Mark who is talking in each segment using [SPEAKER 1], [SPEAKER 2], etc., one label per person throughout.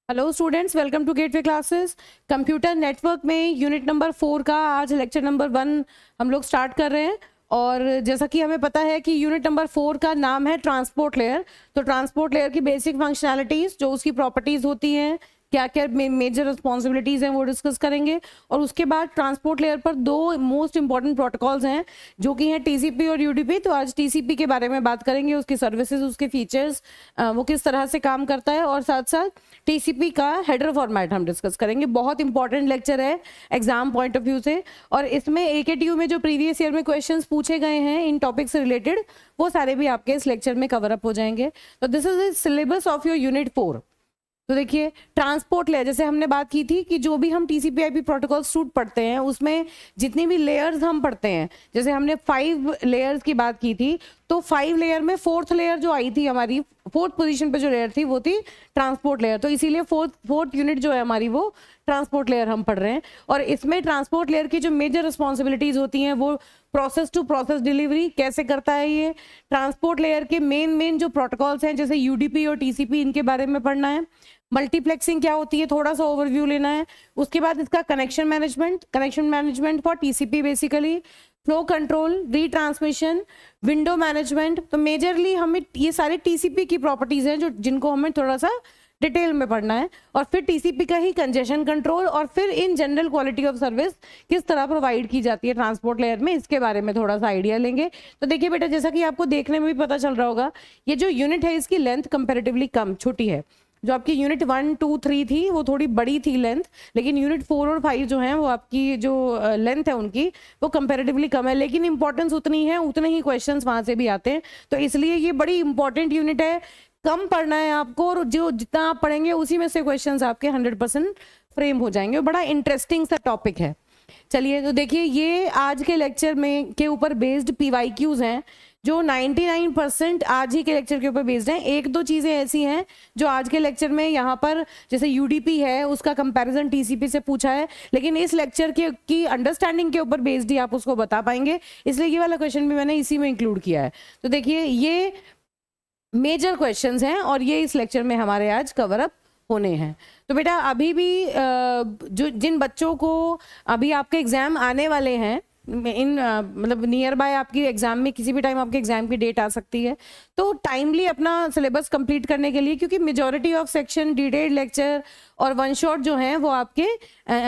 [SPEAKER 1] Hello students, welcome to Gateway classes. Computer network में unit number 4 का आज lecture number 1 हम लोग स्टार्ट कर रहे हैं। और जैसा कि हमें पता है कि यूनिट नंबर 4 का नाम है ट्रांसपोर्ट लेयर। तो ट्रांसपोर्ट लेयर की बेसिक फंक्शनैलिटीज़, जो उसकी प्रॉपर्टीज़ होती हैं, क्या क्या मेजर रिस्पॉन्सिबिलिटीज़ हैं, वो डिस्कस करेंगे। और उसके बाद ट्रांसपोर्ट लेयर पर दो मोस्ट इंपॉर्टेंट प्रोटोकॉल्स हैं जो कि हैं टीसीपी और यूडीपी। तो आज टीसीपी के बारे में बात करेंगे, उसकी सर्विसेज, उसके फीचर्स, वो किस तरह से काम करता है, और साथ साथ टीसीपी का हेडर फॉर्मेट हम डिस्कस करेंगे। बहुत इंपॉर्टेंट लेक्चर है एग्जाम पॉइंट ऑफ व्यू से। और इसमें एकेटीयू में जो प्रीवियस ईयर में क्वेश्चंस पूछे गए हैं इन टॉपिक से रिलेटेड, वो सारे भी आपके इस लेक्चर में कवर अप हो जाएंगे। तो this is the syllabus of your unit 4। तो देखिए, ट्रांसपोर्ट लेयर, जैसे हमने बात की थी कि जो भी हम टीसीपी आईपी प्रोटोकॉल सूट पढ़ते हैं उसमें जितनी भी लेयर्स हम पढ़ते हैं, जैसे हमने 5 लेयर्स की बात की थी, तो 5 लेयर में 4th लेयर जो आई थी हमारी, 4th पोजीशन पे जो लेयर थी वो थी ट्रांसपोर्ट लेयर। तो इसीलिए फोर्थ यूनिट जो है हमारी वो ट्रांसपोर्ट लेयर हम पढ़ रहे हैं। और इसमें ट्रांसपोर्ट लेयर की जो मेजर रिस्पॉन्सिबिलिटीज होती हैं वो प्रोसेस टू प्रोसेस डिलीवरी कैसे करता है। ये ट्रांसपोर्ट लेयर के मेन जो प्रोटोकॉल्स हैं जैसे यूडीपी और टीसीपी, इनके बारे में पढ़ना है। मल्टीप्लेक्सिंग क्या होती है थोड़ा सा ओवरव्यू लेना है। उसके बाद इसका connection management for TCP basically, flow control, retransmission, window management. तो मेजरली हमें ये सारे टीसीपी की प्रॉपर्टीज हैं जो जिनको हमें थोड़ा सा डिटेल में पढ़ना है। और फिर टीसीपी का ही कंजेशन कंट्रोल, और फिर in general quality of service किस तरह प्रोवाइड की जाती है ट्रांसपोर्ट लेयर में, इसके बारे में थोड़ा सा आइडिया लेंगे। तो देखिए बेटा, जैसा कि आपको देखने में भी पता चल रहा होगा, ये जो यूनिट है इसकी लेंथ कंपेरेटिवली कम छोटी है। जो आपकी यूनिट 1, 2, 3 थी वो थोड़ी बड़ी थी लेंथ, लेकिन यूनिट 4 और 5 जो हैं वो आपकी जो लेंथ है उनकी वो कंपैरेटिवली कम है, लेकिन इंपॉर्टेंस उतनी है, उतने ही क्वेश्चंस वहां से भी आते हैं। तो इसलिए ये बड़ी इंपॉर्टेंट यूनिट है, कम पढ़ना है आपको, और जो जितना आप पढ़ेंगे उसी में से क्वेश्चंस आपके 100% फ्रेम हो जाएंगे। बड़ा इंटरेस्टिंग सा टॉपिक है। चलिए, तो देखिए, ये आज के लेक्चर में के ऊपर बेस्ड पीवाईक्यूज हैं जो 99% आज ही के लेक्चर के ऊपर बेस्ड हैं। एक दो चीजें ऐसी हैं जो आज के लेक्चर में यहाँ पर, जैसे यूडीपी है उसका कंपैरिजन टीसीपी से पूछा है, लेकिन इस लेक्चर के की अंडरस्टैंडिंग के ऊपर बेस्ड ही आप उसको बता पाएंगे, इसलिए ये वाला क्वेश्चन भी मैंने इसी में इंक्लूड किया है। तो देखिए, ये मेजर क्वेश्चंस हैं और ये इस लेक्चर में हमारे आज कवर अप होने हैं। तो बेटा, अभी भी जो जिन बच्चों को अभी आपके एग्जाम आने वाले हैं, मतलब नियर बाय आपकी एग्जाम में किसी भी टाइम आपके एग्जाम की डेट आ सकती है, तो टाइमली अपना सिलेबस कंप्लीट करने के लिए, क्योंकि majority of section, detailed lecture और वन शॉट जो हैं वो आपके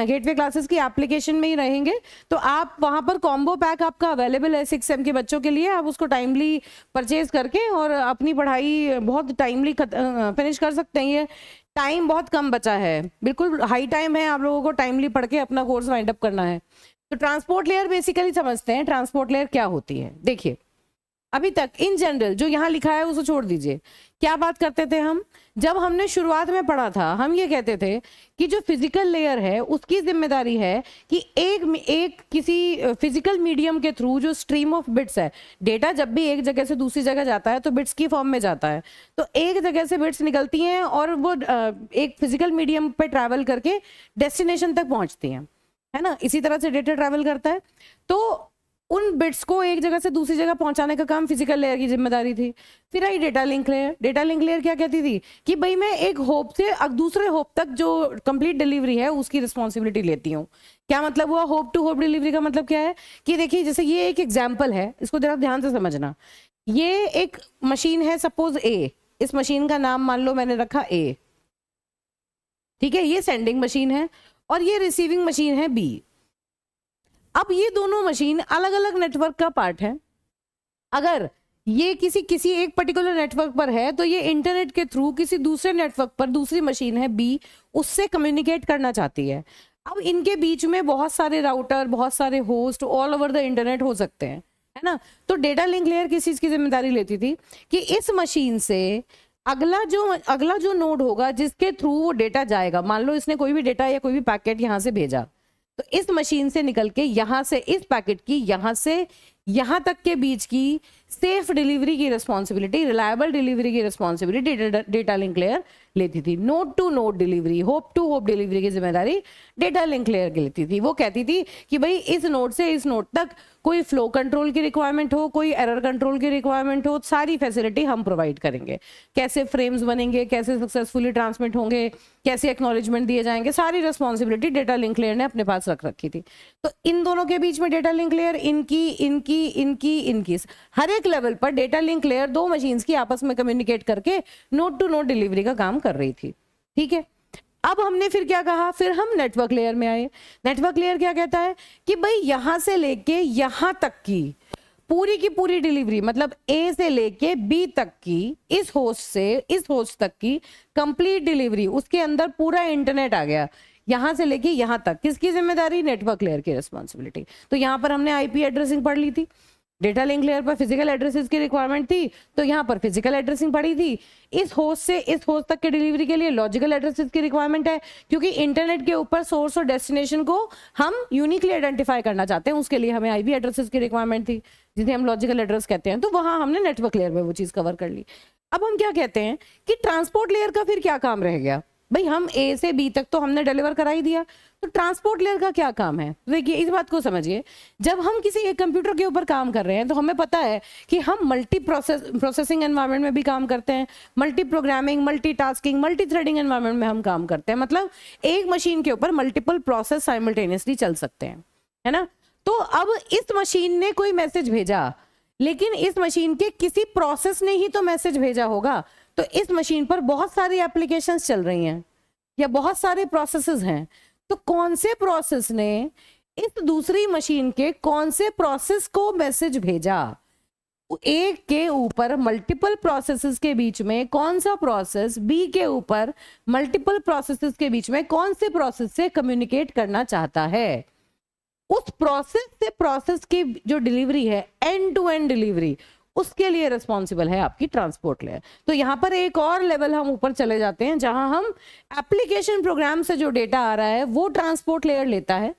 [SPEAKER 1] गेटवे क्लासेस की एप्लीकेशन में ही रहेंगे। तो आप वहां पर कॉम्बो पैक आपका अवेलेबल है 6 सेम के बच्चों के लिए, आप उसको टाइमली परचेज करके और अपनी पढ़ाई बहुत टाइमली फिनिश कर सकते हैं। ये टाइम बहुत कम बचा है, बिल्कुल हाई टाइम है, आप लोगों को टाइमली पढ़ के अपना कोर्स वाइंड अप करना है। तो ट्रांसपोर्ट लेयर बेसिकली समझते हैं, ट्रांसपोर्ट लेयर क्या होती है। देखिए, अभी तक इन जनरल जो यहाँ लिखा है उसको छोड़ दीजिए। क्या बात करते थे हम, जब हमने शुरुआत में पढ़ा था, हम ये कहते थे कि जो फिजिकल लेयर है उसकी जिम्मेदारी है कि एक किसी फिजिकल मीडियम के थ्रू जो स्ट्रीम ऑफ बिट्स है, डेटा जब भी एक जगह से दूसरी जगह जाता है तो बिट्स की फॉर्म में जाता है। तो एक जगह से बिट्स निकलती हैं और वो एक फिजिकल मीडियम पे ट्रैवल करके डेस्टिनेशन तक पहुंचती हैं, है ना। इसी तरह से डेटा ट्रैवल करता है। तो उन बिट्स को एक जगह से दूसरी जगह पहुंचाने का काम फिजिकल लेयर की जिम्मेदारी थी। फिर आई data link layer. Data link layer क्या कहती थी कि भाई मैं एक होप से दूसरे होप तक जो कंप्लीट डिलीवरी है उसकी रिस्पॉन्सिबिलिटी लेती हूँ। क्या मतलब हुआ होप टू होप डिलीवरी का? मतलब क्या है कि देखिए, जैसे ये एक एग्जाम्पल है, इसको जरा ध्यान से समझना। ये एक मशीन है, सपोज ए, इस मशीन का नाम मान लो मैंने रखा ए, ठीक है। ये सेंडिंग मशीन है और ये रिसीविंग मशीन है बी। अब ये दोनों मशीन अलग अलग नेटवर्क का पार्ट है। अगर ये किसी एक पर्टिकुलर नेटवर्क पर है तो ये इंटरनेट के थ्रू किसी दूसरे नेटवर्क पर, दूसरी मशीन है बी, उससे कम्युनिकेट करना चाहती है। अब इनके बीच में बहुत सारे राउटर, बहुत सारे host all over the internet हो सकते हैं, है ना। तो डेटा लिंक लेयर किस चीज की जिम्मेदारी लेती थी कि इस मशीन से अगला जो नोड होगा जिसके थ्रू वो डेटा जाएगा, मान लो इसने कोई भी डेटा या कोई भी पैकेट यहां से भेजा, तो इस मशीन से निकल के यहां से इस पैकेट की यहां से यहाँ तक के बीच की सेफ डिलीवरी की रिस्पॉन्सिबिलिटी, रिलायबल डिलीवरी की रिस्पॉन्सिबिलिटी डेटा लिंक लेयर लेती थी। Node to node delivery, hop to hop delivery की जिम्मेदारी डेटा लिंक लेयर की लेती थी। वो कहती थी कि भाई इस नोड से इस नोड तक कोई फ्लो कंट्रोल की रिक्वायरमेंट हो, कोई एरर कंट्रोल की रिक्वायरमेंट हो, सारी फैसिलिटी हम प्रोवाइड करेंगे। कैसे फ्रेम्स बनेंगे, कैसे सक्सेसफुली ट्रांसमिट होंगे, कैसे एक्नॉलेजमेंट दिए जाएंगे, सारी रिस्पॉन्सिबिलिटी डेटा लिंक लेयर ने अपने पास रख रखी थी। तो इन दोनों के बीच में डेटा लिंक लेयर इनकी हर एक लेवल पर डेटा लिंक लेयर दो मशीन्स की आपस में कम्युनिकेट करके नोड टू नोड डिलीवरी का काम कर रही थी। ठीक है, अब हमने फिर क्या कहा, फिर हम नेटवर्क लेयर में आए। नेटवर्क लेयर क्या कहता है कि भाई यहां से लेके यहां तक की पूरी डिलीवरी, मतलब ए से लेके बी तक की, इस होस्ट से इस होस्ट तक की कंप्लीट डिलीवरी, उसके अंदर पूरा इंटरनेट आ गया, यहां से लेके यहां तक किसकी जिम्मेदारी, नेटवर्क लेयर की रिस्पॉन्सिबिलिटी। तो यहां पर हमने आईपी एड्रेसिंग पढ़ ली थी, डेटा लिंक लेयर पर फिजिकल एड्रेसेस की रिक्वायरमेंट थी, तो यहाँ पर फिजिकल एड्रेसिंग पड़ी थी। इस होस्ट से इस होस्ट तक के डिलीवरी के लिए लॉजिकल एड्रेसेस की रिक्वायरमेंट है, क्योंकि इंटरनेट के ऊपर सोर्स और डेस्टिनेशन को हम यूनिकली आइडेंटिफाई करना चाहते हैं, उसके लिए हमें आईपी एड्रेसेस की रिक्वायरमेंट थी, जिसे हम लॉजिकल एड्रेस कहते हैं। तो वहां हमने नेटवर्क लेयर में वो चीज कवर कर ली। अब हम क्या कहते हैं कि ट्रांसपोर्ट लेयर का फिर क्या काम रह गया। भाई हम ए से बी तक तो हमने डिलीवर करा ही दिया, तो ट्रांसपोर्ट लेयर का क्या काम है। देखिए इस बात को समझिए, जब हम किसी एक कंप्यूटर के ऊपर काम कर रहे हैं तो हमें पता है कि हम मल्टी प्रोसेसिंग एनवायरनमेंट में भी काम करते हैं, multi programming, multi tasking, multi threading environment में हम काम करते हैं। मतलब एक मशीन के ऊपर मल्टीपल प्रोसेस साइमल्टेनियसली चल सकते हैं, है ना। तो अब इस मशीन ने कोई मैसेज भेजा, लेकिन इस मशीन के किसी प्रोसेस ने ही तो मैसेज भेजा होगा। तो इस मशीन पर बहुत सारी एप्लीकेशंस चल रही हैं या बहुत सारे प्रोसेसेस हैं, तो कौन से प्रोसेस ने इस दूसरी मशीन के कौन से प्रोसेस को मैसेज भेजा, एक के ऊपर मल्टीपल प्रोसेसेस के बीच में कौन सा प्रोसेस बी के ऊपर मल्टीपल प्रोसेसेस के बीच में कौन से प्रोसेस से कम्युनिकेट करना चाहता है, उस प्रोसेस से प्रोसेस की जो डिलीवरी है, एंड टू एंड डिलीवरी, उसके लिए रिस्पॉन्सिबल है आपकी ट्रांसपोर्ट लेयर। तो यहां पर एक और लेवल हम ऊपर चले जाते हैं, जहां हम एप्लीकेशन प्रोग्राम से जो डेटा आ रहा है वो ट्रांसपोर्ट लेयर लेता है,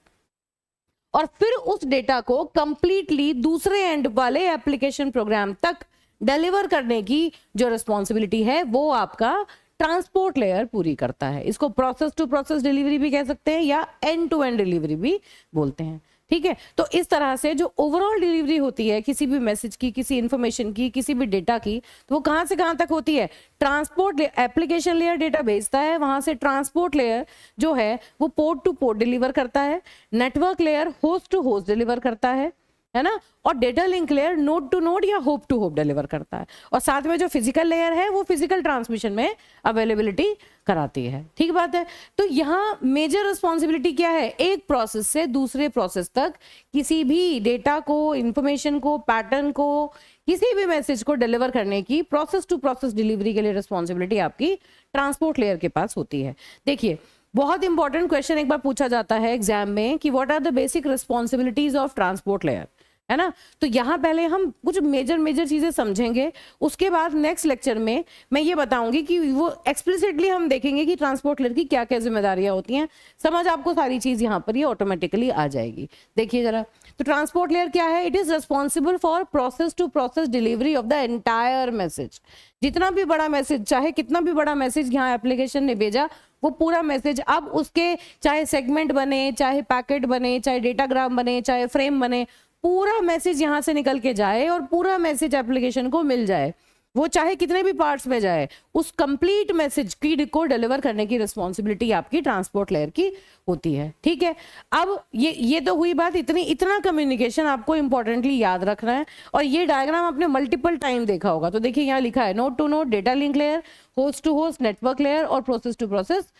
[SPEAKER 1] और फिर उस डेटा को कंप्लीटली दूसरे एंड वाले एप्लीकेशन प्रोग्राम तक डिलीवर करने की जो रिस्पॉन्सिबिलिटी है वो आपका ट्रांसपोर्ट लेयर पूरी करता है। इसको प्रोसेस टू प्रोसेस डिलीवरी भी कह सकते हैं या एंड टू एंड डिलीवरी भी बोलते हैं। ठीक है, तो इस तरह से जो ओवरऑल डिलीवरी होती है किसी भी मैसेज की, किसी इंफॉर्मेशन की, किसी भी डेटा की, तो वो कहां से कहां तक होती है। ट्रांसपोर्ट एप्लीकेशन लेयर डेटा भेजता है, वहां से ट्रांसपोर्ट लेयर जो है वो पोर्ट टू पोर्ट डिलीवर करता है, network layer host to host deliver करता है ना, और data link layer node to node या होप टू होप डिलीवर करता है, और साथ में जो फिजिकल लेयर है वो फिजिकल ट्रांसमिशन में अवेलेबिलिटी कराती है। ठीक बात है। तो यहाँ मेजर रिस्पॉन्सिबिलिटी क्या है, एक प्रोसेस से दूसरे प्रोसेस तक किसी भी डेटा को, इंफॉर्मेशन को, पैटर्न को, किसी भी मैसेज को डिलीवर करने की प्रोसेस टू प्रोसेस डिलीवरी के लिए रिस्पॉन्सिबिलिटी आपकी ट्रांसपोर्ट लेयर के पास होती है। देखिए बहुत इंपॉर्टेंट क्वेश्चन एक बार पूछा जाता है एग्जाम में कि what are the basic responsibilities of transport layer, है ना। तो यहाँ पहले हम कुछ मेजर चीजें समझेंगे, उसके बाद नेक्स्ट लेक्चर में मैं ये बताऊंगी कि वो एक्सप्लिसिटली हम देखेंगे कि ट्रांसपोर्ट लेयर की क्या क्या जिम्मेदारियां होती हैं। समझ आपको सारी चीज यहाँ पर ये ऑटोमेटिकली आ जाएगी। देखिए जरा, तो ट्रांसपोर्ट लेयर क्या है, it is responsible for process to process delivery of the entire message. जितना भी बड़ा मैसेज, चाहे कितना भी बड़ा मैसेज यहाँ एप्लीकेशन ने भेजा, वो पूरा मैसेज अब उसके चाहे सेगमेंट बने, चाहे पैकेट बने, चाहे डेटाग्राम बने, चाहे फ्रेम बने, पूरा मैसेज यहां से निकल के जाए और पूरा मैसेज एप्लीकेशन को मिल जाए, वो चाहे कितने भी पार्ट्स में जाए, उस कंप्लीट मैसेज की को डिलीवर करने की रिस्पॉन्सिबिलिटी आपकी ट्रांसपोर्ट लेयर की होती है। ठीक है, अब ये तो हुई बात, इतना कम्युनिकेशन आपको इंपॉर्टेंटली याद रखना है, और ये डायग्राम आपने मल्टीपल टाइम देखा होगा। तो देखिए यहाँ लिखा है node to node, data link layer, host to host, network layer और process to process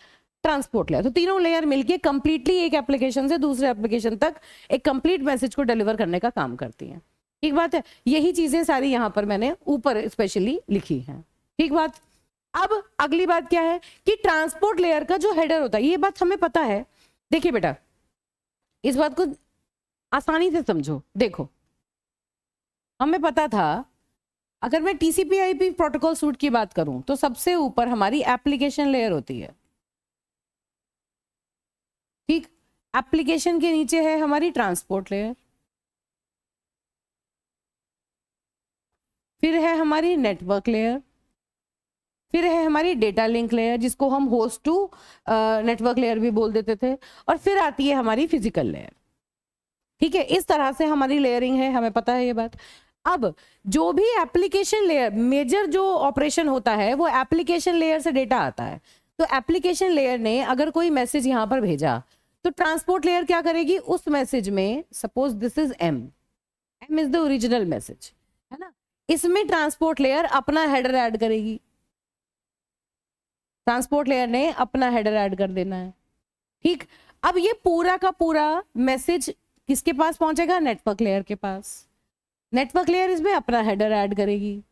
[SPEAKER 1] transport layer. तो तीनों लेयर मिलके कंप्लीटली एक एप्लीकेशन से दूसरे एप्लीकेशन तक एक कंप्लीट मैसेज को डिलीवर करने का काम करती हैं। ठीक बात है, यही चीजें सारी यहाँ पर मैंने ऊपर स्पेशली लिखी हैं। ठीक बात। अब अगली बात क्या है कि ट्रांसपोर्ट लेयर का जो हेडर होता है, ये बात हमें पता है। देखिए बेटा, इस बात को आसानी से समझो। देखो हमें पता था, अगर मैं TCP/IP प्रोटोकॉल सूट की बात करूं तो सबसे ऊपर हमारी एप्लीकेशन लेयर होती है। ठीक, एप्लीकेशन के नीचे है हमारी ट्रांसपोर्ट लेयर, फिर है हमारी नेटवर्क लेयर, फिर है हमारी डेटा लिंक लेयर जिसको हम होस्ट टू नेटवर्क लेयर भी बोल देते थे, और फिर आती है हमारी फिजिकल लेयर। ठीक है, इस तरह से हमारी लेयरिंग है, हमें पता है ये बात। अब जो भी एप्लीकेशन लेयर, मेजर जो ऑपरेशन होता है वो एप्लीकेशन लेयर से डेटा आता है। तो एप्लीकेशन लेयर ने अगर कोई मैसेज यहां पर भेजा तो ट्रांसपोर्ट लेयर क्या करेगी, उस मैसेज में, suppose this is M is the original message, है ना, इसमें ट्रांसपोर्ट लेयर अपना हेडर ऐड करेगी। ट्रांसपोर्ट लेयर ने अपना हेडर ऐड कर देना है। ठीक, अब ये पूरा का पूरा मैसेज किसके पास पहुंचेगा, नेटवर्क लेयर के पास। नेटवर्क लेयर इसमें अपना हेडर ऐड करेगी।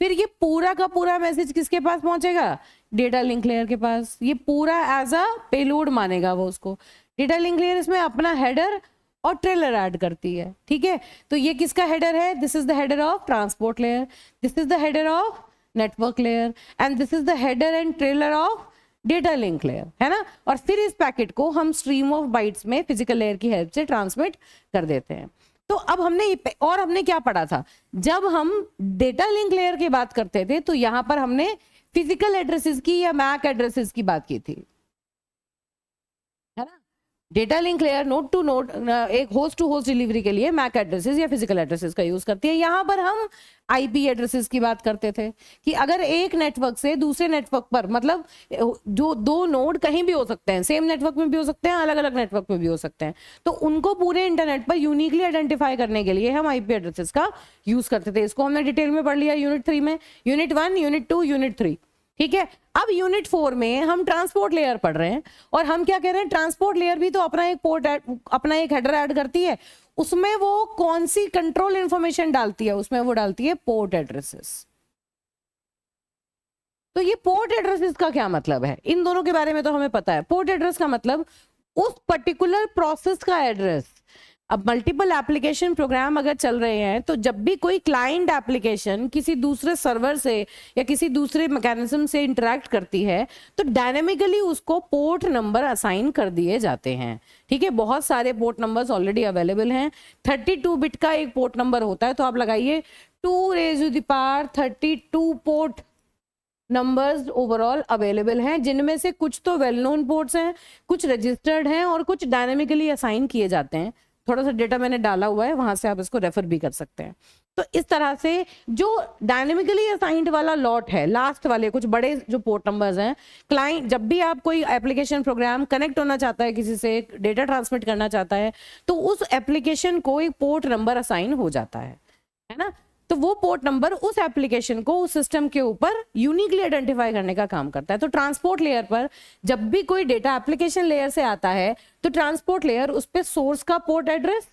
[SPEAKER 1] फिर ये पूरा का पूरा मैसेज किसके पास पहुंचेगा, डेटा लिंक लेयर के पास। ये पूरा एज अ पेलोड मानेगा वो उसको। डेटा लिंक लेयर इसमें अपना हेडर और ट्रेलर ऐड करती है। ठीक है, तो ये किसका हेडर है, this is the header of transport layer, this is the header of network layer, and this is the header and trailer of data link layer, है ना। और फिर इस पैकेट को हम स्ट्रीम ऑफ बाइट्स में फिजिकल लेयर की help से ट्रांसमिट कर देते हैं। तो अब हमने क्या पढ़ा था, जब हम डेटा लिंक लेयर की बात करते थे तो यहां पर हमने फिजिकल एड्रेसेस की या मैक एड्रेसेस की बात की थी, है ना। Data link layer node to node, एक होस्ट टू होस्ट डिलीवरी के लिए मैक एड्रेसेस या फिजिकल एड्रेसेस का यूज करती है। यहां पर हम आईपी एड्रेसेस की बात करते थे कि अगर एक नेटवर्क से दूसरे नेटवर्क पर, मतलब जो दो नोड कहीं भी हो सकते हैं, सेम नेटवर्क में भी हो सकते हैं, अलग अलग नेटवर्क में भी हो सकते हैं, तो उनको पूरे इंटरनेट पर यूनिकली आइडेंटिफाई करने के लिए हम आईपी एड्रेसेस का यूज करते थे। इसको हमने डिटेल में पढ़ लिया यूनिट 3 में, यूनिट 1, यूनिट 2, यूनिट 3। ठीक है, अब यूनिट 4 में हम ट्रांसपोर्ट लेयर पढ़ रहे हैं, और हम क्या कह रहे हैं, ट्रांसपोर्ट लेयर भी तो अपना एक पोर्ट, अपना एक हेडर ऐड करती है। उसमें वो कौन सी कंट्रोल इंफॉर्मेशन डालती है, उसमें वो डालती है पोर्ट एड्रेसेस। तो ये पोर्ट एड्रेसेस का क्या मतलब है, इन दोनों के बारे में तो हमें पता है। पोर्ट एड्रेस का मतलब उस पर्टिकुलर प्रोसेस का एड्रेस। अब मल्टीपल एप्लीकेशन प्रोग्राम अगर चल रहे हैं तो जब भी कोई क्लाइंट एप्लीकेशन किसी दूसरे सर्वर से या किसी दूसरे मैकेनिज्म से इंटरेक्ट करती है तो डायनेमिकली उसको पोर्ट नंबर असाइन कर दिए जाते हैं। ठीक है, बहुत सारे पोर्ट नंबर्स ऑलरेडी अवेलेबल हैं। 32 बिट का एक पोर्ट नंबर होता है, तो आप लगाइए 2^32 पोर्ट नंबर्स ओवरऑल अवेलेबल हैं, जिनमें से कुछ तो वेल नोन पोर्ट्स हैं, कुछ रजिस्टर्ड हैं और कुछ डायनेमिकली असाइन किए जाते हैं। थोड़ा सा डेटा मैंने डाला हुआ है, वहां से आप इसको रेफर भी कर सकते हैं। तो इस तरह से जो डायनेमिकली असाइंड वाला लॉट है, लास्ट वाले कुछ बड़े जो पोर्ट नंबर्स हैं, क्लाइंट जब भी आप कोई एप्लीकेशन प्रोग्राम कनेक्ट होना चाहता है, किसी से डेटा ट्रांसमिट करना चाहता है, तो उस एप्लीकेशन को एक पोर्ट नंबर असाइन हो जाता है ना। तो वो पोर्ट नंबर उस एप्लीकेशन को उस सिस्टम के ऊपर यूनिकली आइडेंटिफाई करने का काम करता है। तो ट्रांसपोर्ट लेयर पर जब भी कोई डेटा एप्लीकेशन लेयर से आता है तो ट्रांसपोर्ट लेयर उस पे सोर्स का पोर्ट एड्रेस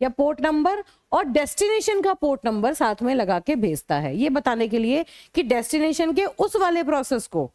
[SPEAKER 1] या पोर्ट नंबर और डेस्टिनेशन का पोर्ट नंबर साथ में लगा के भेजता है, ये बताने के लिए कि डेस्टिनेशन के उस वाले प्रोसेस को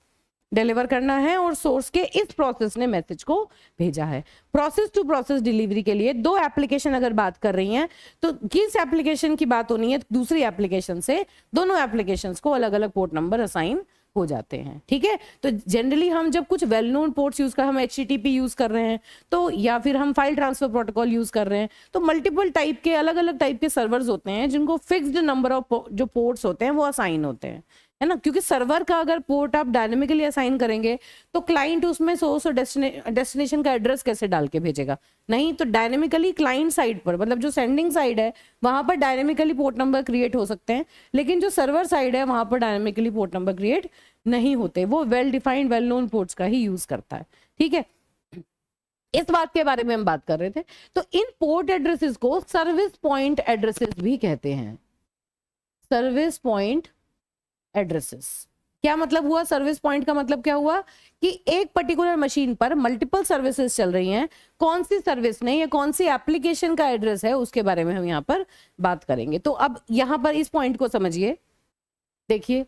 [SPEAKER 1] डिलीवर करना है और सोर्स के इस प्रोसेस ने मैसेज को भेजा है। प्रोसेस टू प्रोसेस डिलीवरी के लिए दो एप्लीकेशन अगर बात कर रही हैं तो किस एप्लीकेशन की बात होनी है, दूसरी एप्लीकेशन से दोनों एप्लीकेशंस को अलग अलग पोर्ट नंबर असाइन हो जाते हैं। ठीक है, तो जनरली हम जब कुछ वेल नोन पोर्ट्स यूज कर, हम HTTP यूज कर रहे हैं तो, या फिर हम फाइल ट्रांसफर प्रोटोकॉल यूज कर रहे हैं, तो मल्टीपल टाइप के अलग अलग टाइप के सर्वर्स होते हैं जिनको फिक्स्ड नंबर ऑफ जो पोर्ट्स होते हैं वो असाइन होते हैं, है ना। क्योंकि सर्वर का अगर पोर्ट आप डायनेमिकली असाइन करेंगे तो क्लाइंट उसमें सोर्स और डेस्टिनेशन का एड्रेस कैसे डाल के भेजेगा, नहीं तो डायनेमिकली क्लाइंट साइड पर, मतलब जो सेंडिंग साइड है वहां पर डायनेमिकली पोर्ट नंबर क्रिएट हो सकते हैं, लेकिन जो सर्वर साइड है वहां पर डायनेमिकली पोर्ट नंबर क्रिएट नहीं होते, वो well defined well known ports का ही यूज करता है। ठीक है, इस बात के बारे में हम बात कर रहे थे। तो इन पोर्ट एड्रेसेस को सर्विस पॉइंट एड्रेसेस भी कहते हैं। सर्विस पॉइंट एड्रेसेस क्या मतलब हुआ, सर्विस पॉइंट का मतलब क्या हुआ कि एक पर्टिकुलर मशीन पर मल्टीपल सर्विसेज चल रही हैं, कौन सी सर्विस ने या कौन सी एप्लीकेशन का एड्रेस है उसके बारे में हम यहाँ पर बात करेंगे। तो अब यहाँ पर इस पॉइंट को समझिए, देखिए,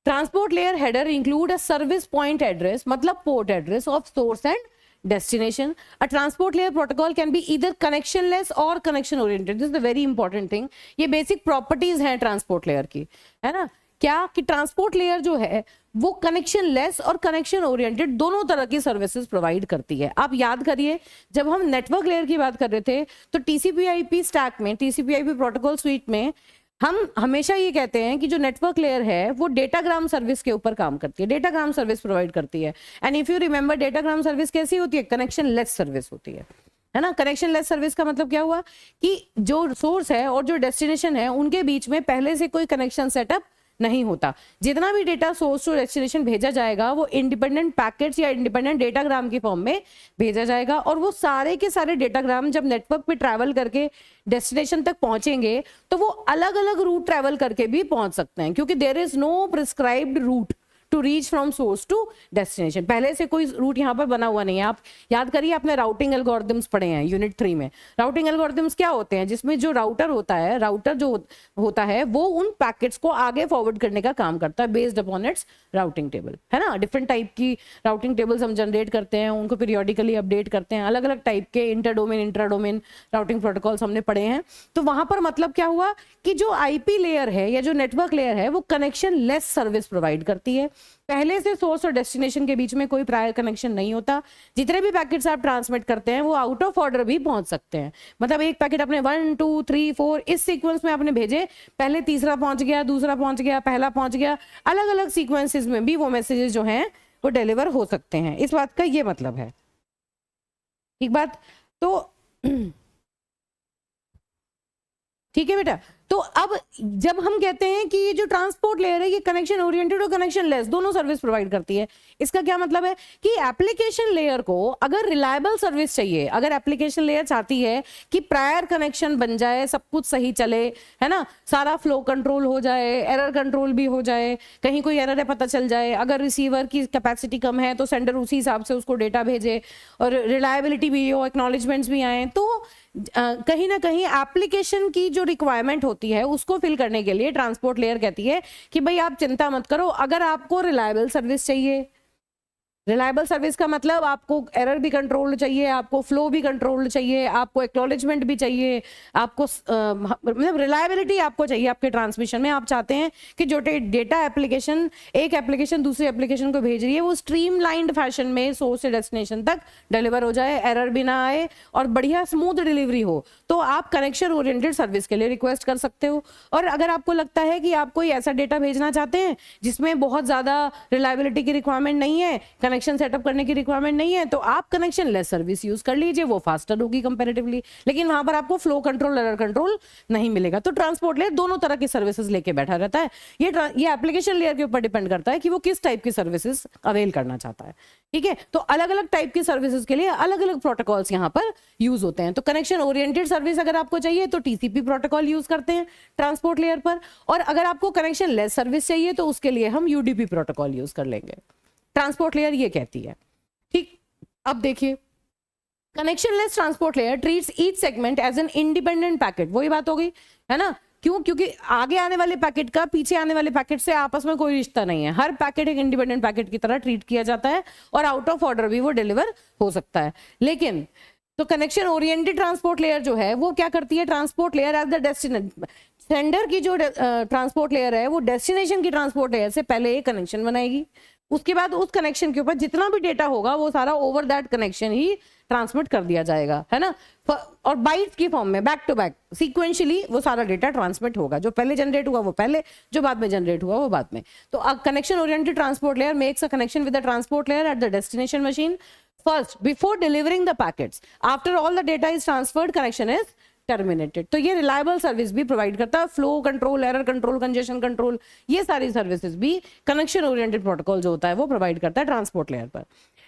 [SPEAKER 1] transport layer header include a service point address, मतलब port address of source and destination. A transport layer protocol can be either connectionless or connection oriented. This is the very important thing. ये basic properties हैं transport layer की, है ना। क्या कि transport layer जो है वो कनेक्शन लेस और कनेक्शन ओरिएंटेड दोनों तरह की सर्विसेज प्रोवाइड करती है। आप याद करिए, जब हम नेटवर्क लेयर की बात कर रहे थे तो TCP/IP स्टैक में, TCP/IP प्रोटोकॉल स्वीट में हम हमेशा ये कहते हैं कि जो नेटवर्क लेयर है वो डेटाग्राम सर्विस के ऊपर काम करती है, डेटाग्राम सर्विस प्रोवाइड करती है। And if you remember, datagram service कैसी होती है? कनेक्शन लेस सर्विस होती है ना। कनेक्शन लेस सर्विस का मतलब क्या हुआ कि जो सोर्स है और जो डेस्टिनेशन है उनके बीच में पहले से कोई कनेक्शन सेटअप नहीं होता। जितना भी डेटा सोर्स टू डेस्टिनेशन भेजा जाएगा वो इंडिपेंडेंट पैकेट्स या इंडिपेंडेंट डेटाग्राम की फॉर्म में भेजा जाएगा, और वो सारे के सारे डेटाग्राम जब नेटवर्क पे ट्रैवल करके डेस्टिनेशन तक पहुंचेंगे तो वो अलग अलग रूट ट्रैवल करके भी पहुंच सकते हैं, क्योंकि there is no prescribed route to reach from source to destination. पहले से कोई रूट यहाँ पर बना हुआ नहीं है। आप याद करिए, आपने राउटिंग एल्गोरिथम्स पढ़े हैं यूनिट 3 में। राउटिंग एल्गोरिथम्स क्या होते हैं? जिसमें जो राउटर होता है, राउटर जो होता है वो उन पैकेट्स को आगे फॉरवर्ड करने का काम करता है based upon its routing table, है ना। डिफरेंट टाइप की राउटिंग टेबल्स हम जनरेट करते हैं, उनको पीरियोडिकली अपडेट करते हैं। अलग अलग टाइप के inter domain intra domain routing protocols हमने पढ़े हैं। तो वहां पर मतलब क्या हुआ कि जो आईपी लेयर है या जो नेटवर्क लेयर है वो कनेक्शन लेस सर्विस प्रोवाइड करती है। पहले से सोर्स और डेस्टिनेशन के बीच में कोई प्रायर कनेक्शन नहीं होता। जितने भी पैकेट्स आप ट्रांसमिट करते हैं वो आउट ऑफ ऑर्डर भी पहुंच सकते हैं। मतलब एक पैकेट आपने 1 2 3 4 इस सीक्वेंस में आपने भेजे, पहले तीसरा पहुंच गया, दूसरा पहुंच गया, पहला पहुंच गया, अलग अलग सीक्वेंसेस में भी वो मैसेजेस जो हैं वो डिलीवर हो सकते हैं। इस बात का ये मतलब है, ठीक बात। तो ठीक है बेटा। तो अब जब हम कहते हैं कि ये जो ट्रांसपोर्ट लेयर है ये कनेक्शन ओरिएंटेड और कनेक्शन लेस दोनों सर्विस प्रोवाइड करती है, इसका क्या मतलब है कि एप्लीकेशन लेयर को अगर रिलायबल सर्विस चाहिए, अगर एप्लीकेशन लेयर चाहती है कि प्रायर कनेक्शन बन जाए, सब कुछ सही चले, है ना, सारा फ्लो कंट्रोल हो जाए, एरर कंट्रोल भी हो जाए, कहीं कोई एरर है पता चल जाए, अगर रिसीवर की कैपेसिटी कम है तो सेंडर उसी हिसाब से उसको डेटा भेजे और रिलायबिलिटी भी हो, एक्नॉलेजमेंट्स भी आए, तो कहीं ना कहीं एप्लीकेशन की जो रिक्वायरमेंट होती है उसको फिल करने के लिए ट्रांसपोर्ट लेयर कहती है कि भाई आप चिंता मत करो, अगर आपको रिलायबल सर्विस चाहिए, रिलायबल सर्विस का मतलब आपको एरर भी कंट्रोल चाहिए, आपको फ्लो भी कंट्रोल चाहिए, आपको एक्नॉलेजमेंट भी चाहिए, आपको मतलब रिलायबिलिटी आपको चाहिए आपके ट्रांसमिशन में। आप चाहते हैं कि जो डेटा एप्लीकेशन एक एप्लीकेशन दूसरी एप्लीकेशन को भेज रही है वो स्ट्रीमलाइंड फैशन में सोर्स से डेस्टिनेशन तक डिलीवर हो जाए, एरर भी ना आए और बढ़िया स्मूथ डिलीवरी हो, तो आप कनेक्शन ओरिएंटेड सर्विस के लिए रिक्वेस्ट कर सकते हो। और अगर आपको लगता है कि आप कोई ऐसा डेटा भेजना चाहते हैं जिसमें बहुत ज्यादा रिलायबिलिटी की रिक्वायरमेंट नहीं है, कनेक्शन सेटअप करने की रिक्वायरमेंट नहीं है, तो आप कनेक्शन लेस सर्विस यूज कर लीजिए, वो फास्टर होगी कंपैरेटिवली, लेकिन वहां पर आपको फ्लो कंट्रोल एरर कंट्रोल नहीं मिलेगा। तो ट्रांसपोर्ट लेयर दोनों तरह की सर्विसेज लेके बैठा रहता है। ये एप्लीकेशन लेयर के ऊपर डिपेंड करता है कि वो किस टाइप की सर्विसेज अवेल करना चाहता है, ठीक है। तो अलग अलग टाइप की सर्विसेज के लिए अलग अलग प्रोटोकॉल्स यहाँ पर यूज होते हैं। तो कनेक्शन ओरिएंटेड सर्विस अगर आपको चाहिए तो टीसीपी प्रोटोकॉल यूज करते हैं ट्रांसपोर्ट लेयर पर, और अगर आपको कनेक्शन लेस सर्विस चाहिए तो उसके लिए हम यूडीपी प्रोटोकॉल यूज कर लेंगे। ट्रांसपोर्ट लेयर ये कहती है, ठीक। अब देखिए, connectionless transport layer treats each segment as an independent packet. वही बात हो गई, है ना। क्यों? क्योंकि आगे आने वाले पैकेट का पीछे आने वाले पैकेट से आपस में कोई रिश्ता नहीं है, हर पैकेट एक इंडिपेंडेंट पैकेट की तरह ट्रीट किया जाता है और आउट ऑफ ऑर्डर भी वो डिलीवर हो सकता है। लेकिन तो कनेक्शन ओरिएंटेड ट्रांसपोर्ट लेयर जो है वो क्या करती है? Transport layer as the destination, sender की जो ट्रांसपोर्ट लेयर है वो डेस्टिनेशन की ट्रांसपोर्ट लेयर से पहले एक कनेक्शन बनाएगी, उसके बाद उस कनेक्शन के ऊपर जितना भी डेटा होगा वो सारा over that connection he transmit कर दिया जाएगा, है ना। और बाइट्स की फॉर्म में बैक टू बैक सीक्वेंशियली वो सारा डेटा ट्रांसमिट होगा, जो पहले जनरेट हुआ वो पहले, जो बाद में जनरेट हुआ वो बाद में। तो a connection oriented transport layer makes a connection with the transport layer at the destination machine first before delivering the packets, after all the data is transferred connection is terminated. तो ये reliable service भी provide करता है, flow control, error control, congestion control, ये सारी services भी connection oriented protocol जो होता है वो प्रोवाइड करता है ट्रांसपोर्ट लेयर पर।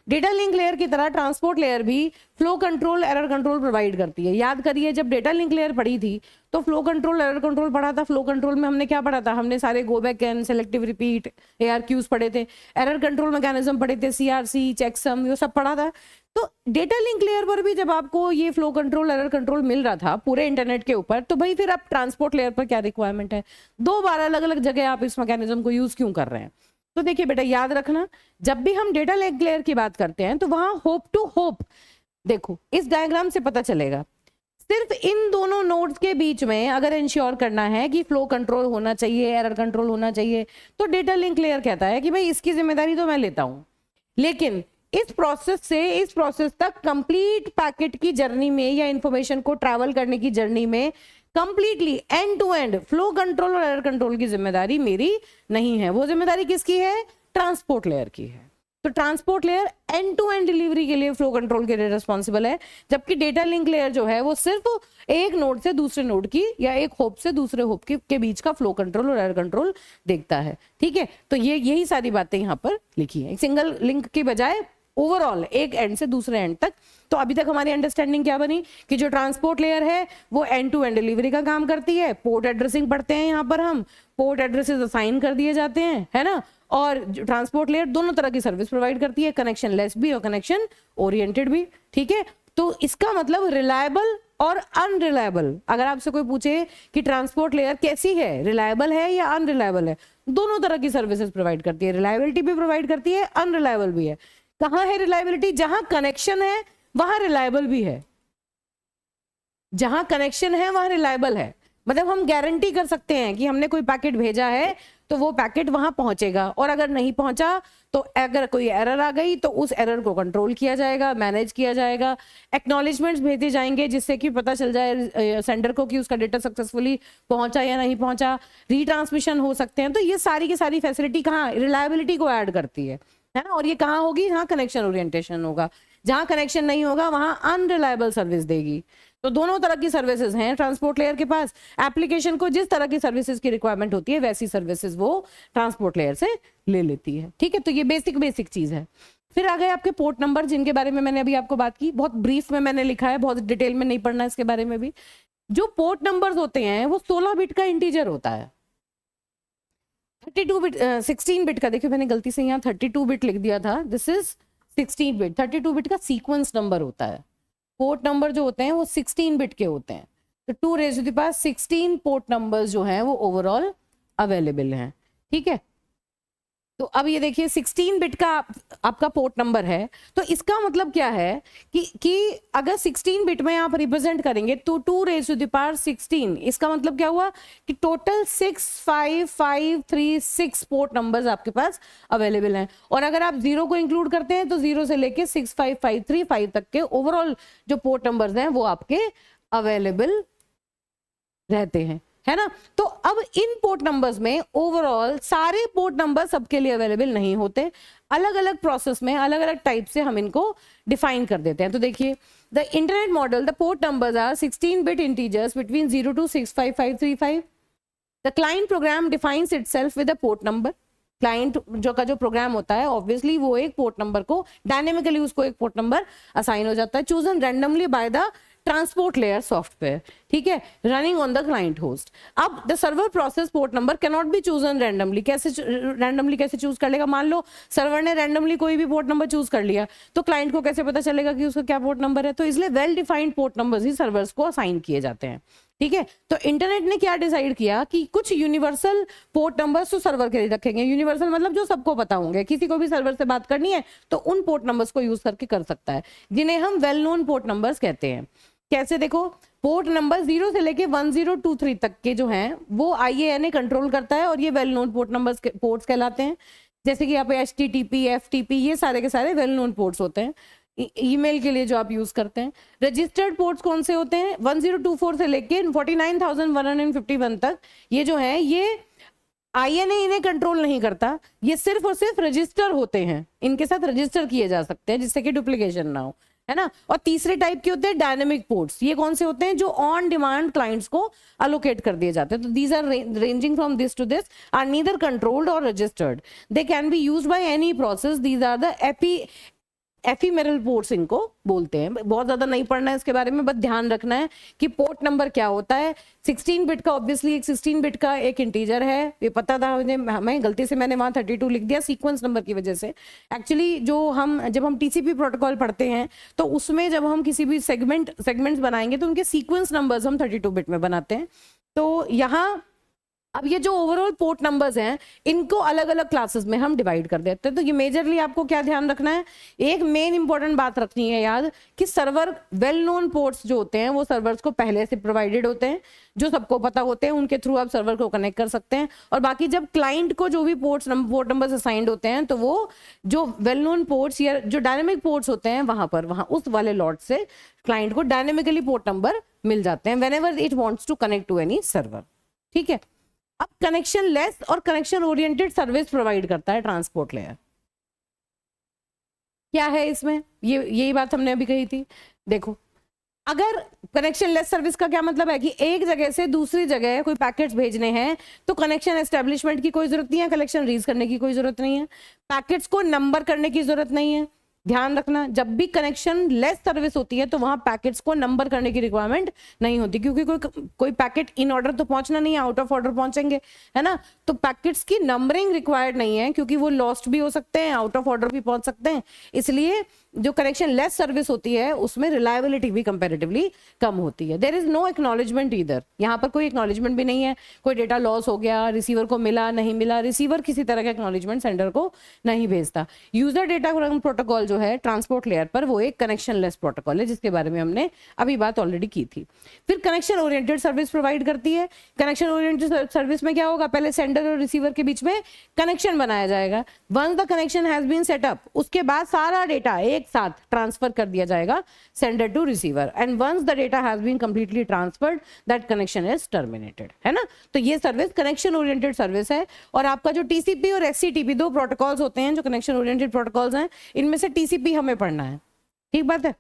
[SPEAKER 1] डेटा लिंक लेयर की तरह ट्रांसपोर्ट लेयर भी flow control, error control provide करती है। याद करिए, जब डेटा लिंक लेयर पढ़ी थी तो फ्लो कंट्रोल, एरर कंट्रोल पढ़ा था। फ्लो कंट्रोल में हमने क्या पढ़ा था? हमने सारे go back and, selective repeat, ARQs पढ़े थे। एरर कंट्रोल मैकेनिज्म पढ़े थे, CRC, चेकसम, ये सब पढ़ा था। तो डेटा लिंक लेयर पर भी जब आपको ये फ्लो कंट्रोल, एरर कंट्रोल मिल रहा था पूरे इंटरनेट के ऊपर, तो भाई फिर आप ट्रांसपोर्ट लेयर पर क्या रिक्वायरमेंट है? 2 बार अलग अलग जगह आप इस मैकेनिज्म को यूज क्यों कर रहे हैं? तो देखिए बेटा, याद रखना, जब भी हम डेटा लिंक लेयर की बात करते हैं तो वहां होप टू होप, देखो इस डायग्राम से पता चलेगा, सिर्फ इन दोनों नोड्स के बीच में अगर इंश्योर करना है कि फ्लो कंट्रोल होना चाहिए, एरर कंट्रोल होना चाहिए, तो डेटा लिंक लेयर कहता है कि भाई इसकी जिम्मेदारी तो मैं लेता हूं, लेकिन इस प्रोसेस से इस प्रोसेस तक कंप्लीट पैकेट की जर्नी में या इंफॉर्मेशन को ट्रैवल करने की जर्नी में completely end to end flow control और एरर कंट्रोल की जिम्मेदारी मेरी नहीं है, वो जिम्मेदारी किसकी है? ट्रांसपोर्ट लेयर की है। तो transport layer end to end delivery के लिए फ्लो कंट्रोल के लिए रिस्पॉन्सिबल है, जबकि डेटा लिंक लेयर जो है वो सिर्फ एक नोड से दूसरे नोड की या एक होप से दूसरे होप के बीच का फ्लो कंट्रोल और एरर कंट्रोल देखता है। ठीक है, तो यही सारी बातें यहाँ पर लिखी है, सिंगल लिंक की बजाय ओवरऑल एक एंड से दूसरे एंड तक। तो अभी तक हमारी अंडरस्टैंडिंग क्या बनी कि जो ट्रांसपोर्ट लेयर है वो एंड टू एंड डिलीवरी का काम करती है। पोर्ट एड्रेसिंग पढ़ते हैं यहाँ पर हम, पोर्ट एड्रेसेस असाइन कर दिए जाते हैं, है ना। और ट्रांसपोर्ट लेयर दोनों तरह की सर्विस प्रोवाइड करती है, कनेक्शन लेस भी और कनेक्शन ओरिएंटेड भी। ठीक है, तो इसका मतलब रिलायबल और अनरिलायबल। अगर आपसे कोई पूछे कि ट्रांसपोर्ट लेयर कैसी है, रिलायबल है या अनरिलायबल है, दोनों तरह की सर्विसेज प्रोवाइड करती है, रिलायबिलिटी भी प्रोवाइड करती है, अनरिलायबल भी है। कहां है रिलायबिलिटी? जहां कनेक्शन है वहां रिलायबल भी है, जहां कनेक्शन है वहां रिलायबल है। मतलब हम गारंटी कर सकते हैं कि हमने कोई पैकेट भेजा है तो वो पैकेट वहां पहुंचेगा, और अगर नहीं पहुंचा तो अगर कोई एरर आ गई तो उस एरर को कंट्रोल किया जाएगा, मैनेज किया जाएगा, एक्नॉलेजमेंट्स भेजे जाएंगे जिससे कि पता चल जाए सेंडर को कि उसका डेटा सक्सेसफुली पहुंचा या नहीं पहुंचा, रीट्रांसमिशन हो सकते हैं। तो ये सारी की सारी फैसिलिटी कहाँ रिलायबिलिटी को ऐड करती है ना। और ये कहाँ होगी? जहाँ कनेक्शन ओरिएंटेशन होगा। जहाँ कनेक्शन नहीं होगा वहां अनरिलायबल सर्विस देगी। तो दोनों तरह की सर्विसेज हैं ट्रांसपोर्ट लेयर के पास। एप्लीकेशन को जिस तरह की सर्विसेज की रिक्वायरमेंट होती है वैसी सर्विसेज वो ट्रांसपोर्ट लेयर से ले लेती है। ठीक है, तो ये बेसिक चीज है। फिर आ गए आपके पोर्ट नंबर, जिनके बारे में मैंने अभी आपको बात की, बहुत ब्रीफ में मैंने लिखा है, बहुत डिटेल में नहीं पढ़ना इसके बारे में भी। जो पोर्ट नंबर होते हैं वो 16 बिट का इंटीजर होता है। 32 बिट 16 बिट का, देखिए मैंने गलती से यहाँ 32 बिट लिख दिया था, दिस इज 16 बिट। 32 बिट का सीक्वेंस नंबर होता है। पोर्ट नंबर जो होते हैं वो 16 बिट के होते हैं। तो 2 raise to the power 16 port numbers जो हैं वो ओवरऑल अवेलेबल हैं। ठीक है, तो अब ये देखिए 16 बिट का आपका पोर्ट नंबर है, तो इसका मतलब क्या है कि अगर 16 बिट में आप रिप्रेजेंट करेंगे तो 2 रेज़ टू द पावर 16, इसका मतलब क्या हुआ कि टोटल 65536 पोर्ट नंबर्स आपके पास अवेलेबल हैं। और अगर आप 0 को इंक्लूड करते हैं तो 0 से लेके 65535 तक के ओवरऑल जो पोर्ट नंबर्स हैं वो आपके अवेलेबल रहते हैं, है ना। तो अब इन पोर्ट नंबर्स में ओवरऑल सारे पोर्ट नंबर सबके लिए अवेलेबल नहीं होते, अलग अलग प्रोसेस में अलग अलग टाइप से हम इनको डिफाइन कर देते हैं। तो देखिए the internet model, the port numbers are 16 bit integers between 0 to 65535। The client program defines itself with a port number. Client जो प्रोग्राम होता है ऑब्वियसली वो एक पोर्ट नंबर को डायनेमिकली उसको एक पोर्ट नंबर असाइन हो जाता है, chosen randomly by the transport layer software. ठीक है, running on the client host. अब the server process port number can not be chosen randomly. कैसे चूज कर लेगा? मान लो सर्वर ने रैंडमली कोई भी पोर्ट नंबर चूज कर लिया तो क्लाइंट को कैसे पता चलेगा कि उसका क्या पोर्ट नंबर है? तो इसलिए वेल डिफाइंड पोर्ट नंबर्स ही सर्वर्स को असाइन किए जाते हैं। ठीक है, तो इंटरनेट ने क्या डिसाइड किया कि कुछ यूनिवर्सल पोर्ट नंबर्स तो सर्वर के लिए रखेंगे। यूनिवर्सल मतलब जो सबको पता होंगे, किसी को भी सर्वर से बात करनी है तो उन पोर्ट नंबर्स को यूज करके कर सकता है, जिन्हें हम वेल नोन पोर्ट नंबर्स कहते हैं। कैसे? देखो, पोर्ट नंबर 0 से लेके 1023 तक के जो हैं वो IANA कंट्रोल करता है और ये well known port numbers ports कहलाते हैं। जैसे कि यहाँ पे HTTP, FTP ये सारे के सारे वेल नोन पोर्ट्स होते हैं। ईमेल के लिए जो आप यूज करते हैं। रजिस्टर्ड पोर्ट्स कौन से होते हैं? 1024 से लेके 49151 तक ये जो है ये IANA इन्हें कंट्रोल नहीं करता, ये सिर्फ और सिर्फ रजिस्टर होते हैं, इनके साथ रजिस्टर किए जा सकते हैं जिससे कि डुप्लीकेशन ना हो, है ना। और तीसरे टाइप के होते हैं डायनेमिक पोर्ट्स। ये कौन से होते हैं? जो ऑन डिमांड क्लाइंट्स को अलोकेट कर दिए जाते हैं। तो these are ranging from this to this, are neither controlled और registered, they can be used by any process. These are the ephemeral ports इनको बोलते हैं। बहुत ज्यादा नहीं पढ़ना है इसके बारे में, बस ध्यान रखना है कि पोर्ट नंबर क्या होता है। 16 बिट का ऑब्वियसली एक 16 बिट का एक इंटीजर है, ये पता था मुझे, मैं गलती से मैंने वहाँ 32 लिख दिया सीक्वेंस नंबर की वजह से। एक्चुअली जब हम TCP प्रोटोकॉल पढ़ते हैं तो उसमें जब हम किसी भी सेगमेंट्स बनाएंगे तो उनके सीक्वेंस नंबर्स हम 32 बिट में बनाते हैं। तो यहाँ अब ये जो ओवरऑल पोर्ट नंबर्स हैं इनको अलग अलग क्लासेस में हम डिवाइड कर देते हैं। तो ये मेजरली आपको क्या ध्यान रखना है, एक मेन इंपॉर्टेंट बात रखनी है याद कि सर्वर वेल नोन पोर्ट्स जो होते हैं वो सर्वर्स को पहले से प्रोवाइडेड होते हैं, जो सबको पता होते हैं, उनके थ्रू आप सर्वर को कनेक्ट कर सकते हैं। और बाकी जब क्लाइंट को जो भी पोर्ट नंबर्स असाइंड होते हैं तो वो जो वेल नोन पोर्ट्स या जो डायनेमिक पोर्ट्स होते हैं वहां उस वाले लॉट से क्लाइंट को डायनेमिकली पोर्ट नंबर मिल जाते हैं whenever it wants to connect to any server. ठीक है, अब कनेक्शन लेस और कनेक्शन ओरिएंटेड सर्विस प्रोवाइड करता है ट्रांसपोर्ट लेयर। क्या है इसमें, ये यही बात हमने अभी कही थी। देखो, अगर कनेक्शन लेस सर्विस का क्या मतलब है कि एक जगह से दूसरी जगह कोई पैकेट्स भेजने हैं तो कनेक्शन एस्टेब्लिशमेंट की कोई जरूरत नहीं है, कनेक्शन रीज करने की कोई जरूरत नहीं है, पैकेट्स को नंबर करने की जरूरत नहीं है। ध्यान रखना, जब भी कनेक्शन लेस सर्विस होती है तो वहां पैकेट्स को नंबर करने की रिक्वायरमेंट नहीं होती, क्योंकि कोई पैकेट इन ऑर्डर तो पहुंचना नहीं है, आउट ऑफ ऑर्डर पहुंचेंगे, है ना। तो पैकेट्स की नंबरिंग रिक्वायर्ड नहीं है क्योंकि वो लॉस्ट भी हो सकते हैं, आउट ऑफ ऑर्डर भी पहुंच सकते हैं। इसलिए जो कनेक्शन लेस सर्विस होती है उसमें रिलायबिलिटी भी कंपैरेटिवली कम होती है। देयर इज नो एक्नॉलेजमेंट इधर, यहाँ पर कोई एक्नॉलेजमेंट भी नहीं है, कोई डेटा लॉस हो गया, रिसीवर को मिला नहीं मिला, रिसीवर किसी तरह का एक्नॉलेजमेंट सेंडर को नहीं भेजता। यूजर डेटा प्रोटोकॉल जो है ट्रांसपोर्ट लेयर पर वो एक कनेक्शन लेस प्रोटोकॉल है, जिसके बारे में हमने अभी बात ऑलरेडी की थी। फिर कनेक्शन ओरिएंटेड सर्विस प्रोवाइड करती है। कनेक्शन ओरिएंटेड सर्विस में क्या होगा, पहले सेंडर और रिसीवर के बीच में कनेक्शन बनाया जाएगा। Once the connection has been set up, उसके बाद सारा डेटा एक साथ ट्रांसफर कर दिया जाएगा sender to receiver, and once the data has been completely transferred that connection is terminated, है ना। तो ये सर्विस कनेक्शन ओरिएंटेड सर्विस है। और आपका जो टीसीपी और एचटीटीपी दो प्रोटोकॉल्स होते हैं जो कनेक्शन ओरिएंटेड प्रोटोकॉल्स हैं, इनमें से टीसीपी हमें पढ़ना है, ठीक बात है।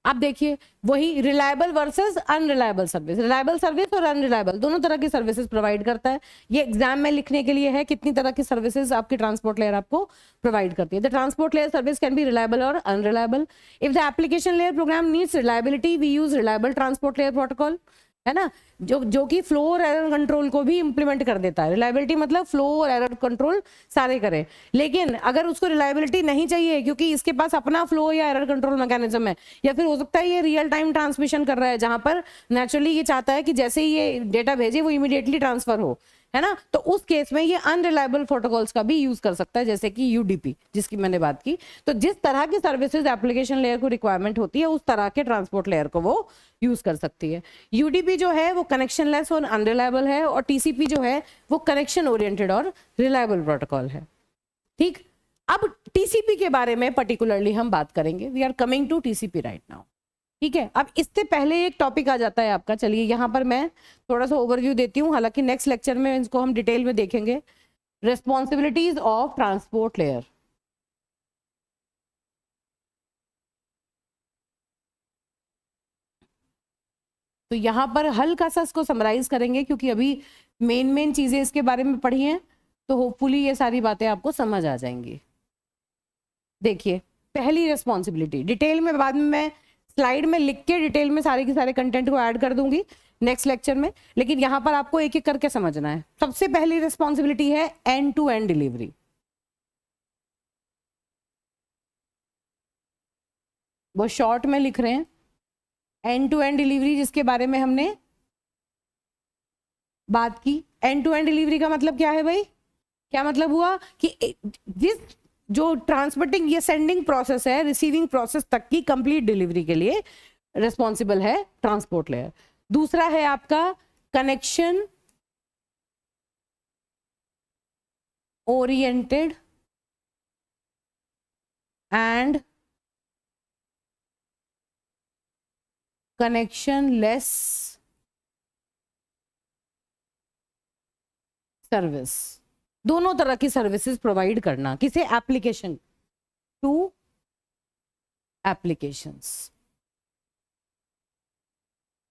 [SPEAKER 1] अब देखिए वही reliable versus unreliable service, reliable service और अनरिलायबल दोनों तरह की सर्विसेज प्रोवाइड करता है। ये एग्जाम में लिखने के लिए है कितनी तरह की सर्विसेज आपकी ट्रांसपोर्ट लेयर आपको प्रोवाइड करती है। The transport layer service can be reliable और unreliable. If the application layer program needs reliability we use reliable transport layer protocol, है ना, जो कि फ्लो और एरर कंट्रोल को भी इंप्लीमेंट कर देता है। रिलायबिलिटी मतलब फ्लो और एरर कंट्रोल सारे करे। लेकिन अगर उसको रिलायबिलिटी नहीं चाहिए क्योंकि इसके पास अपना फ्लो या एरर कंट्रोल मैकेनिज्म है, या फिर हो सकता है ये रियल टाइम ट्रांसमिशन कर रहा है जहां पर नेचुरली ये चाहता है कि जैसे ही ये डेटा भेजे वो इमीडिएटली ट्रांसफर हो, है ना, तो उस केस में ये अनरिलायबल प्रोटोकॉल्स का भी यूज कर सकता है, जैसे कि यूडीपी जिसकी मैंने बात की। तो जिस तरह की सर्विसेज एप्लीकेशन लेयर को रिक्वायरमेंट होती है उस तरह के ट्रांसपोर्ट लेयर को वो यूज कर सकती है। यूडीपी जो है वो कनेक्शन लेस और अनरिलायबल है, और टीसीपी जो है वो कनेक्शन ओरिएंटेड और रिलायबल प्रोटोकॉल है। ठीक, अब टीसीपी के बारे में पर्टिकुलरली हम बात करेंगे। We are coming to TCP right now. ठीक है, अब इससे पहले एक टॉपिक आ जाता है आपका, चलिए यहाँ पर मैं थोड़ा सा ओवरव्यू देती हूँ, हालांकि नेक्स्ट लेक्चर में इसको हम डिटेल में देखेंगे। Responsibilities of transport layer. तो यहाँ पर हल्का सा इसको समराइज करेंगे क्योंकि अभी मेन चीजें इसके बारे में पढ़ी हैं, तो होपफुली ये सारी बातें आपको समझ आ जाएंगी। देखिए, पहली रिस्पॉन्सिबिलिटी डिटेल में बाद में मैं स्लाइड में लिख के डिटेल में सारे के सारे कंटेंट को ऐड कर दूंगी नेक्स्ट लेक्चर में, लेकिन यहां पर आपको एक एक करके समझना है। सबसे पहली रिस्पॉन्सिबिलिटी है एंड टू एंड डिलीवरी। वो शॉर्ट में लिख रहे हैं एंड टू एंड डिलीवरी, जिसके बारे में हमने बात की। एंड टू एंड डिलीवरी का मतलब क्या है भाई, क्या मतलब हुआ कि जिस जो ट्रांसमिटिंग या सेंडिंग प्रोसेस है रिसीविंग प्रोसेस तक की कंप्लीट डिलीवरी के लिए रिस्पॉन्सिबल है ट्रांसपोर्ट लेयर। दूसरा है आपका connection oriented and connectionless service. दोनों तरह की सर्विसेज प्रोवाइड करना, किसे, application to applications,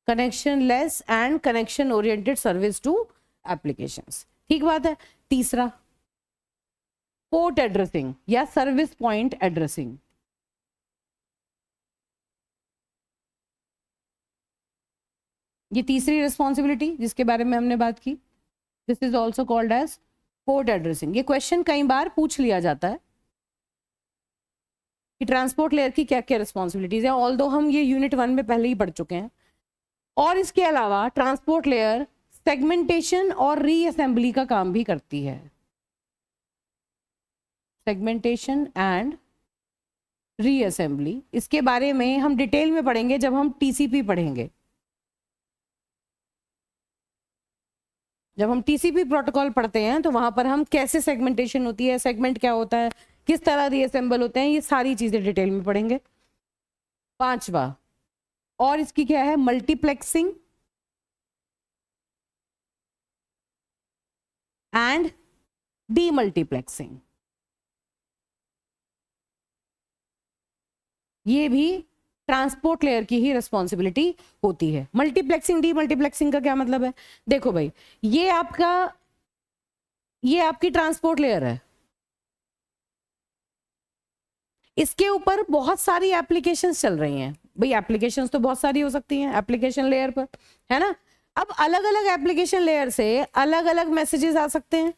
[SPEAKER 1] connectionless and connection oriented service to applications. ठीक बात है। तीसरा पोर्ट एड्रेसिंग या सर्विस पॉइंट एड्रेसिंग। ये तीसरी रिस्पॉन्सिबिलिटी जिसके बारे में हमने बात की, this is also called as port addressing. ये क्वेश्चन कई बार पूछ लिया जाता है कि ट्रांसपोर्ट लेयर की क्या क्या रिस्पॉन्सिबिलिटीज है, ऑल्दो हम ये यूनिट 1 में पहले ही पढ़ चुके हैं। और इसके अलावा ट्रांसपोर्ट लेयर सेगमेंटेशन और रीअसेंबली का काम भी करती है। सेगमेंटेशन एंड रीअसेंबली, इसके बारे में हम डिटेल में पढ़ेंगे जब हम टीसीपी पढ़ेंगे। जब हम टीसीपी प्रोटोकॉल पढ़ते हैं तो वहां पर हम कैसे सेगमेंटेशन होती है, सेगमेंट क्या होता है, किस तरह रीअसेंबल होते हैं, ये सारी चीजें डिटेल में पढ़ेंगे। 5वां, और इसकी क्या है, मल्टीप्लेक्सिंग एंड डीमल्टीप्लेक्सिंग। ये भी ट्रांसपोर्ट लेयर की ही रिस्पॉन्सिबिलिटी होती है। मल्टीप्लेक्सिंग डीमल्टीप्लेक्सिंग का क्या मतलब है, देखो भाई, ये आपकी ट्रांसपोर्ट लेयर है, इसके ऊपर बहुत सारी एप्लीकेशंस चल रही हैं। भाई एप्लीकेशंस तो बहुत सारी हो सकती हैं एप्लीकेशन लेयर पर, है ना। अब अलग अलग एप्लीकेशन लेयर से अलग अलग मैसेजेस आ सकते हैं।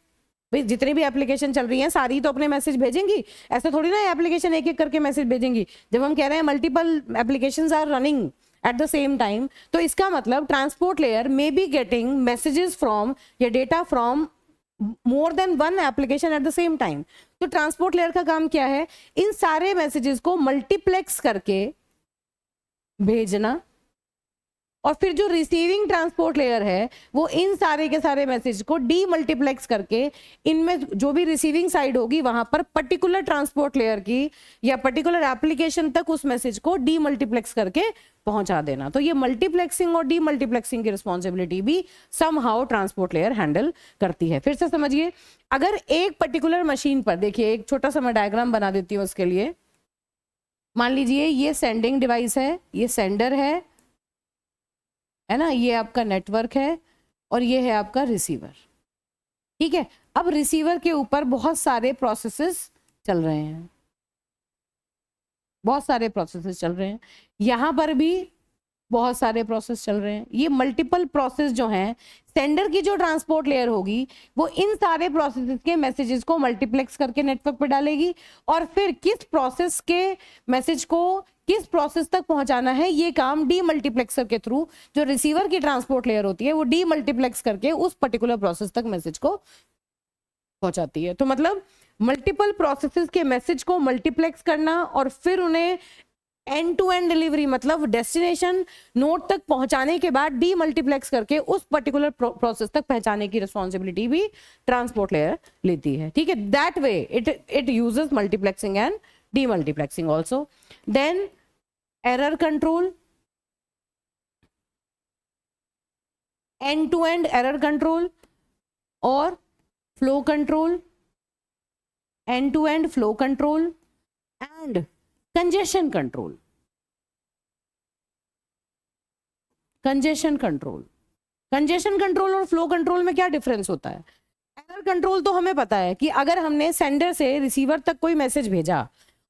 [SPEAKER 1] भाई जितनी भी एप्लीकेशन चल रही हैं सारी तो अपने मैसेज भेजेंगी, ऐसे थोड़ी ना एप्लीकेशन एक एक करके मैसेज भेजेंगी। जब हम कह रहे हैं multiple applications are running at the same time, तो इसका मतलब transport layer may be getting messages from या data from more than one application at the same time. तो ट्रांसपोर्ट लेयर का काम क्या है, इन सारे मैसेजेस को मल्टीप्लेक्स करके भेजना, और फिर जो रिसीविंग ट्रांसपोर्ट लेयर है वो इन सारे के सारे मैसेज को डीमल्टीप्लेक्स करके इनमें जो भी रिसीविंग साइड होगी वहां पर पर्टिकुलर ट्रांसपोर्ट लेयर की या पर्टिकुलर एप्लीकेशन तक उस मैसेज को डीमल्टीप्लेक्स करके पहुंचा देना। तो ये मल्टीप्लेक्सिंग और डीमल्टीप्लेक्सिंग की रिस्पॉन्सिबिलिटी भी समहाउ ट्रांसपोर्ट लेयर हैंडल करती है। फिर से समझिए, अगर एक पर्टिकुलर मशीन पर, देखिए एक छोटा सा मैं डायग्राम बना देती हूँ उसके लिए। मान लीजिए ये सेंडिंग डिवाइस है, ये सेंडर है ना, ये आपका नेटवर्क है और ये है आपका रिसीवर, ठीक है। अब रिसीवर के ऊपर बहुत सारे प्रोसेसेस चल रहे हैं, बहुत सारे प्रोसेसेस चल रहे हैं, यहाँ पर भी बहुत सारे प्रोसेस चल रहे हैं। ये मल्टीपल प्रोसेस जो हैं, सेंडर की जो ट्रांसपोर्ट लेयर होगी वो इन सारे प्रोसेसेस के मैसेजेस को मल्टीप्लेक्स करके नेटवर्क पे डालेगी, और फिर किस प्रोसेस के मैसेज को किस प्रोसेस तक पहुंचाना है ये काम डीमल्टीप्लेक्सर के थ्रू, जो रिसीवर की ट्रांसपोर्ट लेयर होती है वो डीमल्टीप्लेक्स करके उस पर्टिकुलर प्रोसेस तक मैसेज को पहुंचाती है। तो मतलब मल्टीपल प्रोसेसेस के मैसेज को मल्टीप्लेक्स करना और फिर उन्हें एंड टू एंड डिलीवरी, मतलब डेस्टिनेशन नोड तक पहुंचाने के बाद डीमल्टीप्लेक्स करके उस पर्टिकुलर प्रोसेस तक पहुंचाने की रिस्पॉन्सिबिलिटी भी ट्रांसपोर्ट लेयर लेती है, ठीक है। That way it uses multiplexing and demultiplexing also. Then error control, end to end error control और flow control, end to end flow control and congestion control. Congestion control, congestion control और flow control में क्या difference होता है। Error control तो हमें पता है कि अगर हमने सेंडर से रिसीवर तक कोई मैसेज भेजा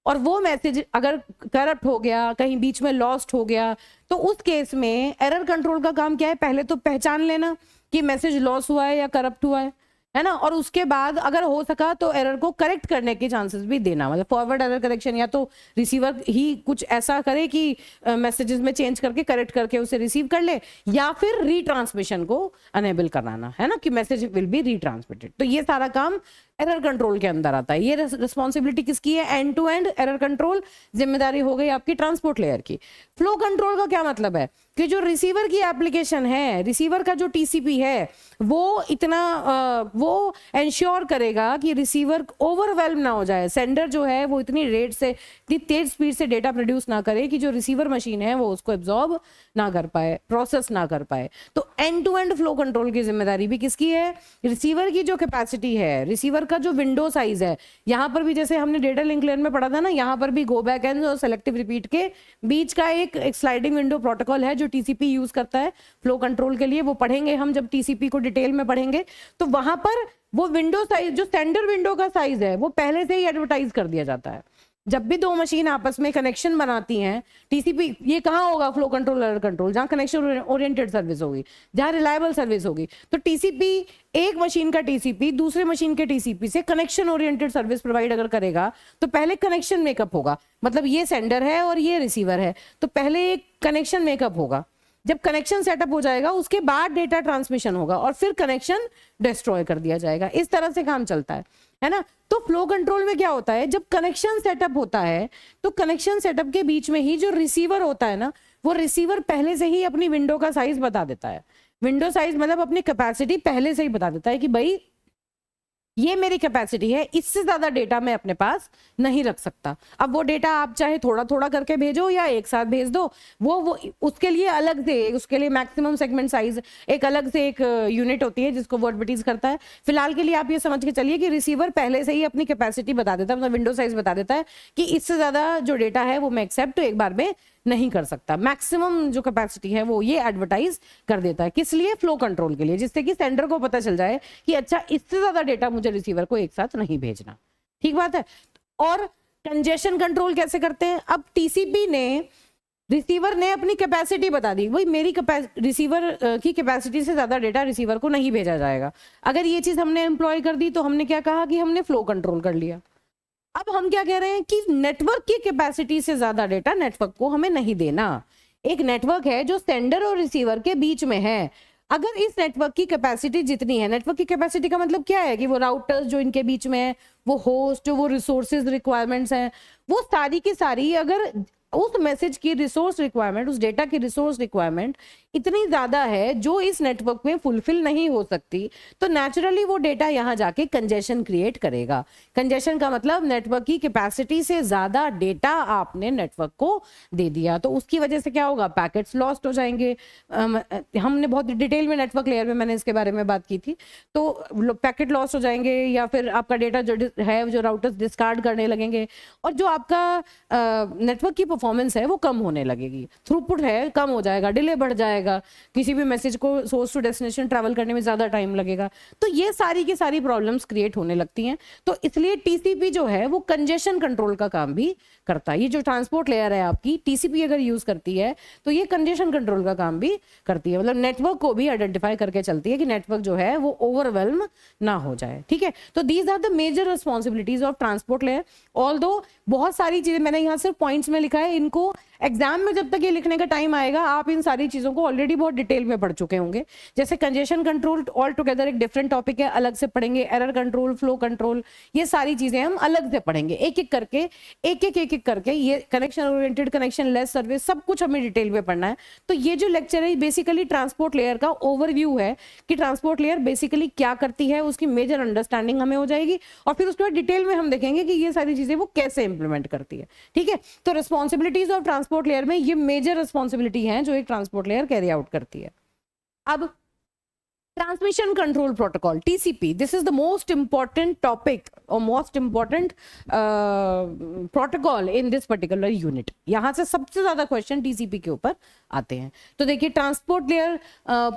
[SPEAKER 1] और वो मैसेज अगर करप्ट हो गया, कहीं बीच में लॉस्ट हो गया, तो उस केस में एरर कंट्रोल का काम क्या है, पहले तो पहचान लेना कि मैसेज लॉस हुआ है या करप्ट हुआ है ना, और उसके बाद अगर हो सका तो एरर को करेक्ट करने के चांसेस भी देना, मतलब फॉरवर्ड एरर करेक्शन, या तो रिसीवर ही कुछ ऐसा करे कि मैसेजेस में चेंज करके करेक्ट करके उसे रिसीव कर ले, या फिर रीट्रांसमिशन को अनेबल कराना, है ना, कि मैसेज विल बी रीट्रांसमिटेड। तो ये सारा काम एरर कंट्रोल के अंदर आता है। ये रिस्पॉन्सिबिलिटी किसकी है, end to end error control जिम्मेदारी हो गई आपकी ट्रांसपोर्ट लेयर की। फ्लो कंट्रोल का क्या मतलब है कि जो रिसीवर की एप्लीकेशन है, रिसीवर का जो टीसीपी है, वो इतना वो एंश्योर करेगा कि रिसीवर ओवरवेल्म ना हो जाए, सेंडर जो है वो इतनी रेट से, इतनी तेज स्पीड से डेटा प्रोड्यूस ना करे कि जो रिसीवर मशीन है वो उसको एब्जॉर्ब ना कर पाए, प्रोसेस ना कर पाए। तो end to end flow control की जिम्मेदारी भी किसकी है, रिसीवर की जो कैपेसिटी है, रिसीवर का जो विंडो साइज है, यहाँ पर भी जैसे हमने डेटा लिंक लेयर में पढ़ा था ना, यहाँ पर भी गो बैक एंड और सेलेक्टिव रिपीट के बीच का एक स्लाइडिंग विंडो प्रोटोकॉल है जो टीसीपी यूज करता है फ्लो कंट्रोल के लिए। वो पढ़ेंगे हम जब टीसीपी को डिटेल में पढ़ेंगे। तो वहां पर वो विंडो साइज, जो स्टैंडर्ड विंडो का साइज है, वो पहले से ही एडवर्टाइज कर दिया जाता है। जब भी दो मशीन आपस में कनेक्शन बनाती हैं, टीसीपी ये कहाँ होगा, फ्लो कंट्रोल एरर कंट्रोल, जहाँ कनेक्शन ओरिएंटेड सर्विस होगी, जहाँ रिलायबल सर्विस होगी। तो टीसीपी, एक मशीन का टीसीपी दूसरे मशीन के टीसीपी से कनेक्शन ओरिएंटेड सर्विस प्रोवाइड अगर करेगा तो पहले कनेक्शन मेकअप होगा, मतलब ये सेंडर है और ये रिसीवर है, तो पहले एक कनेक्शन मेकअप होगा। जब कनेक्शन सेटअप हो जाएगा उसके बाद डेटा ट्रांसमिशन होगा और फिर कनेक्शन डिस्ट्रॉय कर दिया जाएगा। इस तरह से काम चलता है ना। तो फ्लो कंट्रोल में क्या होता है, जब कनेक्शन सेटअप होता है तो कनेक्शन सेटअप के बीच में ही जो रिसीवर होता है ना, वो रिसीवर पहले से ही अपनी विंडो का साइज बता देता है। विंडो साइज मतलब अपनी कैपेसिटी पहले से ही बता देता है कि भाई ये मेरी कैपेसिटी है, इससे ज्यादा डेटा मैं अपने पास नहीं रख सकता। अब वो डेटा आप चाहे थोड़ा थोड़ा करके भेजो या एक साथ भेज दो, वो उसके लिए अलग से, उसके लिए मैक्सिमम सेगमेंट साइज एक अलग से एक यूनिट होती है जिसको वो एडवर्टीज करता है। फिलहाल के लिए आप ये समझ के चलिए कि रिसीवर पहले से ही अपनी कैपेसिटी बता देता है, मतलब विंडो साइज बता देता है कि इससे ज्यादा जो डेटा है वो मैं एक्सेप्ट एक बार में नहीं कर सकता। मैक्सिमम जो कैपेसिटी है वो ये एडवर्टाइज कर देता है। किस लिए? फ्लो कंट्रोल के लिए, जिससे कि सेंडर को पता चल जाए कि अच्छा इससे ज्यादा डेटा मुझे रिसीवर को एक साथ नहीं भेजना। ठीक बात है। और कंजेशन कंट्रोल कैसे करते हैं? अब टीसीपी ने, रिसीवर ने अपनी कैपेसिटी बता दी, भाई मेरी रिसीवर की कैपेसिटी से ज्यादा डेटा रिसीवर को नहीं भेजा जाएगा। अगर ये चीज हमने एम्प्लॉय कर दी तो हमने क्या कहा कि हमने फ्लो कंट्रोल कर लिया। अब हम क्या कह रहे हैं कि नेटवर्क की कैपेसिटी से ज्यादा डेटा नेटवर्क को हमें नहीं देना। एक नेटवर्क है जो सेंडर और रिसीवर के बीच में है। अगर इस नेटवर्क की कैपेसिटी जितनी है, नेटवर्क की कैपेसिटी का मतलब क्या है कि वो राउटर्स जो इनके बीच में है, वो होस्ट, वो रिसोर्सेज रिक्वायरमेंट्स हैं, वो सारी की सारी अगर उस मैसेज की रिसोर्स रिक्वायरमेंट, उस डेटा की रिसोर्स रिक्वायरमेंट इतनी ज्यादा है जो इस नेटवर्क में फुलफिल नहीं हो सकती, तो नेचुरली वो डेटा यहां जाके कंजेशन क्रिएट करेगा। कंजेशन का मतलब नेटवर्क की कैपेसिटी से ज्यादा डेटा आपने नेटवर्क को दे दिया, तो उसकी वजह से क्या होगा? पैकेट्स लॉस्ट हो जाएंगे। हमने बहुत डिटेल में नेटवर्क लेयर में मैंने इसके बारे में बात की थी। तो पैकेट लॉस हो जाएंगे या फिर आपका डेटा जो है, जो राउटर्स डिस्कार्ड करने लगेंगे, और जो आपका नेटवर्क की परफॉर्मेंस है वो कम होने लगेगी। थ्रूपुट है कम हो जाएगा, डिले बढ़ जाएगा, किसी भी मैसेज को सोर्स टू डेस्टिनेशन ट्रैवल करने में ज्यादा टाइम लगेगा। तो ये सारी की सारी प्रॉब्लम्स क्रिएट होने लगती हैं। तो इसलिए टीसीपी जो है वो कंजेशन कंट्रोल का काम भी करता है। ये जो ट्रांसपोर्ट लेयर है आपकी, टीसीपी अगर यूज करती है तो ये कंजेशन कंट्रोल का काम भी करती है, मतलब नेटवर्क को भी आइडेंटिफाई करके चलती है कि नेटवर्क जो है वो ओवरवेल्म ना हो जाए। ठीक है, तो these are the major responsibilities of transport layer. Although बहुत सारी चीजें मैंने यहाँ सिर्फ पॉइंट्स में लिखा है, इनको एग्जाम में जब तक ये लिखने का टाइम आएगा आप इन सारी चीजों को ऑलरेडी बहुत डिटेल में पढ़ चुके होंगे। जैसे कंजेशन कंट्रोल ऑल टुगेदर एक डिफरेंट टॉपिक है, अलग से पढ़ेंगे। एरर कंट्रोल, फ्लो कंट्रोल, ये सारी चीजें हम अलग से पढ़ेंगे, एक एक करके, एक करके। ये connection oriented, connection less service, सब कुछ हमें डिटेल में पढ़ना है। तो ये जो लेक्चर है बेसिकली ट्रांसपोर्ट लेयर का ओवरव्यू है कि ट्रांसपोर्ट लेयर बेसिकली क्या करती है, उसकी मेजर अंडरस्टैंडिंग हमें हो जाएगी, और फिर उसके बाद डिटेल में हम देखेंगे कि ये सारी चीजें वो कैसे इंप्लीमेंट करती है। ठीक है, तो रिस्पॉन्सिबिलिटीज ऑफ ट्रांसपोर्ट लेयर में ये मेजर रिस्पॉन्सिबिलिटी है जो एक ट्रांसपोर्ट लेयर कैरी आउट करती है। अब transmission control protocol, TCP, this is the most important topic और most important protocol in this particular unit. यहां से सबसे ज्यादा क्वेश्चन टीसीपी के ऊपर आते हैं। तो देखिए ट्रांसपोर्ट लेयर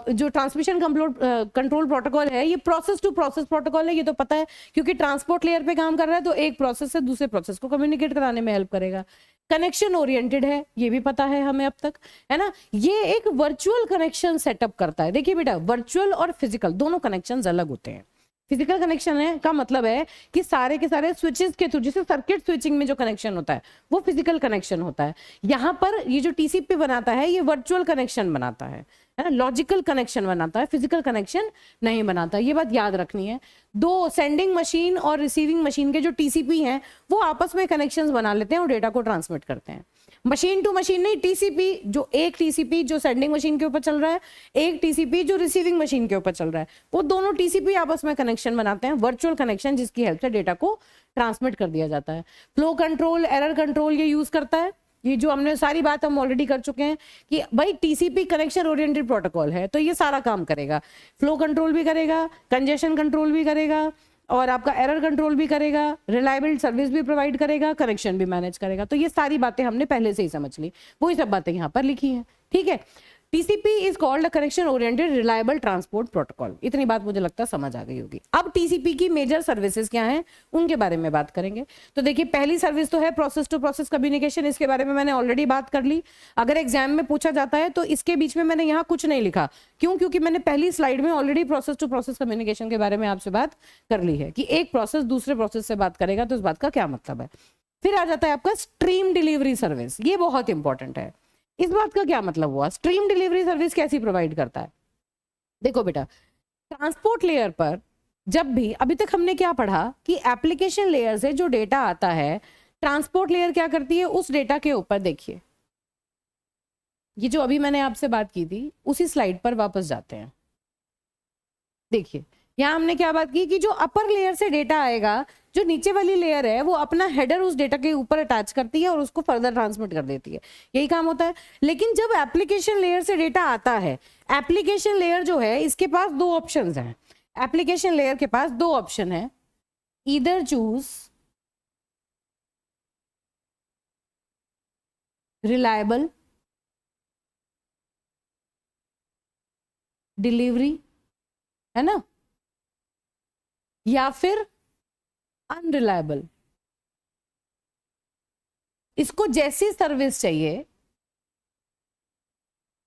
[SPEAKER 1] जो ट्रांसमिशन कंट्रोल प्रोटोकॉल है, ये प्रोसेस टू प्रोसेस प्रोटोकॉल है। ये तो पता है क्योंकि ट्रांसपोर्ट लेयर पे काम कर रहा है, तो एक प्रोसेस से दूसरे प्रोसेस को कम्युनिकेट कराने में हेल्प करेगा। कनेक्शन ओरिएंटेड है, ये भी पता है हमें अब तक, है ना। ये एक वर्चुअल कनेक्शन सेटअप करता है। देखिए बेटा, वर्चुअल और फिजिकल दोनों कनेक्शंस अलग होते हैं। फिजिकल कनेक्शन है का मतलब है कि सारे के सारे स्विचेस के थ्रू, जैसे सर्किट स्विचिंग में जो कनेक्शन होता है वो फिजिकल कनेक्शन होता है। यहाँ पर ये जो टीसीपी बनाता है ये वर्चुअल कनेक्शन बनाता है ना, लॉजिकल कनेक्शन बनाता है, फिजिकल कनेक्शन नहीं बनाता। ये बात याद रखनी है। दो सेंडिंग मशीन और रिसीविंग मशीन के जो टीसीपी हैं वो आपस में कनेक्शंस बना लेते हैं और डेटा को ट्रांसमिट करते हैं। मशीन टू मशीन नहीं, टीसीपी जो एक टीसीपी जो सेंडिंग मशीन के ऊपर चल रहा है, एक टीसीपी जो रिसीविंग मशीन के ऊपर चल रहा है, वो दोनों टीसीपी आपस में कनेक्शन बनाते हैं, वर्चुअल कनेक्शन, जिसकी हेल्प से डेटा को ट्रांसमिट कर दिया जाता है। फ्लो कंट्रोल, एरर कंट्रोल ये यूज करता है। ये जो हमने सारी बात हम ऑलरेडी कर चुके हैं कि भाई टीसीपी कनेक्शन ओरिएंटेड प्रोटोकॉल है, तो ये सारा काम करेगा। फ्लो कंट्रोल भी करेगा, कंजेशन कंट्रोल भी करेगा, और आपका एरर कंट्रोल भी करेगा, रिलायबल सर्विस भी प्रोवाइड करेगा, कनेक्शन भी मैनेज करेगा। तो ये सारी बातें हमने पहले से ही समझ ली, वही सब बातें यहाँ पर लिखी हैं। ठीक है, TCP is called a connection oriented reliable transport protocol. इतनी बात मुझे लगता है समझ आ गई होगी। अब TCP की मेजर सर्विसेज क्या हैं उनके बारे में बात करेंगे। तो देखिए पहली सर्विस तो है प्रोसेस टू प्रोसेस कम्युनिकेशन। इसके बारे में मैंने ऑलरेडी बात कर ली। अगर एग्जाम में पूछा जाता है तो इसके बीच में मैंने यहाँ कुछ नहीं लिखा। क्यों? क्योंकि मैंने पहली स्लाइड में already process to process communication के बारे में आपसे बात कर ली है कि एक प्रोसेस दूसरे प्रोसेस से बात करेगा तो इस बात का क्या मतलब है। फिर आ जाता है आपका स्ट्रीम डिलीवरी सर्विस। ये बहुत इंपॉर्टेंट है। इस बात का क्या मतलब हुआ? स्ट्रीम डिलीवरी सर्विस कैसी प्रोवाइड करता है? देखो बेटा, ट्रांसपोर्ट लेयर पर जब भी, अभी तक हमने क्या पढ़ा कि एप्लीकेशन लेयर से जो डेटा आता है, ट्रांसपोर्ट लेयर क्या करती है, उस डेटा के ऊपर, देखिए ये जो अभी मैंने आपसे बात की थी उसी स्लाइड पर वापस जाते हैं। देखिए यहाँ हमने क्या बात की कि जो अपर लेयर से डेटा आएगा, जो नीचे वाली लेयर है वो अपना हेडर उस डेटा के ऊपर अटैच करती है और उसको फर्दर ट्रांसमिट कर देती है, यही काम होता है। लेकिन जब एप्लीकेशन लेयर से डेटा आता है, एप्लीकेशन लेयर जो है इसके पास दो ऑप्शंस हैं। एप्लीकेशन लेयर के पास दो ऑप्शन है, ईदर चूज रिलायबल डिलीवरी, है ना, या फिर अनरिलायबल। इसको जैसी सर्विस चाहिए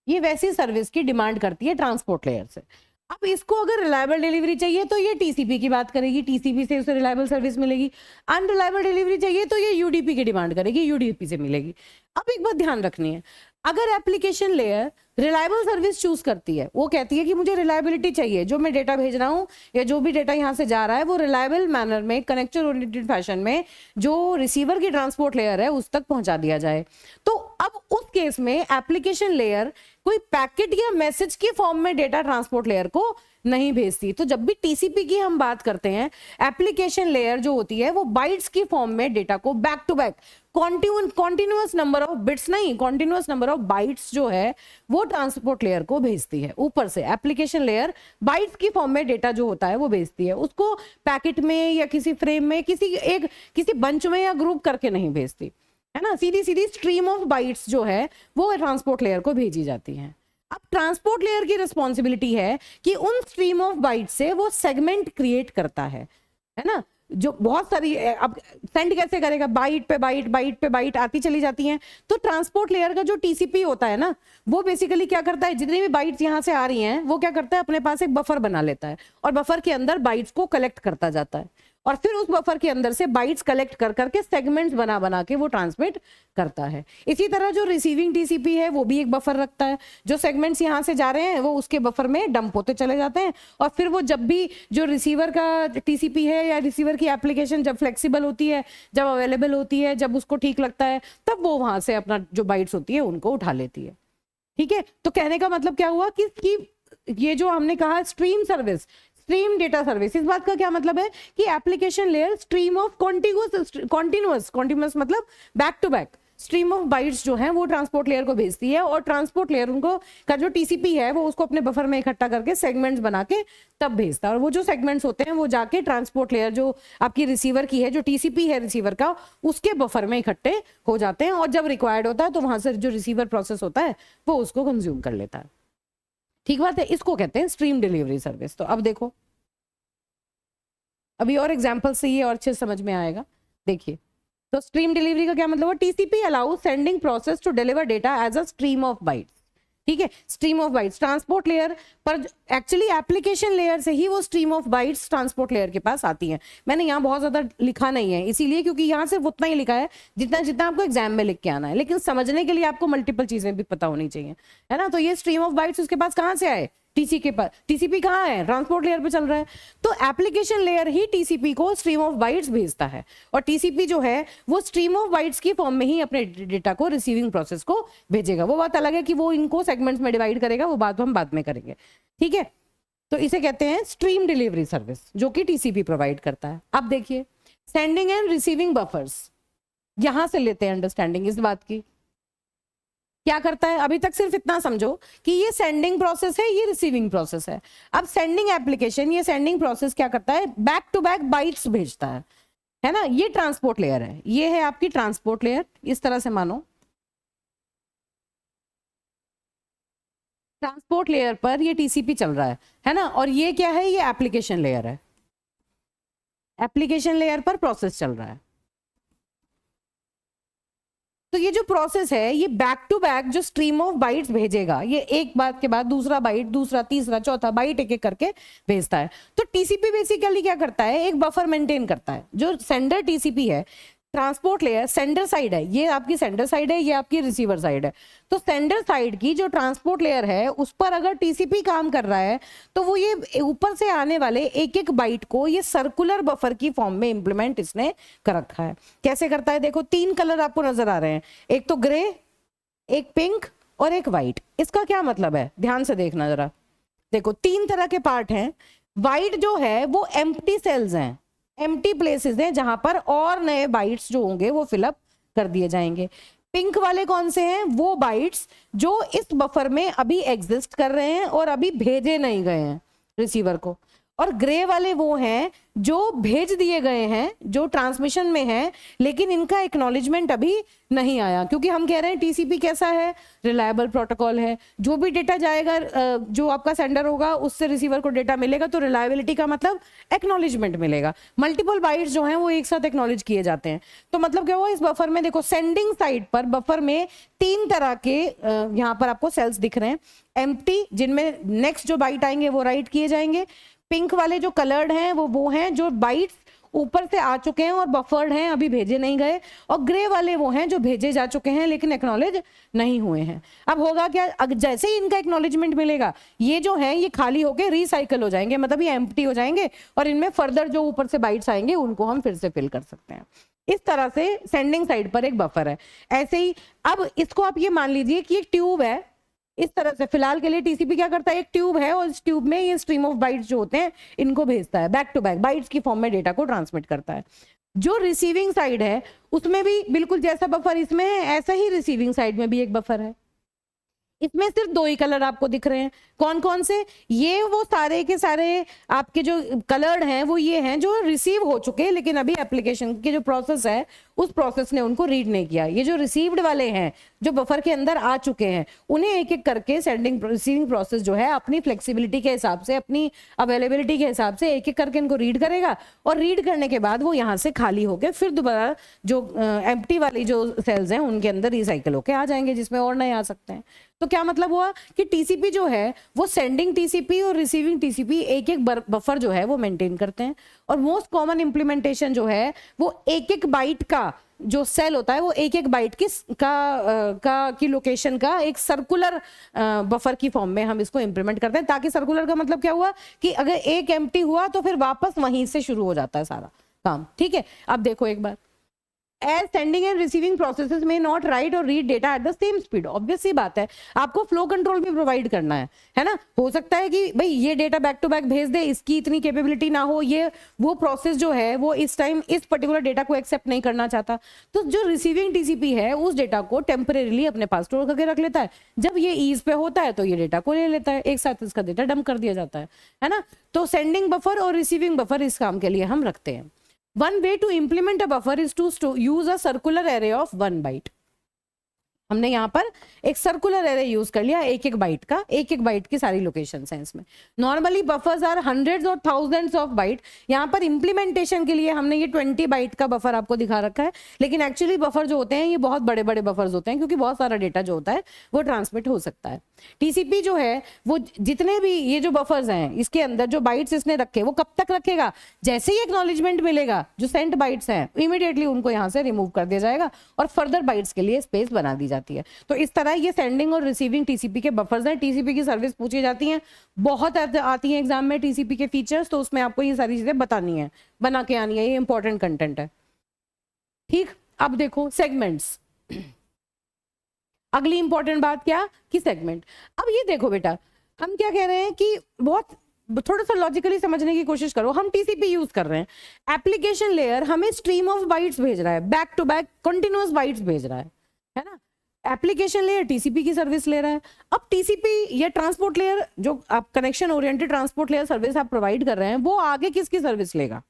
[SPEAKER 1] ये वैसी सर्विस की डिमांड करती है ट्रांसपोर्ट लेयर से। अब इसको अगर रिलायबल डिलीवरी चाहिए तो ये टीसीपी की बात करेगी, टीसीपी से उसे रिलायबल सर्विस मिलेगी। अनरिलायबल डिलीवरी चाहिए तो ये यूडीपी की डिमांड करेगी, यूडीपी से मिलेगी। अब एक बात ध्यान रखनी है, अगर application layer reliable service choose करती है, वो कहती है कि मुझे रिलायबिलिटी चाहिए, जो मैं डेटा भेज रहा हूं या जो भी डेटा यहां से जा रहा है वो रिलायबल मैनर में, कनेक्शन ओरिएंटेड फैशन में जो रिसीवर की ट्रांसपोर्ट लेयर है उस तक पहुंचा दिया जाए, तो अब उस केस में एप्लीकेशन लेयर कोई पैकेट या मैसेज के फॉर्म में डेटा ट्रांसपोर्ट लेयर को नहीं भेजती। तो जब भी टीसीपी की हम बात करते हैं, एप्लीकेशन लेयर जो होती है वो बाइट्स की फॉर्म में डेटा को back to back continuous number of bits नहीं, कॉन्टिन्यूअस नंबर ऑफ बाइट्स जो है वो ट्रांसपोर्ट लेयर को भेजती है। ऊपर से एप्लीकेशन लेयर बाइट्स की फॉर्म में डेटा जो होता है वो भेजती है, उसको पैकेट में या किसी फ्रेम में, किसी बंच में या ग्रुप करके नहीं भेजती, है ना। सीधी सीधी स्ट्रीम ऑफ बाइट्स जो है वो ट्रांसपोर्ट लेयर को भेजी जाती है। अब ट्रांसपोर्ट लेयर की रिस्पॉन्सिबिलिटी है कि उन स्ट्रीम ऑफ बाइट से वो सेगमेंट क्रिएट करता है ना। जो बहुत सारी, अब सेंड कैसे करेगा, बाइट पे बाइट, बाइट पे बाइट आती चली जाती हैं। तो ट्रांसपोर्ट लेयर का जो टीसीपी होता है ना, वो बेसिकली क्या करता है, जितनी भी बाइट्स यहां से आ रही हैं वो क्या करता है, अपने पास एक बफर बना लेता है और बफर के अंदर बाइट्स को कलेक्ट करता जाता है और फिर उस बफर के अंदर से बाइट्स कलेक्ट कर करके सेगमेंट्स बना बना के वो ट्रांसमिट करता है। इसी तरह जो रिसीविंग टीसीपी है वो भी एक बफर रखता है, जो सेगमेंट्स यहां से जा रहे हैं वो उसके बफर में डंप होते चले जाते हैं और फिर वो जब भी जो रिसीवर का टीसीपी है या रिसीवर की एप्लीकेशन जब फ्लेक्सिबल होती है, जब अवेलेबल होती है, जब उसको ठीक लगता है, तब वो वहां से अपना जो बाइट्स होती है उनको उठा लेती है। ठीक है, तो कहने का मतलब क्या हुआ कि ये जो हमने कहा stream service, stream data service, इस बात का क्या मतलब है कि application layer stream of continuous मतलब back to back stream of bytes जो है वो ट्रांसपोर्ट लेयर को भेजती है और ट्रांसपोर्ट लेयर उनको का जो टीसीपी है वो उसको अपने बफर में इकट्ठा करके सेगमेंट्स बना के तब भेजता है। और वो जो सेगमेंट्स होते हैं वो जाके ट्रांसपोर्ट लेयर जो आपकी रिसीवर की है, जो टीसीपी है रिसीवर का, उसके बफर में इकट्ठे हो जाते हैं और जब रिक्वायर्ड होता है तो वहां से जो रिसीवर प्रोसेस होता है वो उसको कंज्यूम कर लेता है। ठीक बात है, इसको कहते हैं स्ट्रीम डिलीवरी सर्विस। तो अब देखो, अभी और एग्जांपल से ये और अच्छे समझ में आएगा। देखिए, तो स्ट्रीम डिलीवरी का क्या मतलब है, TCP allows sending process to deliver data as a stream of bytes. ठीक है, stream of bytes transport layer पर, एक्चुअली एप्लीकेशन लेयर से ही वो stream of bytes transport layer के पास आती हैं। मैंने यहाँ बहुत ज्यादा लिखा नहीं है इसीलिए, क्योंकि यहाँ सिर्फ उतना ही लिखा है जितना जितना आपको एग्जाम में लिख के आना है, लेकिन समझने के लिए आपको मल्टीपल चीजें भी पता होनी चाहिए, है ना। तो ये स्ट्रीम ऑफ बाइट्स उसके पास कहाँ से आए, टीसी के पास। टीसीपी कहाँ है, ट्रांसपोर्ट लेयर पे चल रहा है, तो एप्लीकेशन लेयर ही टीसीपी को स्ट्रीम ऑफ बाइट्स भेजता है और टीसीपी जो है वो स्ट्रीम ऑफ बाइट्स की फॉर्म में ही अपने डेटा को रिसीविंग प्रोसेस को भेजेगा। वो बात अलग है कि वो इनको सेगमेंट्स में डिवाइड करेगा, वो बात हम बाद में करेंगे। ठीक है, तो इसे कहते हैं स्ट्रीम डिलीवरी सर्विस, जो कि टीसीपी प्रोवाइड करता है। अब देखिए, सेंडिंग एंड रिसीविंग बफर्स, यहां से लेते हैं अंडरस्टैंडिंग इस बात की। क्या करता है, अभी तक सिर्फ इतना समझो कि ये सेंडिंग प्रोसेस है, ये रिसीविंग प्रोसेस है। अब सेंडिंग एप्लीकेशन, ये सेंडिंग प्रोसेस क्या करता है, बैक टू बैक बाइट्स भेजता है ना। ये ट्रांसपोर्ट लेयर है, ये है आपकी ट्रांसपोर्ट लेयर, इस तरह से मानो। ट्रांसपोर्ट लेयर पर ये टीसीपी चल रहा है ना, और ये क्या है, ये एप्लीकेशन लेयर है। एप्लीकेशन लेयर पर प्रोसेस चल रहा है। तो ये जो प्रोसेस है ये बैक टू बैक जो स्ट्रीम ऑफ बाइट्स भेजेगा, ये एक बात के बाद दूसरा बाइट, दूसरा, तीसरा, चौथा बाइट एक एक करके भेजता है। तो टीसीपी बेसिकली क्या करता है, एक बफर मेंटेन करता है। जो सेंडर टीसीपी है ट्रांसपोर्ट लेयर सेंडर साइड है, ये आपकी सेंडर साइड है, ये आपकी रिसीवर साइड है। तो सेंडर साइड की जो ट्रांसपोर्ट लेयर है उस पर अगर टीसीपी काम कर रहा है तो वो ये ऊपर से आने वाले एक एक बाइट को ये सर्कुलर बफर की फॉर्म में इंप्लीमेंट इसने कर रखा है। कैसे करता है, देखो 3 कलर आपको नजर आ रहे हैं, एक तो ग्रे, एक पिंक और एक व्हाइट। इसका क्या मतलब है, ध्यान से देखना जरा। देखो 3 तरह के पार्ट हैं। व्हाइट जो है वो एम्प्टी सेल्स हैं, एम्प्टी प्लेसेस हैं जहां पर और नए बाइट्स जो होंगे वो फिलअप कर दिए जाएंगे। पिंक वाले कौन से हैं, वो बाइट्स जो इस बफर में अभी एग्जिस्ट कर रहे हैं और अभी भेजे नहीं गए हैं रिसीवर को। और ग्रे वाले वो हैं जो भेज दिए गए हैं, जो ट्रांसमिशन में हैं, लेकिन इनका एक्नॉलेजमेंट अभी नहीं आया, क्योंकि हम कह रहे हैं टीसीपी कैसा है, रिलायबल प्रोटोकॉल है। जो भी डेटा जाएगा, जो आपका सेंडर होगा उससे रिसीवर को डेटा मिलेगा, तो रिलायबिलिटी का मतलब एक्नॉलेजमेंट मिलेगा। मल्टीपल बाइट्स जो हैं वो एक साथ एक्नॉलेज किए जाते हैं। तो मतलब क्या हुआ, इस बफर में देखो सेंडिंग साइड पर बफर में 3 तरह के यहाँ पर आपको सेल्स दिख रहे हैं। एम्प्टी, जिनमें नेक्स्ट जो बाइट आएंगे वो राइट किए जाएंगे। पिंक वाले जो कलर्ड हैं वो हैं जो बाइट्स ऊपर से आ चुके हैं और बफर्ड हैं, अभी भेजे नहीं गए। और ग्रे वाले वो हैं जो भेजे जा चुके हैं लेकिन एक्नॉलेज नहीं हुए हैं। अब होगा क्या, जैसे ही इनका एक्नॉलेजमेंट मिलेगा ये जो है ये खाली होके रिसाइकल हो जाएंगे, मतलब ये एम्प्टी हो जाएंगे और इनमें फर्दर जो ऊपर से बाइट्स आएंगे उनको हम फिर से फिल कर सकते हैं। इस तरह से सेंडिंग साइड पर एक बफर है। ऐसे ही अब इसको आप ये मान लीजिए कि एक ट्यूब है, इस तरह से फिलहाल के लिए टीसीपी क्या करता है, एक ट्यूब है और इस ट्यूब में ये स्ट्रीम ऑफ बाइट्स जो होते हैं इनको भेजता है, बैक टू बैक बाइट्स की फॉर्म में डेटा को ट्रांसमिट करता है। जो रिसीविंग साइड है उसमें भी बिल्कुल जैसा बफर इसमें है ऐसा ही रिसीविंग साइड में भी एक बफर है। इसमें सिर्फ 2 ही कलर आपको दिख रहे हैं, कौन कौन से, ये वो सारे के सारे आपके जो कलर्ड हैं वो ये हैं जो रिसीव हो चुके हैं लेकिन अभी एप्लीकेशन की जो प्रोसेस है उस प्रोसेस ने उनको रीड नहीं किया। ये जो रिसीव्ड वाले हैं जो बफर के अंदर आ चुके हैं उन्हें एक एक करके सेंडिंग रिसीविंग प्रोसेस जो है अपनी फ्लेक्सिबिलिटी के हिसाब से, अपनी अवेलेबिलिटी के हिसाब से एक एक करके इनको रीड करेगा और रीड करने के बाद वो यहाँ से खाली होकर फिर दोबारा जो एम्प्टी वाली जो सेल्स हैं उनके अंदर रिसाइकल होके आ जाएंगे जिसमें और नए आ सकते हैं। तो क्या मतलब हुआ कि टीसीपी जो है वो सेंडिंग टीसीपी और रिसीविंग टीसीपी एक एक बफर जो है वो मेंटेन करते हैं। और मोस्ट कॉमन इंप्लीमेंटेशन जो है वो एक एक बाइट का जो सेल होता है वो एक एक बाइट की लोकेशन का एक सर्कुलर बफर की फॉर्म में हम इसको इंप्लीमेंट करते हैं, ताकि सर्कुलर का मतलब क्या हुआ कि अगर एक एम्प्टी हुआ तो फिर वापस वहीं से शुरू हो जाता है सारा काम। ठीक है, अब देखो एक बार, as sending and receiving processes may not write or read data at the same speed। Obvious सी बात है, आपको फ्लो कंट्रोल भी प्रोवाइड करना है ना। हो सकता है कि भाई ये डेटा बैक टू बैक भेज दे, इसकी इतनी कैपेबिलिटी ना हो, ये वो प्रोसेस जो है वो इस टाइम इस पर्टिकुलर डेटा को एक्सेप्ट नहीं करना चाहता, तो जो रिसीविंग टीसीपी है उस डेटा को टेम्परेरीली अपने पास स्टोर करके रख लेता है। जब ये ईज पे होता है तो ये डेटा को ले लेता है, एक साथ इसका डेटा डंप कर दिया जाता है ना। तो सेंडिंग बफर और रिसीविंग बफर इस काम के लिए हम रखते हैं। One way to implement a buffer is to use a circular array of 1 byte। हमने यहाँ पर एक सर्कुलर एरे यूज कर लिया, एक एक बाइट की सारी लोकेशंस हैं इसमें। नॉर्मली बफर्स आर हंड्रेड्स और थाउजेंड्स ऑफ बाइट। यहाँ पर इंप्लीमेंटेशन के लिए हमने ये 20 बाइट का बफर आपको दिखा रखा है, लेकिन एक्चुअली बफर जो होते हैं ये बहुत बड़े बड़े बफर्स होते हैं क्योंकि बहुत सारा डेटा जो होता है वो ट्रांसमिट हो सकता है। टीसीपी जो है वो जितने भी ये जो बफर्स हैं इसके अंदर जो बाइट्स इसने रखे वो कब तक रखेगा, जैसे ही एक्नॉलेजमेंट मिलेगा जो सेंट बाइट्स हैं इमीडिएटली उनको यहाँ से रिमूव कर दिया जाएगा और फर्दर बाइट्स के लिए स्पेस बना दी जाती है। तो इस तरह ये सेंडिंग और रिसीविंग टीसीपी के बफर्स हैं। टीसीपी की सर्विस पूछी जाती है, बहुत आती है एग्जाम में टीसीपी के फीचर्स, तो उसमें आपको ये सारी चीजें बतानी है, बना के आनी है, ये इंपॉर्टेंट कंटेंट है। ठीक, अब देखो सेगमेंट्स। अगली इंपॉर्टेंट बात क्या कि सेगमेंट। अब ये देखो बेटा, हम क्या कह रहे हैं कि बहुत थोड़ा सा लॉजिकली समझने की कोशिश करो। हम टीसीपी यूज कर रहे हैं, एप्लीकेशन लेयर हमें स्ट्रीम ऑफ बाइट्स भेज रहा है, back to back continuous bytes भेज रहा है ना। एप्लीकेशन लेयर टीसीपी की सर्विस ले रहा है। अब टीसीपी या ट्रांसपोर्ट लेयर जो आप connection oriented transport layer service आप प्रोवाइड कर रहे हैं वो आगे किसकी सर्विस लेगा,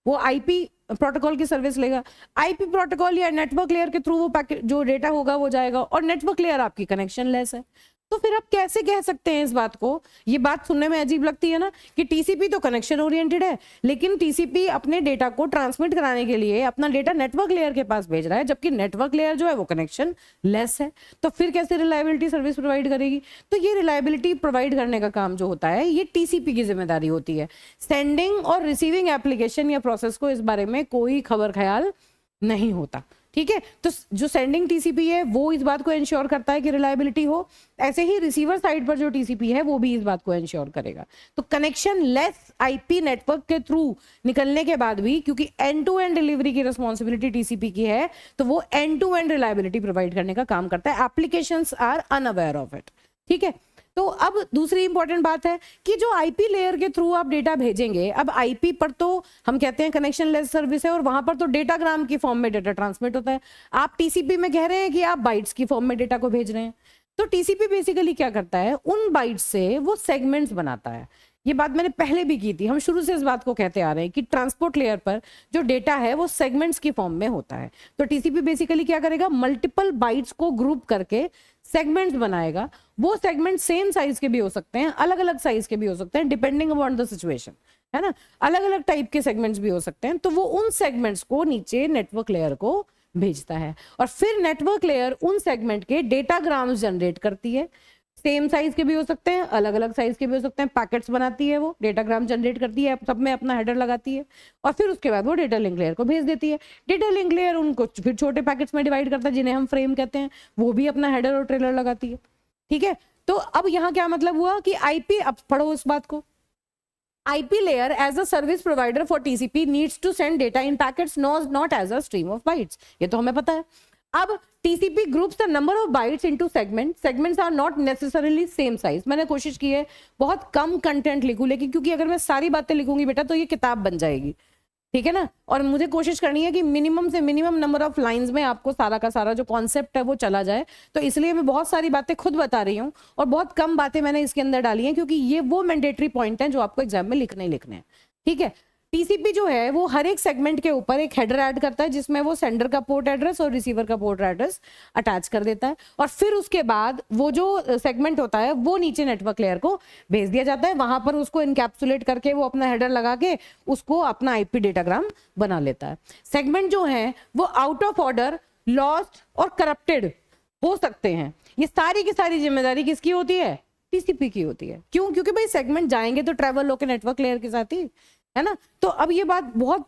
[SPEAKER 1] वो आईपी प्रोटोकॉल की सर्विस लेगा। आईपी प्रोटोकॉल या नेटवर्क लेयर के थ्रू वो पैकेट जो डेटा होगा वो जाएगा, और नेटवर्क लेयर आपकी कनेक्शन लेस है। तो फिर आप कैसे कह सकते हैं इस बात को, ये बात सुनने में अजीब लगती है ना कि टीसीपी तो कनेक्शन ओरिएंटेड है लेकिन टीसीपी अपने डेटा को ट्रांसमिट कराने के लिए अपना डेटा नेटवर्क लेयर के पास भेज रहा है, जबकि नेटवर्क लेयर जो है वो कनेक्शन लेस है। तो फिर कैसे रिलायबिलिटी सर्विस प्रोवाइड करेगी। तो ये रिलायबिलिटी प्रोवाइड करने का काम जो होता है ये टीसीपी की जिम्मेदारी होती है। सेंडिंग और रिसीविंग एप्लीकेशन या प्रोसेस को इस बारे में कोई खबर ख्याल नहीं होता। ठीक है, तो जो सेंडिंग टीसीपी है वो इस बात को इंश्योर करता है कि रिलायबिलिटी हो, ऐसे ही रिसीवर साइड पर जो टीसीपी है वो भी इस बात को इंश्योर करेगा। तो कनेक्शन लेस आईपी नेटवर्क के थ्रू निकलने के बाद भी, क्योंकि एंड टू एंड डिलीवरी की रिस्पॉन्सिबिलिटी टीसीपी की है, तो वो end to end reliability provide करने का काम करता है। Applications are unaware of it. ठीक है, तो अब दूसरी इंपॉर्टेंट बात है कि जो आईपी लेयर के थ्रू आप डेटा भेजेंगे, अब आईपी पर तो हम कहते हैं कनेक्शन लेस सर्विस है और वहां पर तो डेटाग्राम की फॉर्म में डेटा ट्रांसमिट होता है। आप टीसीपी में कह रहे हैं कि आप बाइट्स की फॉर्म में डेटा को भेज रहे हैं। तो टीसीपी बेसिकली क्या करता है, उन बाइट्स से वो सेगमेंट्स बनाता है। ये बात मैंने पहले भी की थी, हम शुरू से इस बात को कहते आ रहे हैं कि ट्रांसपोर्ट लेयर पर जो डेटा है वो सेगमेंट्स की फॉर्म में होता है। तो टीसीपी बेसिकली क्या करेगा, मल्टीपल बाइट्स को ग्रुप करके सेगमेंट्स बनाएगा। वो सेगमेंट सेम साइज के भी हो सकते हैं, अलग अलग साइज के भी हो सकते हैं, डिपेंडिंग अपॉन द सिचुएशन, है ना। अलग अलग टाइप के सेगमेंट्स भी हो सकते हैं। तो वो उन सेगमेंट्स को नीचे नेटवर्क लेयर को भेजता है और फिर नेटवर्क लेयर उन सेगमेंट के डेटाग्राम्स जनरेट करती है। सेम साइज के भी हो सकते हैं, अलग अलग साइज के भी हो सकते हैं, पैकेट्स बनाती है, वो डेटाग्राम जनरेट करती है, सब में अपना हेडर लगाती है और फिर उसके बाद वो डेटा लिंक लेयर को भेज देती है। डेटा लिंक लेयर उनको फिर छोटे पैकेट्स में डिवाइड करता है जिन्हें हम फ्रेम कहते हैं, वो भी अपना हेडर और ट्रेलर लगाती है। ठीक है, तो अब यहाँ क्या मतलब हुआ कि आईपी, अब पढ़ो इस बात को, IP layer as a service provider for TCP needs to send data in packets, not as a stream of bytes. ये तो हमें पता है। अब TCP groups the number of bytes into segments. Segments are not necessarily same size. मैंने कोशिश की है बहुत कम कंटेंट लिखूं, लेकिन क्योंकि अगर मैं सारी बातें लिखूंगी बेटा तो ये किताब बन जाएगी। ठीक है ना, और मुझे कोशिश करनी है कि मिनिमम से मिनिमम नंबर ऑफ लाइंस में आपको सारा का सारा जो कॉन्सेप्ट है वो चला जाए। तो इसलिए मैं बहुत सारी बातें खुद बता रही हूँ और बहुत कम बातें मैंने इसके अंदर डाली हैं, क्योंकि ये वो मैंडेटरी पॉइंट हैं जो आपको एग्जाम में लिखने ही लिखने हैं। ठीक है, टीसीपी जो है वो हर एक सेगमेंट के ऊपर एक हेडर ऐड करता है जिसमें वो सेंडर का पोर्ट एड्रेस और रिसीवर का पोर्ट एड्रेस अटैच कर देता है और फिर उसके बाद वो जो सेगमेंट होता है वो नीचे नेटवर्क लेयर को भेज दिया जाता है। वहां पर उसको इनकैप्सुलेट करके वो अपना हेडर लगा के उसको अपना आईपी डेटाग्राम बना लेता है। सेगमेंट जो है वो आउट ऑफ ऑर्डर, लॉस्ट और करप्टेड हो सकते हैं। ये सारी की सारी जिम्मेदारी किसकी होती है, टीसीपी की होती है। क्यों, क्योंकि भाई सेगमेंट जाएंगे तो ट्रेवल होकर नेटवर्क लेयर के साथ ही, है ना। तो अब ये बात बहुत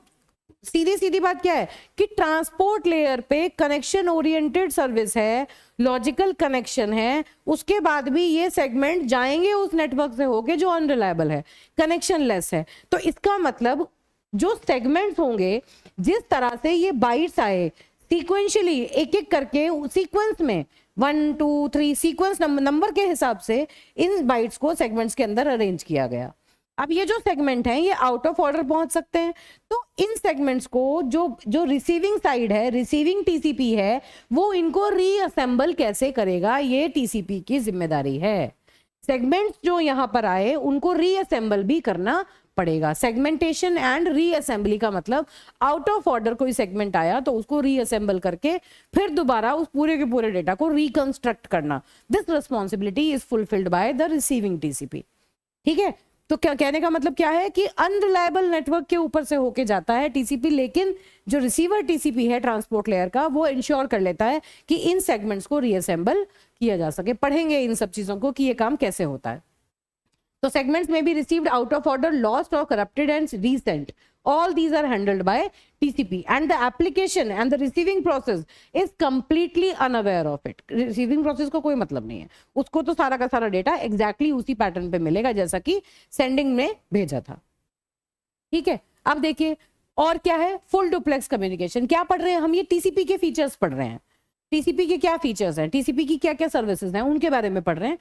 [SPEAKER 1] सीधी सीधी बात क्या है कि ट्रांसपोर्ट लेयर पे कनेक्शन ओरिएंटेड सर्विस है, लॉजिकल कनेक्शन है, उसके बाद भी ये सेगमेंट जाएंगे उस नेटवर्क से होके जो अनरिलायबल है, कनेक्शन लेस है। तो इसका मतलब जो सेगमेंट्स होंगे, जिस तरह से ये बाइट्स आए सीक्वेंशियली एक एक करके सीक्वेंस में 1 2 3 सीक्वेंस नंबर के हिसाब से इन बाइट्स को सेगमेंट्स के अंदर अरेंज किया गया। अब ये जो सेगमेंट हैं ये आउट ऑफ ऑर्डर पहुंच सकते हैं, तो इन सेगमेंट्स को जो रिसीविंग साइड है, रिसीविंग टीसीपी है, वो इनको रीअसेंबल कैसे करेगा, ये टीसीपी की जिम्मेदारी है। सेगमेंट्स जो यहाँ पर आए उनको रीअसेंबल भी करना पड़ेगा। सेगमेंटेशन एंड रीअसेंबली का मतलब आउट ऑफ ऑर्डर कोई सेगमेंट आया तो उसको रीअसेंबल करके फिर दोबारा उस पूरे के पूरे डेटा को रिकंस्ट्रक्ट करना। This responsibility is fulfilled by the receiving TCP. ठीक है, तो क्या कहने का मतलब क्या है कि अनरिलायबल नेटवर्क के ऊपर से होके जाता है टीसीपी, लेकिन जो रिसीवर टीसीपी है ट्रांसपोर्ट लेयर का वो इंश्योर कर लेता है कि इन सेगमेंट्स को रीअसेंबल किया जा सके। पढ़ेंगे इन सब चीजों को कि ये काम कैसे होता है। तो segments may be received out of order, lost or corrupted and resent. All these are handled by TCP and the application and the receiving process is completely unaware of it. Receiving process को कोई मतलब नहीं है, उसको तो सारा का सारा डेटा exactly उसी पैटर्न पे मिलेगा जैसा कि सेंडिंग में भेजा था। ठीक है, अब देखिए और क्या है, फुल डुप्लेक्स कम्युनिकेशन। क्या पढ़ रहे हैं हम, ये टीसीपी के फीचर्स पढ़ रहे हैं। टीसीपी के क्या फीचर्स हैं, टीसीपी की क्या क्या सर्विसेज हैं, उनके बारे में पढ़ रहे हैं।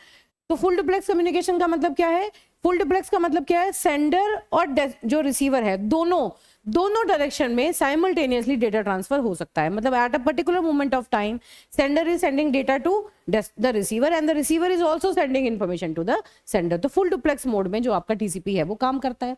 [SPEAKER 1] तो फुल डुप्लेक्स कम्युनिकेशन का मतलब क्या है, फुल डुप्लेक्स का मतलब क्या है, सेंडर और जो रिसीवर है दोनों डायरेक्शन में साइमल्टेनियसली डेटा ट्रांसफर हो सकता है। मतलब at a particular moment of time sender is sending data to the receiver and the receiver is also sending information to the sender. तो फुल डुप्लेक्स मोड में जो आपका टीसीपी है वो काम करता है।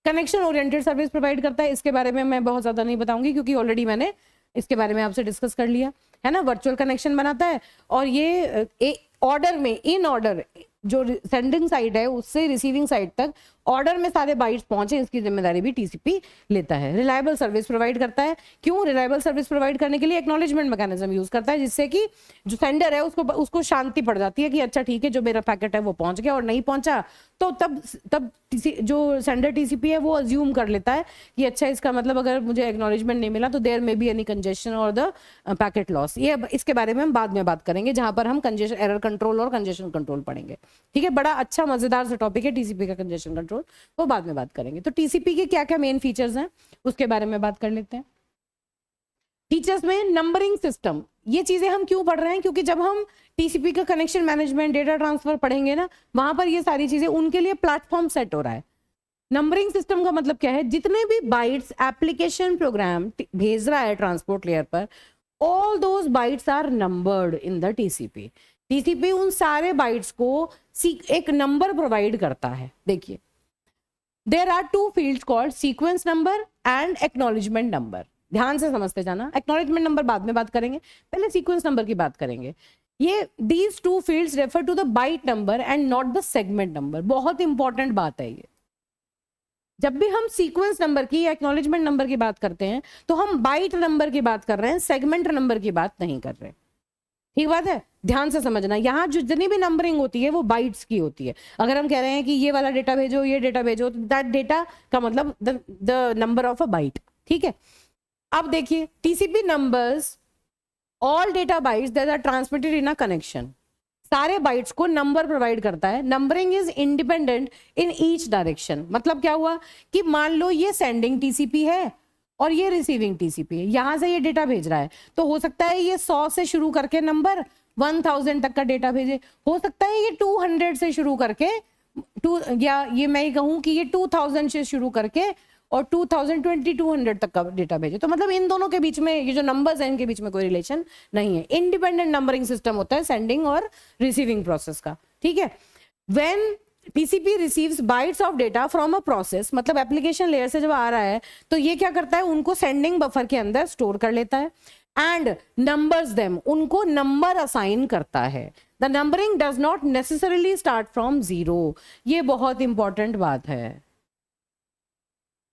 [SPEAKER 1] कनेक्शन ओरिएंटेड सर्विस प्रोवाइड करता है, इसके बारे में मैं बहुत ज्यादा नहीं बताऊंगी क्योंकि ऑलरेडी मैंने इसके बारे में आपसे डिस्कस कर लिया है ना। वर्चुअल कनेक्शन बनाता है और ये ऑर्डर में इन ऑर्डर जो सेंडिंग साइड है उससे रिसीविंग साइड तक ऑर्डर में सारे बाइट्स पहुंचे, इसकी जिम्मेदारी भी टीसीपी लेता है। रिलायबल सर्विस प्रोवाइड करता है। क्यों? रिलायबल सर्विस प्रोवाइड करने के लिए एक्नॉलेजमेंट मैकेनिज्म यूज करता है, जिससे कि जो सेंडर है उसको शांति पड़ जाती है कि अच्छा ठीक है, जो मेरा पैकेट है वो पहुंच गया, और नहीं पहुंचा तो तब जो सेंडर टीसीपी है वो अज्यूम कर लेता है कि अच्छा इसका मतलब अगर मुझे एक्नॉलेजमेंट नहीं मिला तो there may be any congestion और द पैकेट लॉस। ये इसके बारे में हम बाद में बात करेंगे, जहां पर हम कंजेशन एरर कंट्रोल और कंजेशन कंट्रोल पढ़ेंगे। ठीक है, बड़ा अच्छा मजेदार सा टॉपिक है टीसीपी का कंजेशन कंट्रोल, वो बाद में बात करेंगे। तो टीसीपी के क्या क्या मेन फीचर्स हैं उसके बारे में बात कर लेते हैं। फीचर्स में नंबरिंग सिस्टम, ये चीजें हम क्यों पढ़ रहे हैं? क्योंकि जब हम टीसीपी का कनेक्शन मैनेजमेंट, डेटा ट्रांसफर पढ़ेंगे ना, वहां पर ये सारी चीजें उनके लिए प्लेटफॉर्म सेट हो रहा है। नंबरिंग सिस्टम का मतलब क्या है? जितने भी बाइट्स एप्लीकेशन प्रोग्राम भेज रहा है ट्रांसपोर्ट लेयर पर, all those bytes are numbered in the TCP. TCP उन सारे बाइट्स को एक नंबर प्रोवाइड करता है। देखिए, there are two fields called sequence number and acknowledgement number. ध्यान से समझते जाना, एक्नॉलेजमेंट नंबर बाद में बात करेंगे, पहले सीक्वेंस नंबर की बात करेंगे। ये these two fields refer to the byte number and not the segment number. बहुत इंपॉर्टेंट बात है ये। जब भी हम सीक्वेंस नंबर की या एक्नॉलेजमेंट नंबर की बात करते हैं तो हम बाइट नंबर की बात कर रहे हैं, सेगमेंट नंबर की बात नहीं कर रहे। ठीक बात है, ध्यान से समझना। यहाँ जितनी भी नंबरिंग होती है वो बाइट्स की होती है। अगर हम कह रहे हैं कि ये वाला डेटा भेजो, ये डेटा भेजो, तो दैट डेटा का मतलब the number of a byte. ठीक है, अब देखिए, TCP numbers all data bytes that are transmitted in a connection. सारे बाइट्स को नंबर प्रोवाइड करता है। Numbering is independent in each direction. मतलब क्या हुआ कि मान लो ये सेंडिंग टीसीपी है और ये रिसीविंग टीसीपी है, यहां से ये डेटा भेज रहा है, तो हो सकता है ये 100 से शुरू करके नंबर 1000 तक का डेटा भेजे, हो सकता है ये 200 से शुरू करके या ये मैं कहूं कि ये 2000 से शुरू करके और 2200 तक का डेटा भेजे। तो मतलब इन दोनों के बीच में ये जो नंबर्स हैं इनके बीच में कोई रिलेशन नहीं है। इंडिपेंडेंट नंबरिंग सिस्टम होता है सेंडिंग और रिसीविंग प्रोसेस का। ठीक है, when TCP receives bytes of data from a process, मतलब एप्लीकेशन लेयर से जब आ रहा है तो ये क्या करता है, उनको सेंडिंग बफर के अंदर स्टोर कर लेता है एंड नंबर्स देम, उनको नंबर असाइन करता है। The numbering does not necessarily start from zero. ये बहुत इंपॉर्टेंट बात है।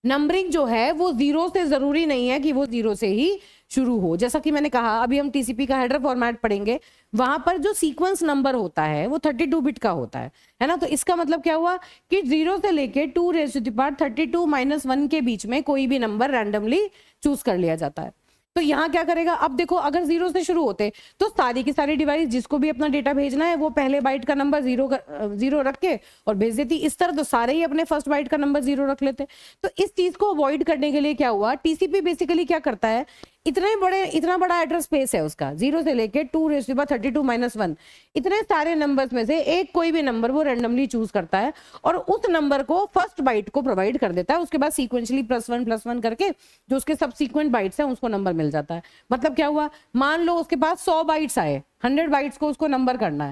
[SPEAKER 1] नंबरिंग जो है वो जीरो से जरूरी नहीं है कि वो जीरो से ही शुरू हो। जैसा कि मैंने कहा, अभी हम टीसीपी का हेडर फॉर्मेट पढ़ेंगे, वहां पर जो सीक्वेंस नंबर होता है वो 32 बिट का होता है ना। तो इसका मतलब क्या हुआ कि 0 से लेके 2^32 - 1 के बीच में कोई भी नंबर रैंडमली चूज कर लिया जाता है। तो यहाँ क्या करेगा, अब देखो, अगर 0 से शुरू होते तो सारी की सारी डिवाइस जिसको भी अपना डेटा भेजना है वो पहले बाइट का नंबर 0 रख के और भेज देती। इस तरह तो सारे ही अपने फर्स्ट बाइट का नंबर 0 रख लेते। तो इस चीज को अवॉइड करने के लिए क्या हुआ, टीसीपी बेसिकली क्या करता है, इतना बड़ा एड्रेस स्पेस है उसका, 0 से लेके 2^32 - 1, इतने सारे नंबर्स में से एक कोई भी नंबर वो रैंडमली चूज करता है और उस नंबर को फर्स्ट बाइट को प्रोवाइड कर देता है। उसके बाद सीक्वेंशली +1 करके जो उसके सबसीक्वेंट बाइट्स हैं उसको नंबर मिल जाता है। मतलब क्या हुआ, मान लो उसके पास 100 बाइट्स आए, 100 बाइट्स को उसको नंबर करना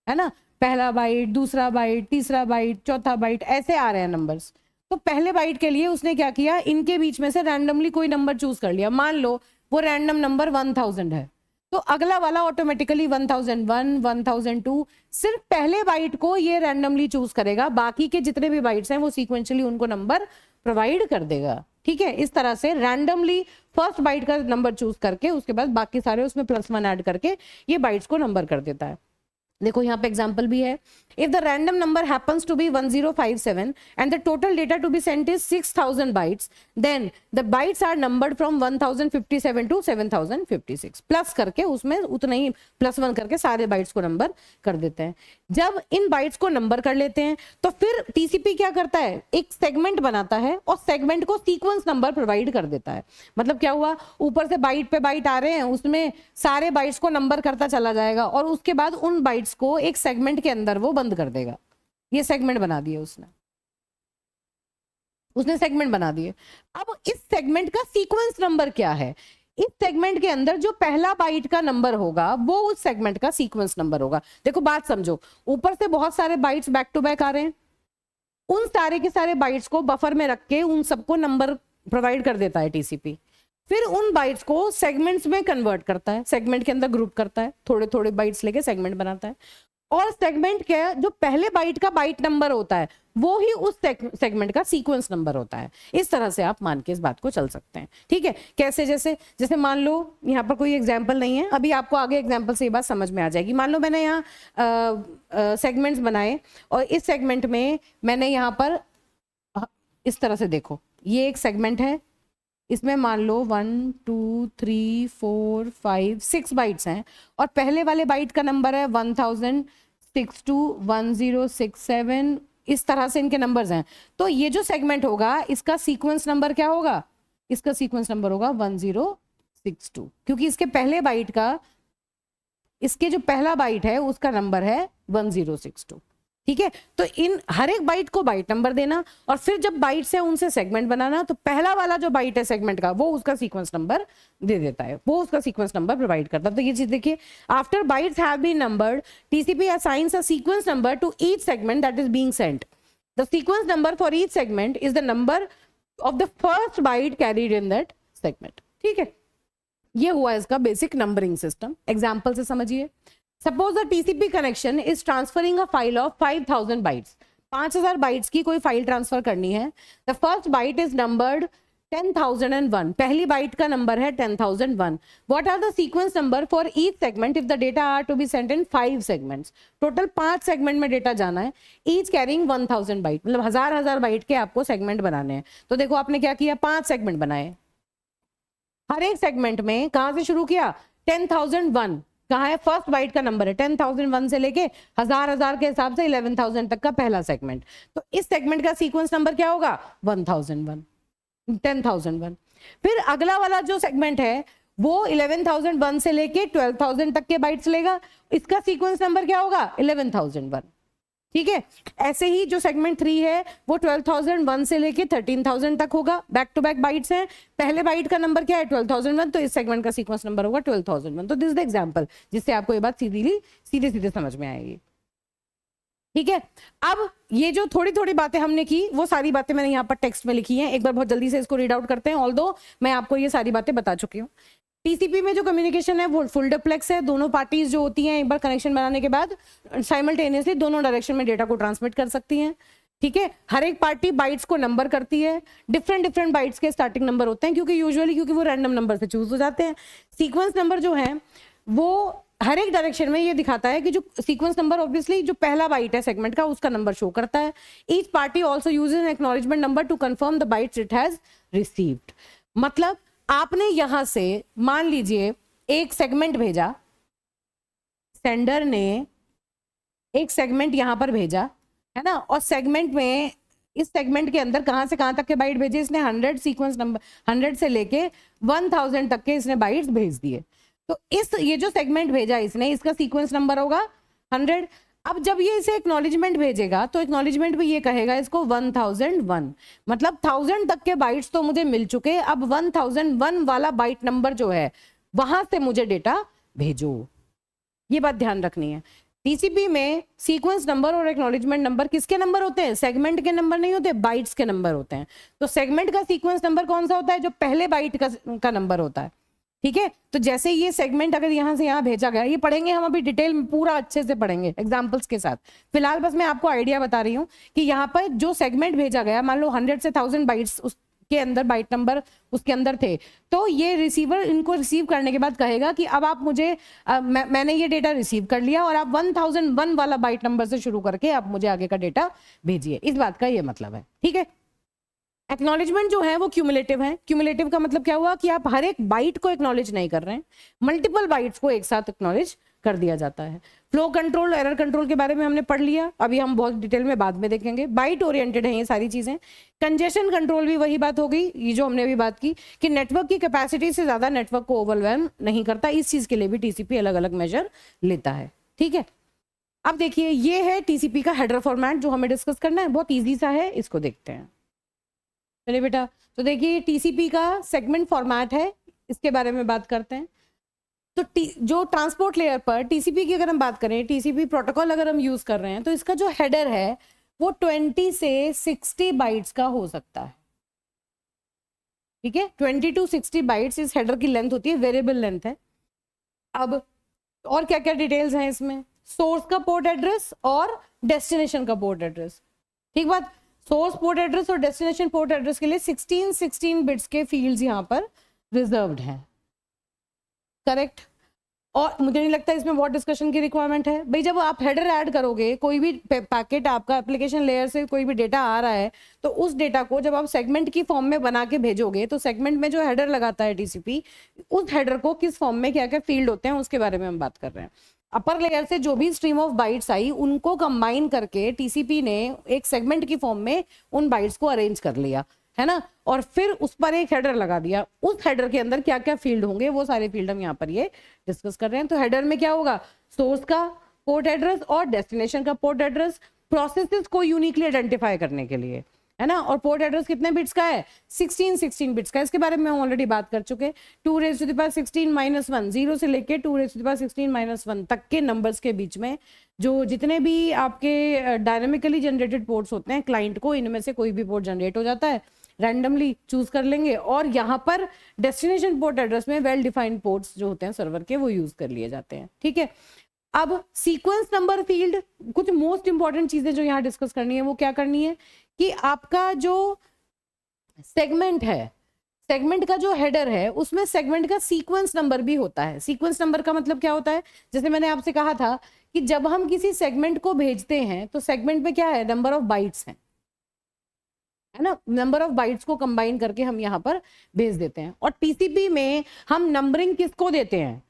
[SPEAKER 1] है ना। पहला बाइट, दूसरा बाइट, तीसरा बाइट, चौथा बाइट, ऐसे आ रहे हैं नंबर्स। तो पहले बाइट के लिए उसने क्या किया, इनके बीच में से रैंडमली कोई नंबर चूज कर लिया। मान लो वो रैंडम नंबर 1000 है, तो अगला वाला ऑटोमेटिकली 1001, 1002, सिर्फ पहले बाइट को ये रैंडमली चूज करेगा, बाकी के जितने भी बाइट्स हैं वो सीक्वेंशियली उनको नंबर प्रोवाइड कर देगा। ठीक है, इस तरह से रैंडमली फर्स्ट बाइट का नंबर चूज करके उसके बाद बाकी सारे उसमें +1 ऐड करके ये बाइट्स को नंबर कर देता है। देखो यहाँ पे एग्जांपल भी है, if the random number happens to be 1057 and the total data to be sent is 6000 bytes, then the bytes are numbered from 1057 to 7056, plus करके उसमें उतना ही +1 करके सारे बाइट्स को नंबर कर देते हैं। जब इन बाइट्स को नंबर कर लेते हैं तो फिर टीसीपी क्या करता है, एक सेगमेंट बनाता है और सेगमेंट को सीक्वेंस नंबर प्रोवाइड कर देता है। मतलब क्या हुआ, ऊपर से बाइट पे बाइट आ रहे हैं, उसमें सारे बाइट्स को नंबर करता चला जाएगा और उसके बाद उन बाइट्स को एक सेगमेंट के अंदर वो बंद कर देगा। ये सेगमेंट बना दिए उसने सेगमेंट बना दिए। अब इस सेगमेंट का सीक्वेंस नंबर क्या है, इस सेगमेंट के अंदर जो पहला बाइट का नंबर होगा वो उस सेगमेंट का सीक्वेंस नंबर होगा। देखो बात समझो, ऊपर से बहुत सारे बाइट्स बैक टू बैक आ रहे हैं, उन सारे के सारे बाइट्स को बफर में रख के उन सबको नंबर प्रोवाइड कर देता है टीसीपी। फिर उन बाइट्स को सेगमेंट्स में कन्वर्ट करता है, सेगमेंट के अंदर ग्रुप करता है, थोड़े थोड़े बाइट्स लेके सेगमेंट बनाता है और सेगमेंट क्या है, जो पहले बाइट का बाइट नंबर होता है वो ही उस सेगमेंट का सीक्वेंस नंबर होता है। इस तरह से आप मान के इस बात को चल सकते हैं। ठीक है, कैसे, जैसे जैसे मान लो यहाँ पर कोई एग्जाम्पल नहीं है, अभी आपको आगे एग्जाम्पल से ये बात समझ में आ जाएगी। मान लो मैंने यहाँ सेगमेंट्स बनाए और इस सेगमेंट में मैंने यहाँ पर इस तरह से देखो, ये एक सेगमेंट है, इसमें मान लो 1 2 3 4 5 6 बाइट्स हैं और पहले वाले बाइट का नंबर है 10621067, इस तरह से इनके नंबर्स हैं। तो ये जो सेगमेंट होगा इसका सीक्वेंस नंबर क्या होगा, इसका सीक्वेंस नंबर होगा 1062, क्योंकि इसके पहले बाइट का, इसके जो पहला बाइट है उसका नंबर है 1062। ठीक है, तो इन हर एक बाइट को बाइट नंबर देना और फिर जब बाइट्स है उनसे सेगमेंट बनाना, तो पहला वाला जो बाइट है सेगमेंट का वो उसका सीक्वेंस नंबर दे देता है, वो उसका सीक्वेंस नंबर प्रोवाइड करता है। तो ये चीज देखिए, after bytes have been numbered, TCP assigns a sequence number to each segment that is being sent. The sequence number for each segment is the number of the first byte carried in that segment. ठीक है, ये हुआ इसका basic numbering system. Example से समझिए, suppose the TCP connection is transferring a file of 5000 bytes, 5000 bytes की कोई file transfer करनी है। The first byte is numbered 10001, पहली बाइट का नंबर है 10001। What are the sequence number for each segment if the data are to be sent in 5 segments. Total 5 segment में data जाना है, ईच कैरिंग 1000 बाइट, मतलब हजार बाइट के आपको सेगमेंट बनाने हैं। तो देखो आपने क्या किया, 5 सेगमेंट बनाए, हर एक सेगमेंट में कहां से शुरू किया, 10001 कहाँ है, फर्स्ट बाइट का नंबर है 10001 से लेके हजार के हिसाब से 11000 तक का पहला सेगमेंट। तो इस सेगमेंट का सीक्वेंस नंबर क्या होगा, 10001। फिर अगला वाला जो सेगमेंट है वो 11001 से लेके 12000 तक के बाइट्स लेगा, इसका सीक्वेंस नंबर क्या होगा, 11001। ठीक है, ऐसे ही जो सेगमेंट 3 है वो 12001 से लेके 13000 तक होगा, बैक टू बैक बाइट्स हैं, पहले बाइट का नंबर क्या है 12001, तो इस सेगमेंट का सीक्वेंस नंबर होगा 12001। तो दिस इज द एग्जांपल जिससे आपको ये बात सीधे समझ में आएगी। ठीक है, अब ये जो थोड़ी थोड़ी बातें हमने की वो सारी बातें मैंने यहाँ पर टेक्स्ट में लिखी हैं, एक बार बहुत जल्दी से इसको रीड आउट करते हैं, ऑल्दो मैं आपको ये सारी बातें बता चुकी हूँ। टीसीपी में जो कम्युनिकेशन है वो फुल डुप्लेक्स है, दोनों पार्टीज जो होती हैं एक बार कनेक्शन बनाने के बाद साइमल्टेनियसली दोनों डायरेक्शन में डेटा को ट्रांसमिट कर सकती हैं। ठीक है, हर एक पार्टी बाइट्स को नंबर करती है, डिफरेंट बाइट्स के स्टार्टिंग नंबर होते हैं क्योंकि वो रैंडम नंबर से चूज हो जाते हैं। सीक्वेंस नंबर जो है वो हर एक डायरेक्शन में ये दिखाता है कि जो सीक्वेंस नंबर ऑब्वियसली जो पहला बाइट है सेगमेंट का उसका नंबर शो करता है। Each party also uses N acknowledgement number two confirm the bytes it has received. मतलब आपने यहां से मान लीजिए एक सेगमेंट भेजा, सेंडर ने एक सेगमेंट यहां पर भेजा है ना, और सेगमेंट में इस सेगमेंट के अंदर कहां से कहां तक के बाइट भेजे, इसने 100 सीक्वेंस नंबर 100 से लेके 1000 तक के इसने बाइट्स भेज दिए। तो ये जो सेगमेंट भेजा इसने, इसका सीक्वेंस नंबर होगा 100। अब जब ये इसे एक्नॉलेजमेंट भेजेगा तो एक्नॉलेजमेंट भी ये कहेगा इसको 1001, मतलब 1000 तक के बाइट्स तो मुझे मिल चुके, अब 1001 वाला बाइट नंबर जो है वहां से मुझे डेटा भेजो। ये बात ध्यान रखनी है। टीसीपी में सीक्वेंस नंबर और एक्नॉलेजमेंट नंबर किसके नंबर होते हैं, सेगमेंट के नंबर नहीं होते, बाइट्स के नंबर होते हैं। तो सेगमेंट का सीक्वेंस नंबर कौन सा होता है, जो पहले बाइट का नंबर होता है। ठीक है, तो जैसे ये सेगमेंट अगर यहां से यहां भेजा गया, ये पढ़ेंगे हम अभी डिटेल में, पूरा अच्छे से पढ़ेंगे एग्जांपल्स के साथ। फिलहाल बस मैं आपको आइडिया बता रही हूं कि यहाँ पर जो सेगमेंट भेजा गया, मान लो 100 से 1000 बाइट्स उसके अंदर बाइट नंबर उसके अंदर थे, तो ये रिसीवर इनको रिसीव करने के बाद कहेगा कि अब आप मुझे मैंने ये डेटा रिसीव कर लिया और आप 1001 वाला बाइट नंबर से शुरू करके आप मुझे आगे का डेटा भेजिए। इस बात का ये मतलब है। ठीक है, एक्नॉलेजमेंट जो है वो क्यूमुलेटिव है। क्यूमुलेटिव का मतलब क्या हुआ कि आप हर एक बाइट को एक्नॉलेज नहीं कर रहे हैं, मल्टीपल बाइट्स को एक साथ एक्नॉलेज कर दिया जाता है। फ्लो कंट्रोल, एरर कंट्रोल के बारे में हमने पढ़ लिया, अभी हम बहुत डिटेल में बाद में देखेंगे। बाइट ओरिएंटेड है ये सारी चीजें। कंजेशन कंट्रोल भी वही बात हो गई, ये जो हमने अभी बात की कि नेटवर्क की कैपेसिटी से ज्यादा नेटवर्क को ओवरवेल्म नहीं करता, इस चीज के लिए भी टीसीपी अलग अलग मेजर लेता है। ठीक है, अब देखिए ये है टीसीपी का हेडर फॉर्मेट जो हमें डिस्कस करना है, बहुत ईजी सा है, इसको देखते हैं। चलिए बेटा, तो देखिए टीसीपी का सेगमेंट फॉर्मेट है, इसके बारे में बात करते हैं। तो जो ट्रांसपोर्ट लेयर पर टीसीपी की अगर हम बात करें, टीसीपी प्रोटोकॉल अगर हम यूज कर रहे हैं, तो इसका जो हेडर है वो 20 से 60 बाइट्स का हो सकता है। ठीक है, 20 to 60 बाइट्स इस हेडर की लेंथ होती है, वेरिएबल लेंथ है। अब और क्या क्या डिटेल्स हैं इसमें, सोर्स का पोर्ट एड्रेस और डेस्टिनेशन का पोर्ट एड्रेस। ठीक बात, सोर्स पोर्ट एड्रेस और डेस्टिनेशन पोर्ट एड्रेस के लिए 16 बिट्स के फील्ड्स यहाँ पर रिजर्व्ड हैं, करेक्ट। और मुझे नहीं लगता इसमें बहुत डिस्कशन की रिक्वायरमेंट है भाई। जब आप हेडर ऐड करोगे, कोई भी पैकेट आपका एप्लीकेशन लेयर से कोई भी डेटा आ रहा है, तो उस डेटा को जब आप सेगमेंट की फॉर्म में बना के भेजोगे, तो सेगमेंट में जो हेडर लगाता है टीसीपी, उस हेडर को किस फॉर्म में क्या क्या फील्ड होते हैं उसके बारे में हम बात कर रहे हैं। अपर लेयर से जो भी स्ट्रीम ऑफ बाइट्स आई, उनको कंबाइन करके टीसीपी ने एक सेगमेंट की फॉर्म में उन बाइट्स को अरेंज कर लिया, है ना, और फिर उस पर एक हेडर लगा दिया। उस हेडर के अंदर क्या क्या फील्ड होंगे वो सारे फील्ड हम यहाँ पर ये डिस्कस कर रहे हैं। तो हेडर में क्या होगा, सोर्स का पोर्ट एड्रेस और डेस्टिनेशन का पोर्ट एड्रेस, प्रोसेसेस को यूनिकली आइडेंटिफाई करने के लिए, है ना। और पोर्ट एड्रेस कितने बिट्स का है, 16 बिट्स का। इसके बारे में हम ऑलरेडी बात कर चुके। 2⁻16 - 1, 0 से लेके 2⁻16 - 1 तक के नंबर्स के बीच में जो जितने भी आपके डायनेमिकली जनरेटेड पोर्ट्स होते हैं क्लाइंट को, इनमें से कोई भी पोर्ट जनरेट हो जाता है, रैंडमली चूज कर लेंगे, और यहाँ पर डेस्टिनेशन पोर्ट एड्रेस में वेल डिफाइंड पोर्ट्स जो होते हैं सर्वर के, वो यूज कर लिए जाते हैं। ठीक है, अब सीक्वेंस नंबर फील्ड, कुछ मोस्ट इंपॉर्टेंट चीजें जो यहाँ डिस्कस करनी है वो क्या करनी है कि आपका जो सेगमेंट है, सेगमेंट का जो हेडर है, उसमें सेगमेंट का सीक्वेंस नंबर भी होता है। सीक्वेंस नंबर का मतलब क्या होता है, जैसे मैंने आपसे कहा था कि जब हम किसी सेगमेंट को भेजते हैं तो सेगमेंट में क्या है, नंबर ऑफ बाइट्स है ना, नंबर ऑफ बाइट्स को कंबाइन करके हम यहाँ पर भेज देते हैं। और टीसीपी में हम नंबरिंग किसको देते हैं,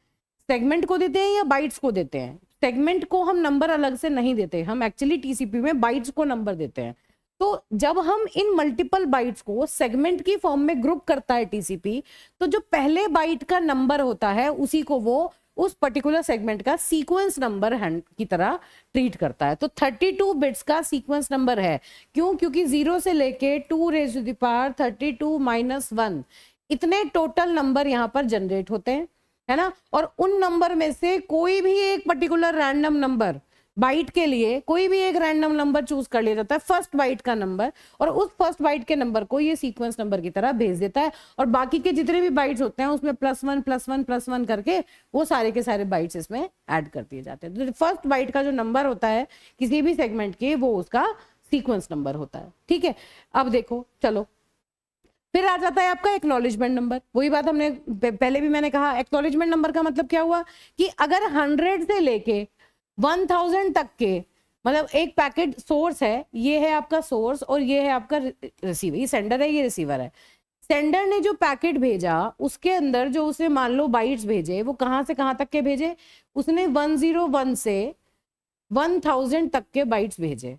[SPEAKER 1] सेगमेंट को देते हैं या बाइट्स को देते हैं। सेगमेंट को हम नंबर अलग से नहीं देते, हम एक्चुअली टीसीपी में बाइट्स को नंबर देते हैं। तो जब हम इन मल्टीपल बाइट्स को सेगमेंट की फॉर्म में ग्रुप करता है टीसीपी, तो जो पहले बाइट का नंबर होता है उसी को वो उस पर्टिकुलर सेगमेंट का सीक्वेंस नंबर की तरह ट्रीट करता है। तो 32 बिट्स का सीक्वेंस नंबर है। क्यों, क्योंकि 0 से लेके 2⁻32 - 1 इतने टोटल नंबर यहाँ पर जनरेट होते हैं, है ना। और उन नंबर में से कोई भी एक पर्टिकुलर रैंडम नंबर, बाइट के लिए कोई भी एक रैंडम नंबर चूज कर लिया जाता है, फर्स्ट बाइट का नंबर, और उस फर्स्ट बाइट के नंबर को ये सीक्वेंस नंबर की तरह भेज देता है। और बाकी के जितने भी बाइट्स होते हैं उसमें +1 +1 +1 करके वो सारे के सारे बाइट्स इसमें ऐड कर दिए जाते हैं। तो फर्स्ट बाइट का जो नंबर होता है किसी भी सेगमेंट के, वो उसका सीक्वेंस नंबर होता है। ठीक है, अब देखो, चलो फिर आ जाता है आपका एक्नॉलेजमेंट नंबर। वही बात हमने पहले भी मैंने कहा, एक्नॉलेजमेंट नंबर का मतलब क्या हुआ कि अगर 100 से लेके 1000 तक के, मतलब एक पैकेट सोर्स है, ये है आपका सोर्स और ये है आपका रिसीवर, ये सेंडर है, ये रिसीवर है। सेंडर ने जो पैकेट भेजा उसके अंदर जो उसने मान लो बाइट्स भेजे, वो कहां से कहां तक के भेजे, उसने 101 से 1000 तक के बाइट्स भेजे।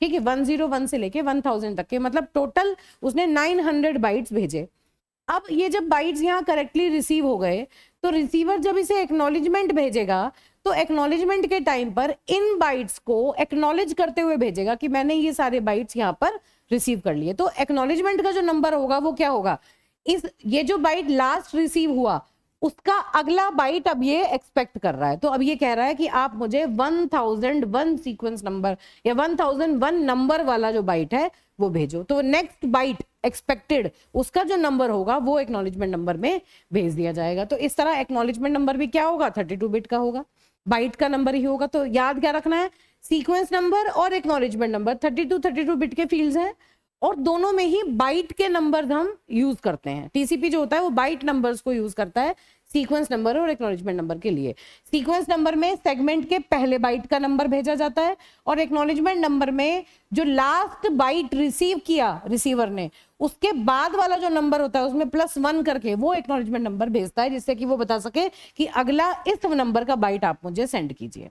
[SPEAKER 1] ठीक है, 101 से लेके 1000 तक के, मतलब टोटल उसने 900 बाइट्स भेजे। अब ये जब बाइट्स यहाँ करेक्टली रिसीव हो गए, तो रिसीवर जब इसे एक्नॉलेजमेंट भेजेगा, तो एक्नॉलेजमेंट के टाइम पर इन बाइट्स को एक्नॉलेज करते हुए भेजेगा कि मैंने ये सारे बाइट्स यहाँ पर रिसीव कर लिए। तो एक्नॉलेजमेंट का जो नंबर होगा वो क्या होगा, ये जो बाइट लास्ट रिसीव हुआ उसका अगला बाइट अब ये एक्सपेक्ट कर रहा है। तो अब ये कह रहा है कि आप मुझे 1001 सीक्वेंस नंबर या 1001 नंबर वाला जो बाइट है वो भेजो। तो नेक्स्ट बाइट एक्सपेक्टेड उसका जो नंबर होगा वो एक्नॉलेजमेंट नंबर में भेज दिया जाएगा। तो इस तरह एक्नॉलेजमेंट नंबर भी क्या होगा, 32 बिट का होगा, बाइट का नंबर ही होगा। तो याद क्या रखना है, सीक्वेंस नंबर और एक्नॉलेजमेंट नंबर 32 बिट के फील्ड्स हैं, और दोनों में ही बाइट के नंबर्स हम यूज करते हैं। टीसीपी जो होता है वो बाइट नंबर्स को यूज करता है सीक्वेंस नंबर और एक्नॉलेजमेंट नंबर के लिए। सीक्वेंस नंबर में सेगमेंट के पहले बाइट का नंबर भेजा जाता है, और एक्नॉलेजमेंट नंबर में जो लास्ट बाइट रिसीव किया रिसीवर ने उसके बाद वाला जो नंबर होता है उसमें +1 करके वो एक्नॉलेजमेंट नंबर भेजता है, जिससे कि वो बता सके कि अगला इस नंबर का बाइट आप मुझे सेंड कीजिए।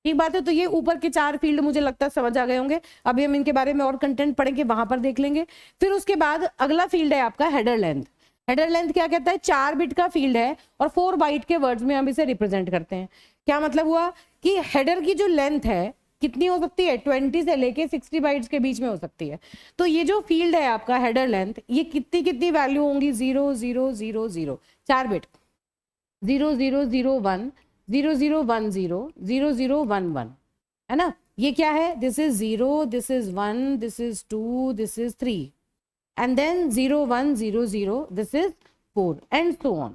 [SPEAKER 1] ठीक बात है। तो ये ऊपर के 4 फील्ड मुझे लगता है समझ आ गए होंगे। अभी हम इनके बारे में और कंटेंट पढ़ेंगे, वहां पर देख लेंगे। फिर उसके बाद अगला फील्ड है आपका हेडर लेंथ। हेडर लेंथ क्या कहता है, 4 बिट का फील्ड है और 4 बाइट के वर्ड्स में हम इसे रिप्रेजेंट करते हैं। क्या मतलब हुआ कि हेडर की जो लेंथ है कितनी हो सकती है, 20 से लेके 60 बाइट्स के बीच में हो सकती है। तो ये जो फील्ड है आपका हेडर लेंथ, ये कितनी वैल्यू होंगी, 0 0 0 0 4 बिट, 0 0 0 1 0 0 1 0 0 0 1 1, है ना। ये क्या है, this is 0, this is 1, this is 2, this is 3, and then 0 1 0 0, this is 4, and so on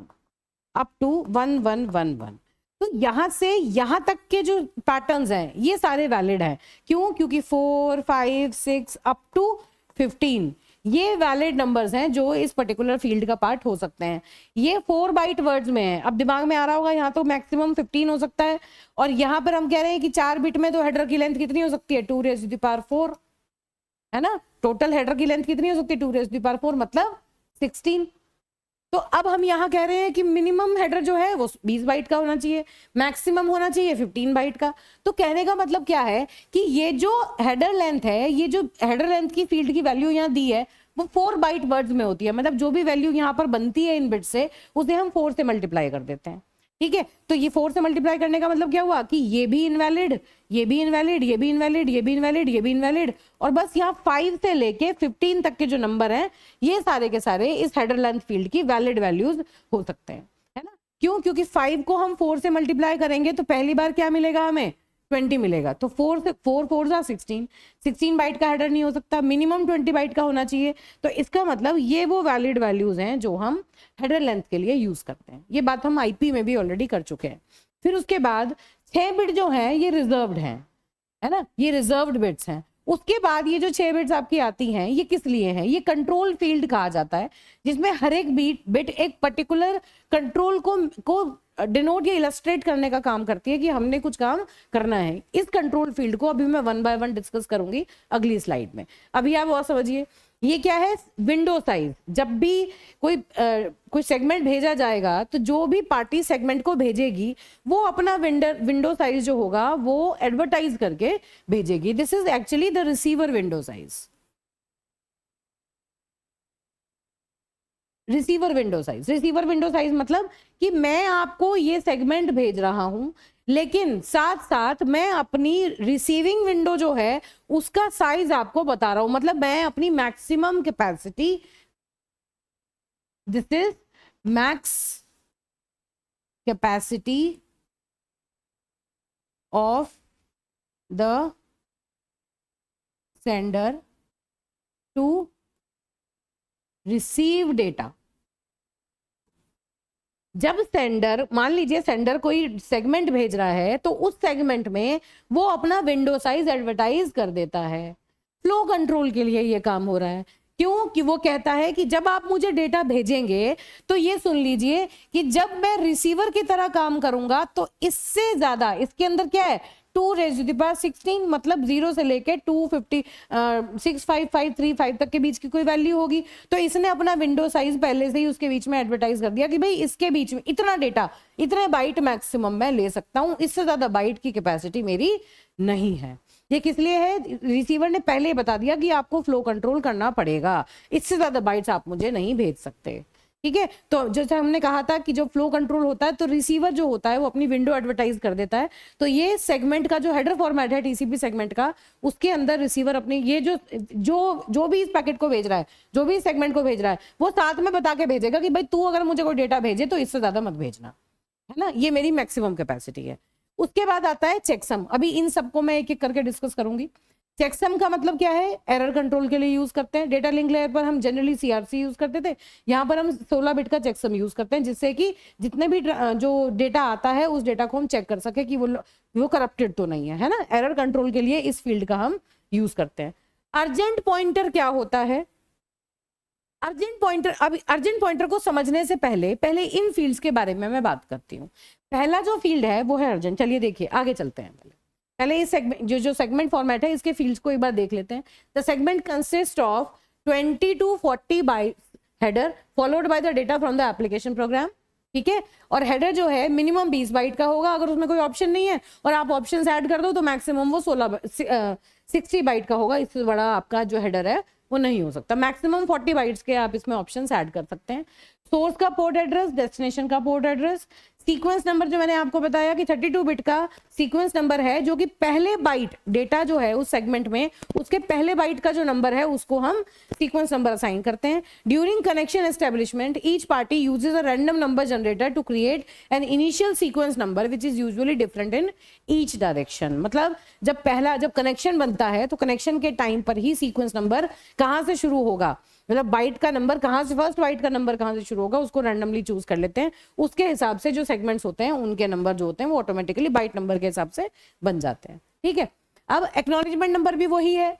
[SPEAKER 1] up to 1 1 1 1. तो यहां से यहां तक के जो पैटर्न्स हैं ये सारे वैलिड हैं। क्यों? क्योंकि 4, 5, 6 अप टू 15 ये वैलिड नंबर्स हैं जो इस पर्टिकुलर फील्ड का पार्ट हो सकते हैं। ये 4 बाइट वर्ड्स में है। अब दिमाग में आ रहा होगा यहाँ तो मैक्सिमम 15 हो सकता है, और यहाँ पर हम कह रहे हैं कि 4 बिट में तो हेडर की लेंथ कितनी हो सकती है? 2 रेज़ टू द पावर 4, है ना। टोटल हेडर की लेंथ कितनी हो सकती है? 2 रेज़ टू द पावर 4 मतलब 16। तो अब हम यहाँ कह रहे हैं कि मिनिमम हेडर जो है वो 20 बाइट का होना चाहिए, मैक्सिमम होना चाहिए 15 बाइट का। तो कहने का मतलब क्या है कि ये जो हेडर लेंथ है, ये जो हेडर लेंथ की फील्ड की वैल्यू यहाँ दी है वो 4 बाइट वर्ड्स में होती है। मतलब जो भी वैल्यू यहाँ पर बनती है इन बिट से, उसे हम 4 से मल्टीप्लाई कर देते हैं। ठीक है, तो ये 4 से मल्टीप्लाई करने का मतलब क्या हुआ कि ये भी इनवैलिड, ये भी इनवैलिड, ये भी इनवैलिड, ये भी इनवैलिड, ये भी इनवैलिड, और बस यहाँ 5 से लेके 15 तक के जो नंबर हैं ये सारे के सारे इस हेडर लेंथ फील्ड की वैलिड वैल्यूज हो सकते हैं, है ना। क्यों? क्योंकि 5 को हम 4 से मल्टीप्लाई करेंगे तो पहली बार क्या मिलेगा? हमें 20 मिलेगा। तो 4 से 4 4 16 बाइट का हेडर नहीं हो सकता, मिनिमम 20 बाइट का होना चाहिए। तो इसका मतलब ये वो वैलिड वैल्यूज हैं जो हम हेडर लेंथ के लिए यूज करते हैं। ये बात हम आईपी में भी ऑलरेडी कर चुके हैं। फिर उसके बाद 6 बिट जो है ये रिजर्व्ड है ना, ये रिजर्व्ड बिट्स हैं। उसके बाद ये जो 6 बिट्स आपकी आती हैं ये किस लिए हैं? ये कंट्रोल फील्ड कहा जाता है, जिसमें हर एक बिट एक पर्टिकुलर कंट्रोल को डिनोट या इलस्ट्रेट करने का काम करती है कि हमने कुछ काम करना है। इस कंट्रोल फील्ड को अभी मैं 1 बाय 1 डिस्कस करूंगी अगली स्लाइड में। अभी आप और समझिए ये क्या है? Window size. जब भी कोई सेगमेंट भेजा जाएगा तो जो भी पार्टी सेगमेंट को भेजेगी वो अपना विंडो साइज जो होगा वो एडवर्टाइज करके भेजेगी। This is actually the receiver window size. Receiver window size मतलब कि मैं आपको ये सेगमेंट भेज रहा हूं, लेकिन साथ साथ मैं अपनी रिसीविंग विंडो जो है उसका साइज आपको बता रहा हूं। मतलब मैं अपनी maximum capacity, this is max capacity of the sender to receive data. जब सेंडर, मान लीजिए सेंडर कोई सेगमेंट भेज रहा है तो उस सेगमेंट में वो अपना विंडो साइज एडवर्टाइज कर देता है। फ्लो कंट्रोल के लिए ये काम हो रहा है। क्यों? कि वो कहता है कि जब आप मुझे डेटा भेजेंगे तो ये सुन लीजिए कि जब मैं रिसीवर की तरह काम करूंगा तो इससे ज्यादा इसके अंदर क्या है? 2 रेज़ टू द पावर 16 मतलब 0 से लेके 250 65535 तक के बीच की कोई वैल्यू होगी। तो इसने अपना विंडो साइज पहले से ही उसके बीच में एडवर्टाइज कर दिया कि भाई इसके बीच में इतना डेटा, इतने बाइट मैक्सिमम मैं ले सकता हूं, इससे ज्यादा बाइट की कैपेसिटी मेरी नहीं है। ये किस लिए है? रिसीवर ने पहले बता दिया कि आपको फ्लो कंट्रोल करना पड़ेगा, इससे ज्यादा बाइट्स आप मुझे नहीं भेज सकते। ठीक है, तो जैसे हमने कहा था कि जो फ्लो कंट्रोल होता है तो रिसीवर जो होता है वो अपनी विंडो एडवर्टाइज कर देता है। तो ये सेगमेंट का जो हेडर फॉर्मेट है टीसीपी सेगमेंट का, उसके अंदर रिसीवर अपनी ये जो भी इस पैकेट को भेज रहा है, जो भी सेगमेंट को भेज रहा है, वो साथ में बता के भेजेगा कि भाई तू अगर मुझे कोई डेटा भेजे तो इससे ज्यादा मत भेजना, है ना। ये मेरी मैक्सिमम कैपेसिटी है। उसके बाद आता है चेकसम। अभी इन सबको मैं एक एक करके डिस्कस करूंगी। चेकसम का मतलब क्या है? एरर कंट्रोल के लिए यूज करते हैं। डेटा लिंक लेयर पर हम जनरली सीआरसी यूज करते थे, यहाँ पर हम 16 बिट का चेकसम यूज करते हैं, जिससे कि जितने भी जो डेटा आता है उस डेटा को हम चेक कर सके कि वो करप्टेड तो नहीं है ना। एरर कंट्रोल के लिए इस फील्ड का हम यूज करते हैं। अर्जेंट पॉइंटर क्या होता है? अर्जेंट पॉइंटर, अब अर्जेंट पॉइंटर को समझने से पहले इन फील्ड्स के बारे में मैं बात करती हूँ। पहला जो फील्ड है वो है अर्जेंट। चलिए देखिए आगे चलते हैं। पहले इस सेगमेंट जो सेगमेंट फॉर्मेट है इसके फील्ड्स को एक बार देख लेते हैं। The segment consist of 20 to 40 bytes header followed by the data from the application program. ठीक है, और हेडर जो है मिनिमम 20 बाइट का होगा। अगर उसमें कोई ऑप्शन नहीं है और आप ऑप्शंस ऐड कर दो तो मैक्सिमम वो 60 बाइट का होगा। इससे बड़ा आपका जो हेडर है वो नहीं हो सकता। मैक्सिमम 40 बाइट्स के आप इसमें ऑप्शंस ऐड कर सकते हैं। सोर्स का पोर्ट एड्रेस, डेस्टिनेशन का पोर्ट एड्रेस, सीक्वेंस नंबर जो मैंने आपको बताया कि 32 बिट का सीक्वेंस नंबर है जो कि पहले बाइट डेटा जो है उस सेगमेंट में उसके पहले बाइट का जो नंबर है उसको हम सीक्वेंस नंबर असाइन करते हैं। During connection establishment each party uses a random number generator to create an initial sequence number which is usually different in each direction. मतलब जब कनेक्शन बनता है तो कनेक्शन के टाइम पर ही सीक्वेंस नंबर कहां से शुरू होगा, मतलब बाइट का नंबर कहां से, फर्स्ट बाइट का नंबर कहां से शुरू होगा उसको रैंडमली चूज कर लेते हैं। उसके हिसाब से जो सेगमेंट्स होते हैं उनके नंबर जो होते हैं वो ऑटोमेटिकली बाइट नंबर के हिसाब से बन जाते हैं। ठीक है, अब एक्नॉलेजमेंट नंबर भी वही है,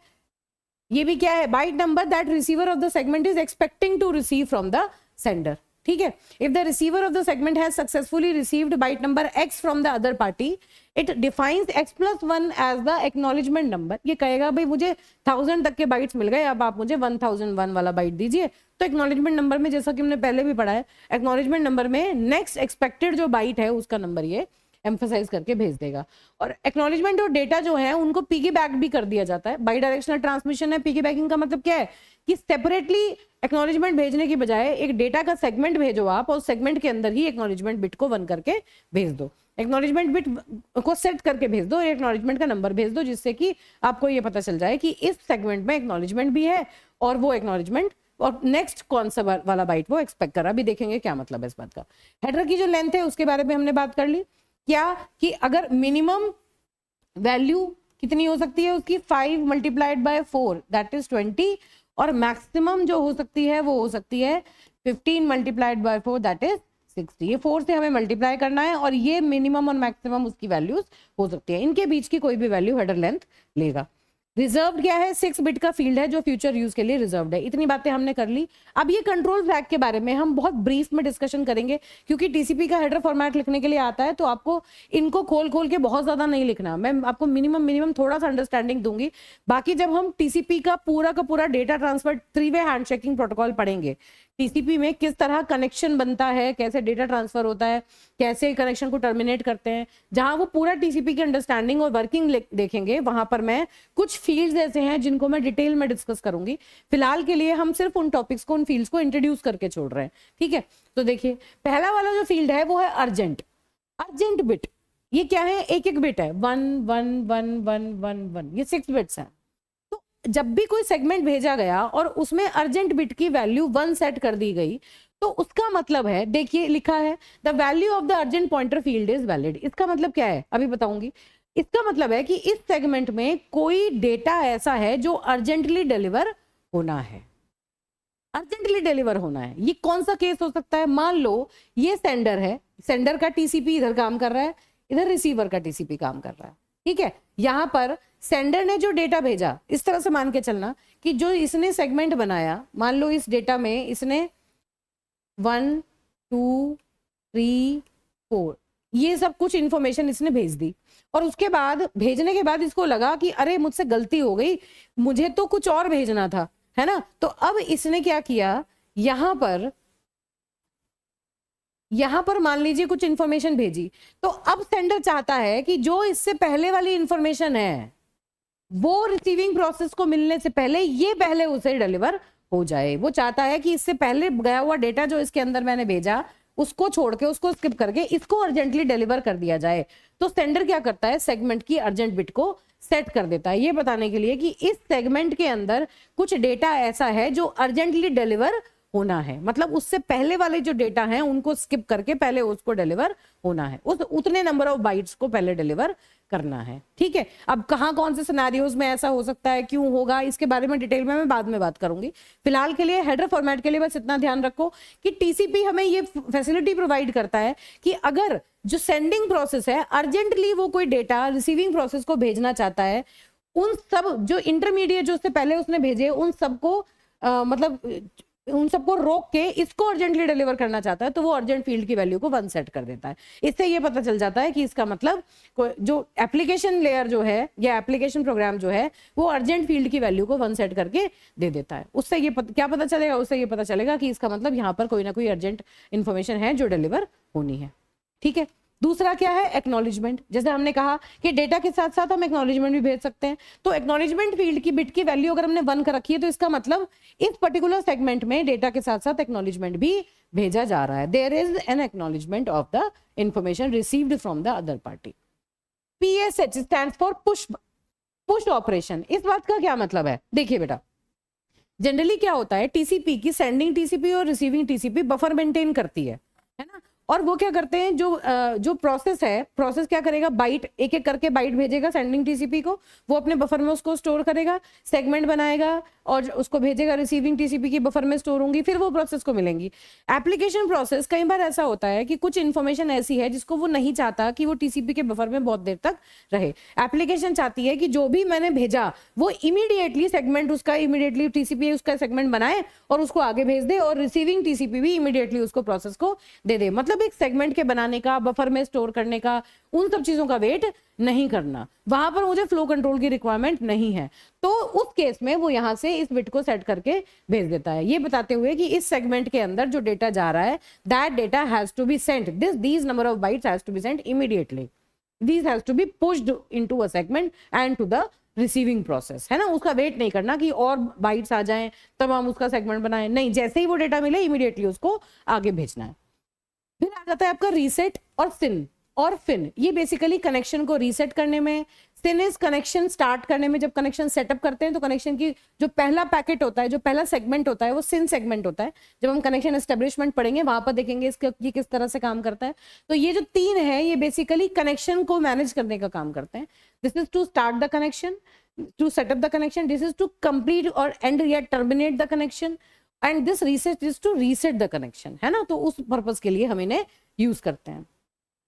[SPEAKER 1] ये भी क्या है, byte number that receiver of the segment is expecting to receive from the sender. ठीक है, if the receiver of the segment has successfully received byte number x from the other party it defines x+1 as the acknowledgement number. ये कहेगा भाई मुझे 1000 तक के bytes मिल गए, अब आप मुझे 1001 वाला बाइट दीजिए। तो एक्नॉलेजमेंट नंबर में जैसा कि हमने पहले भी पढ़ा है, एक्नॉलेजमेंट नंबर में नेक्स्ट एक्सपेक्टेड जो बाइट है उसका नंबर ये एम्फसाइज करके भेज देगा। और एक्नॉलेजमेंट और डेटा जो है उनको पीकी बैक भी कर दिया जाता है। बाई डायरेक्शनल ट्रांसमिशन है, पीकी बैकिंग का मतलब क्या है कि सेपरेटली एक्नॉलेजमेंट भेजने की बजाय एक डेटा का सेगमेंट भेजो आप और सेगमेंट के अंदर ही एक्नॉलेजमेंट बिट को 1 करके भेज दो, एक्नॉलेजमेंट बिट को सेट करके भेज दो, एक्नॉलेजमेंट का नंबर भेज दो, जिससे कि आपको ये पता चल जाए कि इस सेगमेंट में एक्नॉलेजमेंट भी है और वो एक्नॉलेजमेंट और नेक्स्ट कौन सा वाला बाइट वो एक्सपेक्ट कर रहा है। अभी देखेंगे क्या मतलब है इस बात का। हेडर की जो लेंथ है उसके बारे में हमने बात कर ली, क्या कि अगर मिनिमम वैल्यू कितनी हो सकती है उसकी 5 मल्टीप्लाइड बाय 4 दैट इज 20 और मैक्सिमम जो हो सकती है वो हो सकती है 15 मल्टीप्लाइड बाय 4 दैट इज 60। ये 4 से हमें मल्टीप्लाई करना है और ये मिनिमम और मैक्सिमम उसकी वैल्यूज हो सकती है। इनके बीच की कोई भी वैल्यू हेडर लेंथ लेगा। रिजर्व्ड क्या है, 6 बिट का फील्ड है जो फ्यूचर यूज के लिए रिजर्व्ड है। इतनी बातें हमने कर ली। अब ये कंट्रोल फ्लैग के बारे में हम बहुत ब्रीफ में डिस्कशन करेंगे क्योंकि टीसीपी का हेडर फॉर्मेट लिखने के लिए आता है तो आपको इनको खोल खोल के बहुत ज्यादा नहीं लिखना, मैं आपको मिनिमम थोड़ा सा अंडरस्टैंडिंग दूंगी। बाकी जब हम टीसीपी का पूरा डेटा ट्रांसफर 3-वे हैंडशेकिंग प्रोटोकॉल पढ़ेंगे, टीसीपी में किस तरह कनेक्शन बनता है, कैसे डेटा ट्रांसफर होता है, कैसे कनेक्शन को टर्मिनेट करते हैं, जहां वो पूरा टीसीपी की अंडरस्टैंडिंग और वर्किंग देखेंगे, वहां पर मैं कुछ फील्ड्स ऐसे हैं जिनको मैं डिटेल में डिस्कस करूंगी। फिलहाल के लिए हम सिर्फ उन टॉपिक्स को, उन फील्ड्स को इंट्रोड्यूस करके छोड़ रहे हैं। ठीक है, तो देखिए पहला वाला जो फील्ड है वो है अर्जेंट बिट। ये क्या है, एक बिट है, 1 1 1 1 1 1, ये 6 बिट्स हैं। जब भी कोई सेगमेंट भेजा गया और उसमें अर्जेंट बिट की वैल्यू 1 सेट कर दी गई तो उसका मतलब है, देखिए लिखा है the value of the urgent pointer field is valid. इसका मतलब क्या है अभी बताऊंगी। इसका मतलब है कि इस सेगमेंट में कोई डेटा ऐसा है जो अर्जेंटली डिलीवर होना है, अर्जेंटली डिलीवर होना है। ये कौन सा केस हो सकता है, मान लो ये सेंडर है, सेंडर का टीसीपी इधर काम कर रहा है, इधर रिसीवर का टीसीपी काम कर रहा है। ठीक है, यहां पर सेंडर ने जो डेटा भेजा, इस तरह से मान के चलना कि जो इसने सेगमेंट बनाया, मान लो इस डेटा में इसने 1 2 3 4 ये सब कुछ इंफॉर्मेशन इसने भेज दी और उसके बाद भेजने के बाद इसको लगा कि अरे मुझसे गलती हो गई, मुझे तो कुछ और भेजना था, है ना। तो अब इसने क्या किया, यहां पर मान लीजिए कुछ इंफॉर्मेशन भेजी, तो अब सेंडर चाहता है कि जो इससे पहले वाली इंफॉर्मेशन है वो रिसीविंग प्रोसेस को मिलने से पहले ये पहले उसे डिलीवर हो जाए। वो चाहता है कि इससे पहले गया हुआ डेटा जो इसके अंदर मैंने भेजा उसको छोड़ के, उसको स्किप करके इसको अर्जेंटली डिलीवर कर दिया जाए। तो सेंडर क्या करता है, सेगमेंट की अर्जेंट बिट को सेट कर देता है, ये बताने के लिए कि इस सेगमेंट के अंदर कुछ डेटा ऐसा है जो अर्जेंटली डिलीवर होना है। मतलब उससे पहले वाले जो डेटा हैं उनको स्किप करके पहले उसको डिलीवर होना है, उस उतने नंबर ऑफ बाइट्स को पहले डिलीवर करना है। ठीक है, अब कहां कौन से सिनेरियोज में ऐसा हो सकता है, क्यों होगा, इसके बारे में डिटेल में मैं बाद में बात करूंगी। फिलहाल के लिए हेडर फॉर्मेट के लिए बस इतना ध्यान रखो कि टीसीपी हमें ये फैसिलिटी प्रोवाइड करता है कि अगर जो सेंडिंग प्रोसेस है अर्जेंटली वो कोई डेटा रिसीविंग प्रोसेस को भेजना चाहता है, उन सब जो इंटरमीडिएट जो उससे पहले उसने भेजे उन सबको मतलब उन सबको रोक के इसको अर्जेंटली डिलीवर करना चाहता है, तो वो अर्जेंट फील्ड की वैल्यू को 1 सेट कर देता है। इससे ये पता चल जाता है कि इसका मतलब जो एप्लीकेशन लेयर जो है या एप्लीकेशन प्रोग्राम जो है वो अर्जेंट फील्ड की वैल्यू को 1 सेट करके दे देता है। उससे ये क्या पता चलेगा, उससे ये पता चलेगा कि इसका मतलब यहाँ पर कोई ना कोई अर्जेंट इंफॉर्मेशन है जो डिलीवर होनी है। ठीक है, दूसरा क्या है, एक्नॉलेजमेंट। जैसे हमने कहा कि डेटा के साथ साथ हम एक्नॉलेजमेंट भी भेज सकते हैं, तो एक्नॉलेजमेंट फील्ड की बिट की वैल्यू अगर हमने 1 कर रखी है तो इसका मतलब इस पर्टिकुलर सेगमेंट में डेटा के साथ साथ एक्नॉलेजमेंट भी भेजा जा रहा है। There is an acknowledgement of the information received from the other party. PSH stands for push operation. इस बात का क्या मतलब है, देखिए बेटा, जनरली क्या होता है, टीसीपी की सेंडिंग टीसीपी और रिसीविंग टीसीपी बफर मेंटेन करती है ना, और वो क्या करते हैं, जो प्रोसेस है, प्रोसेस क्या करेगा, बाइट एक एक करके बाइट भेजेगा सेंडिंग टीसीपी को, वो अपने बफर में उसको स्टोर करेगा, सेगमेंट बनाएगा और उसको भेजेगा रिसीविंग टीसीपी की बफर में स्टोर होंगी, फिर वो प्रोसेस को मिलेंगी। एप्लीकेशन प्रोसेस कई बार ऐसा होता है कि कुछ इन्फॉर्मेशन ऐसी है जिसको वो नहीं चाहता कि वो टीसीपी के बफर में बहुत देर तक रहे। एप्लीकेशन चाहती है कि जो भी मैंने भेजा वो इमीडिएटली सेगमेंट उसका, इमीडिएटली टीसीपी उसका सेगमेंट बनाए और उसको आगे भेज दे, और रिसीविंग टीसीपी भी इमीडिएटली उसको प्रोसेस को दे दे। मतलब एक सेगमेंट के बनाने का, बफर में स्टोर करने का, उन सब चीजों का वेट नहीं करना, वहां पर मुझे फ्लो कंट्रोल की रिक्वायरमेंट नहीं है। तो उस केस में वो यहां से इस बिट को सेट करके भेज देता है, ये बताते हुए कि इस सेगमेंट के अंदर जो डेटा जा रहा है, that data has to be sent, these number of bytes has to be sent immediately, these has to be pushed into a segment and to the receiving process, है ना। उसका वेट नहीं करना कि और बाइट्स आ जाएं तब हम उसका सेगमेंट बनाएं, नहीं, जैसे ही वो डेटा मिले इमीडिएटली उसको आगे भेजना है। फिर आ जाता है आपका रीसेट और सिन और फिन। ये बेसिकली कनेक्शन को रीसेट करने में, सिन इज कनेक्शन स्टार्ट करने में। जब कनेक्शन सेटअप करते हैं तो कनेक्शन की जो पहला पैकेट होता है, जो पहला सेगमेंट होता है, वो सिन सेगमेंट होता है। जब हम कनेक्शन एस्टेब्लिशमेंट पढ़ेंगे वहां पर देखेंगे इसका ये किस तरह से काम करता है। तो ये जो तीन है ये बेसिकली कनेक्शन को मैनेज करने का काम करते हैं। This is to start the connection, to set up the connection, this is to complete और एंड या terminate the connection, and this reset is to reset the connection, है ना। तो उस पर्पज के लिए हम इन्हें यूज करते हैं,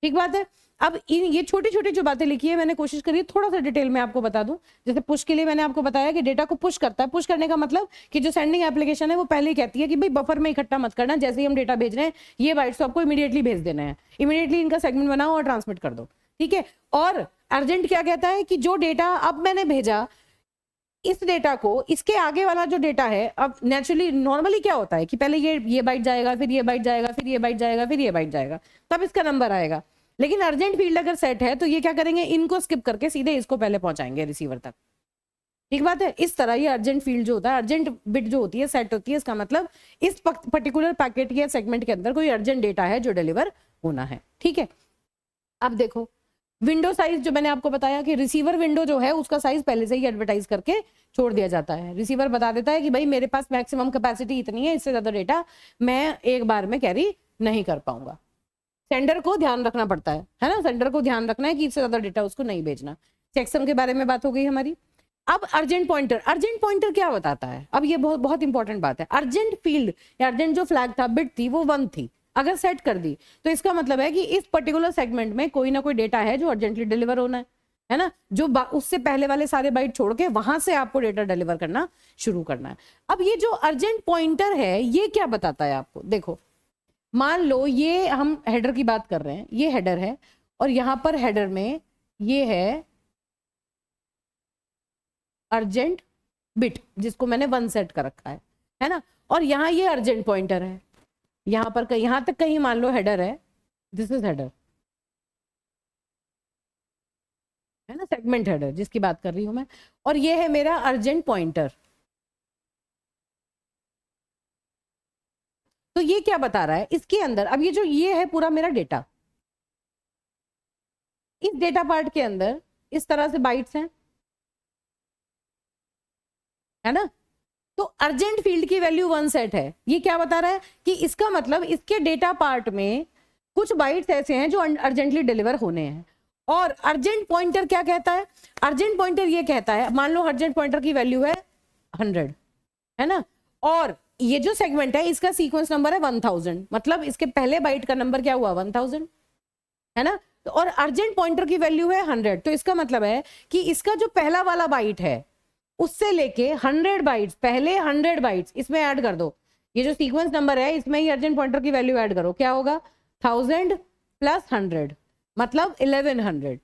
[SPEAKER 1] ठीक बात है। अब ये छोटी छोटी जो बातें लिखी है मैंने कोशिश करी थोड़ा सा डिटेल में आपको बता दूं। जैसे पुश के लिए मैंने आपको बताया कि डेटा को पुश करता है। पुश करने का मतलब कि जो सेंडिंग एप्लीकेशन है वो पहले ही कहती है कि भाई बफर में इकट्ठा मत करना, जैसे ही हम डेटा भेज रहे हैं ये बाइट्स तो आपको इमीडिएटली भेज देना है, इमीडिएटली इनका सेगमेंट बनाओ और ट्रांसमिट कर दो, ठीक है। और अर्जेंट क्या कहता है कि जो डेटा अब मैंने भेजा, इस डेटा को, इसके आगे वाला जो डेटा है, अब नेचुरली नॉर्मली क्या होता है कि पहले ये बाइट जाएगा, फिर ये बाइट जाएगा, फिर ये बाइट जाएगा, फिर ये बाइट जाएगा, तब इसका नंबर आएगा। लेकिन अर्जेंट फील्ड अगर सेट है तो ये क्या करेंगे, इनको स्किप करके सीधे इसको पहले पहुंचाएंगे रिसीवर तक, ठीक बात है। इस तरह ये अर्जेंट फील्ड जो होता है, अर्जेंट बिट जो होती है सेट होती है, इसका मतलब इस पर्टिकुलर पैकेट या सेगमेंट के अंदर कोई अर्जेंट डेटा है जो डिलीवर होना है, ठीक है। अब देखो विंडो साइज जो मैंने आपको बताया कि रिसीवर विंडो जो है उसका साइज पहले से ही एडवर्टाइज करके छोड़ दिया जाता है। रिसीवर बता देता है कि भाई मेरे पास मैक्सिमम कैपेसिटी इतनी है, इससे ज्यादा डेटा मैं एक बार में कैरी नहीं कर पाऊंगा। सेंडर को ध्यान रखना पड़ता है ना, सेंडर को ध्यान रखना है कि इससे ज्यादा डेटा उसको नहीं भेजना। चेकसम के बारे में बात हो गई हमारी। अब अर्जेंट पॉइंटर, अर्जेंट पॉइंटर क्या बताता है, अब ये बहुत बहुत इंपॉर्टेंट बात है। अर्जेंट फील्ड या अर्जेंट जो फ्लैग था, बिट थी, वो 1 थी, अगर सेट कर दी तो इसका मतलब है कि इस पर्टिकुलर सेगमेंट में कोई ना कोई डेटा है जो अर्जेंटली डिलीवर होना है ना। जो उससे पहले वाले सारे बाइट छोड़ के वहां से आपको डेटा डिलीवर करना शुरू करना है। अब ये जो अर्जेंट पॉइंटर है ये क्या बताता है आपको, देखो मान लो ये हम हेडर की बात कर रहे हैं, ये हेडर है और यहां पर हेडर में ये है अर्जेंट बिट जिसको मैंने 1 सेट कर रखा है ना, और यहां ये अर्जेंट पॉइंटर है, यहां पर यहां तक कहीं मान लो हेडर है, दिस इज हेडर, है ना, सेगमेंट हेडर जिसकी बात कर रही हूं मैं, और ये है मेरा अर्जेंट पॉइंटर। तो ये क्या बता रहा है इसके अंदर, अब ये जो ये है पूरा मेरा डेटा, इस डेटा पार्ट के अंदर इस तरह से बाइट्स हैं, है ना। तो अर्जेंट फील्ड की वैल्यू 1 सेट है। ये क्या बता रहा है कि इसका मतलब इसके डेटा पार्ट में कुछ बाइट्स ऐसे हैं जो अर्जेंटली डिलीवर होने हैं। और अर्जेंट पॉइंटर क्या कहता है, अर्जेंट पॉइंटर ये कहता है, मान लो अर्जेंट पॉइंटर की वैल्यू है 100, है ना, और ये जो सेगमेंट है इसका सीक्वेंस नंबर है 1000, मतलब इसके पहले बाइट का नंबर क्या हुआ 1000, है ना। तो और अर्जेंट पॉइंटर की वैल्यू है 100, तो इसका मतलब है कि इसका जो पहला वाला बाइट है उससे लेके 100 बाइट्स, पहले 100 बाइट्स इसमें ऐड कर दो, ये जो सीक्वेंस नंबर है इसमें ही अर्जेंट पॉइंटर की वैल्यू ऐड करो, क्या होगा 1000 प्लस 100 मतलब 1100,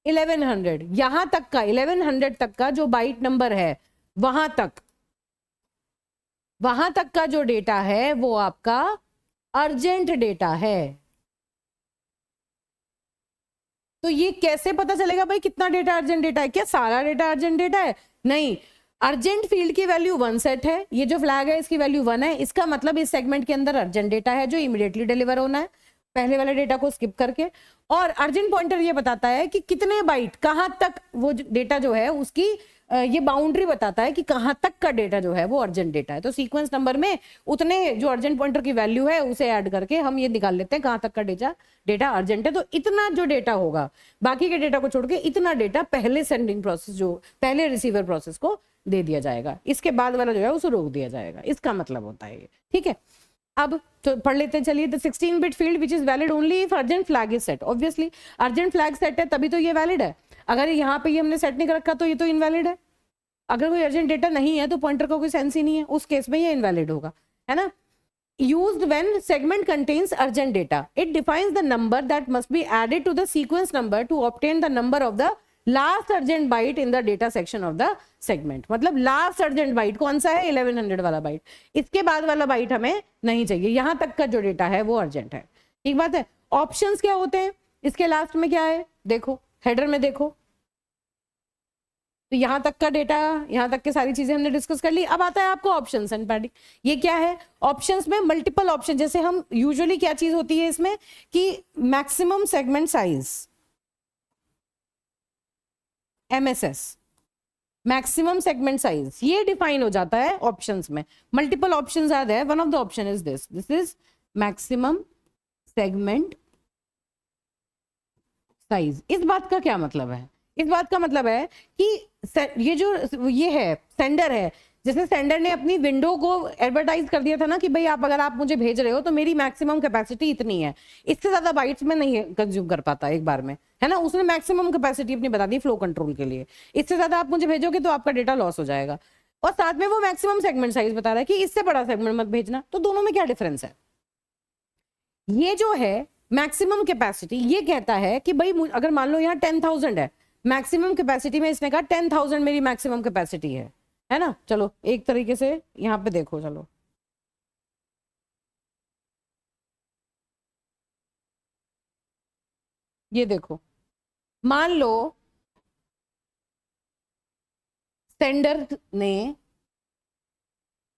[SPEAKER 1] 1100 यहां तक का 1100 तक का जो बाइट नंबर है वहां तक का जो डेटा है वो आपका अर्जेंट डेटा है। तो ये कैसे पता चलेगा भाई कितना डेटा अर्जेंट डेटा है, क्या सारा डेटा अर्जेंट डेटा है, नहीं, अर्जेंट फील्ड की वैल्यू 1 सेट है, ये जो फ्लैग है इसकी वैल्यू 1 है, इसका मतलब इस सेगमेंट के अंदर अर्जेंट डेटा है जो इमीडिएटली डिलीवर होना है। पहले वाले डेटा को स्किप करके। और अर्जेंट पॉइंटर ये बताता है कि कितने बाइट कहां तक वो डेटा जो है उसकी ये बाउंड्री बताता है कि कहां तक का डेटा जो है वो अर्जेंट डेटा है। तो सीक्वेंस नंबर में उतने जो अर्जेंट पॉइंटर की वैल्यू है उसे ऐड करके हम ये निकाल लेते हैं कहां तक का डेटा अर्जेंट है। तो इतना जो डेटा होगा बाकी के डेटा को छोड़ के इतना डेटा पहले सेंडिंग प्रोसेस जो पहले रिसीवर प्रोसेस को दे दिया जाएगा, इसके बाद वाला जो है उसे रोक दिया जाएगा। इसका मतलब होता है ये, ठीक है। अब तो पढ़ लेते हैं, चलिए। The 16-bit field which is valid only if urgent flag is set. Obviously urgent flag set है तभी तो ये वैलिड है। अगर यहाँ पे ये हमने सेट नहीं कर रखा तो ये तो इनवैलिड है। अगर कोई अर्जेंट डेटा नहीं है तो पॉइंटर का कोई सेंस ही नहीं है, उस केस में ये इनवैलिड होगा, है ना। Used when segment contains urgent data. It defines the number that must be added to the sequence number to obtain the number of the last urgent byte in the data section of the segment. मतलब last urgent byte कौन सा है? 1100 वाला bite. इसके बाद वाला bite हमें नहीं चाहिए, यहां तक का जो डेटा है वो अर्जेंट है, ठीक बात है। ऑप्शंस क्या होते हैं इसके लास्ट में? क्या है देखो, हेडर में देखो, तो यहां तक का डेटा, यहां तक की सारी चीजें हमने डिस्कस कर ली। अब आता है आपको ऑप्शंस एंड पैडिंग। ये क्या है? ऑप्शंस में मल्टीपल ऑप्शन, जैसे हम यूजुअली क्या चीज होती है इसमें कि maximum segment size, MSS, maximum segment size, ये डिफाइन हो जाता है ऑप्शंस में। Multiple options are there, one of the option is this is maximum segment size. इस बात का क्या मतलब है? इस बात का मतलब है कि ये है सेंडर है, जैसे सेंडर ने अपनी विंडो को एडवर्टाइज कर दिया था ना कि भाई अगर आप मुझे भेज रहे हो तो मेरी मैक्सिमम कैपेसिटी इतनी है, इससे ज्यादा बाइट्स में नहीं कंज्यूम कर पाता एक बार में, है ना। उसने मैक्सिमम कैपेसिटी अपनी बता दी फ्लो कंट्रोल के लिए, इससे ज्यादा आप मुझे भेजोगे तो आपका डेटा लॉस हो जाएगा। और साथ में वो मैक्सिमम सेगमेंट साइज बता रहा है कि इससे बड़ा सेगमेंट मत भेजना। तो दोनों में क्या डिफरेंस है? ये जो है मैक्सिमम कैपेसिटी ये कहता है कि भाई अगर मान लो यहाँ 10,000 है, मैक्सिमम कैपेसिटी में इसने कहा 10,000 मेरी मैक्सिमम कैपेसिटी है ना। चलो एक तरीके से यहां पे देखो, चलो ये देखो, मान लो सेंडर ने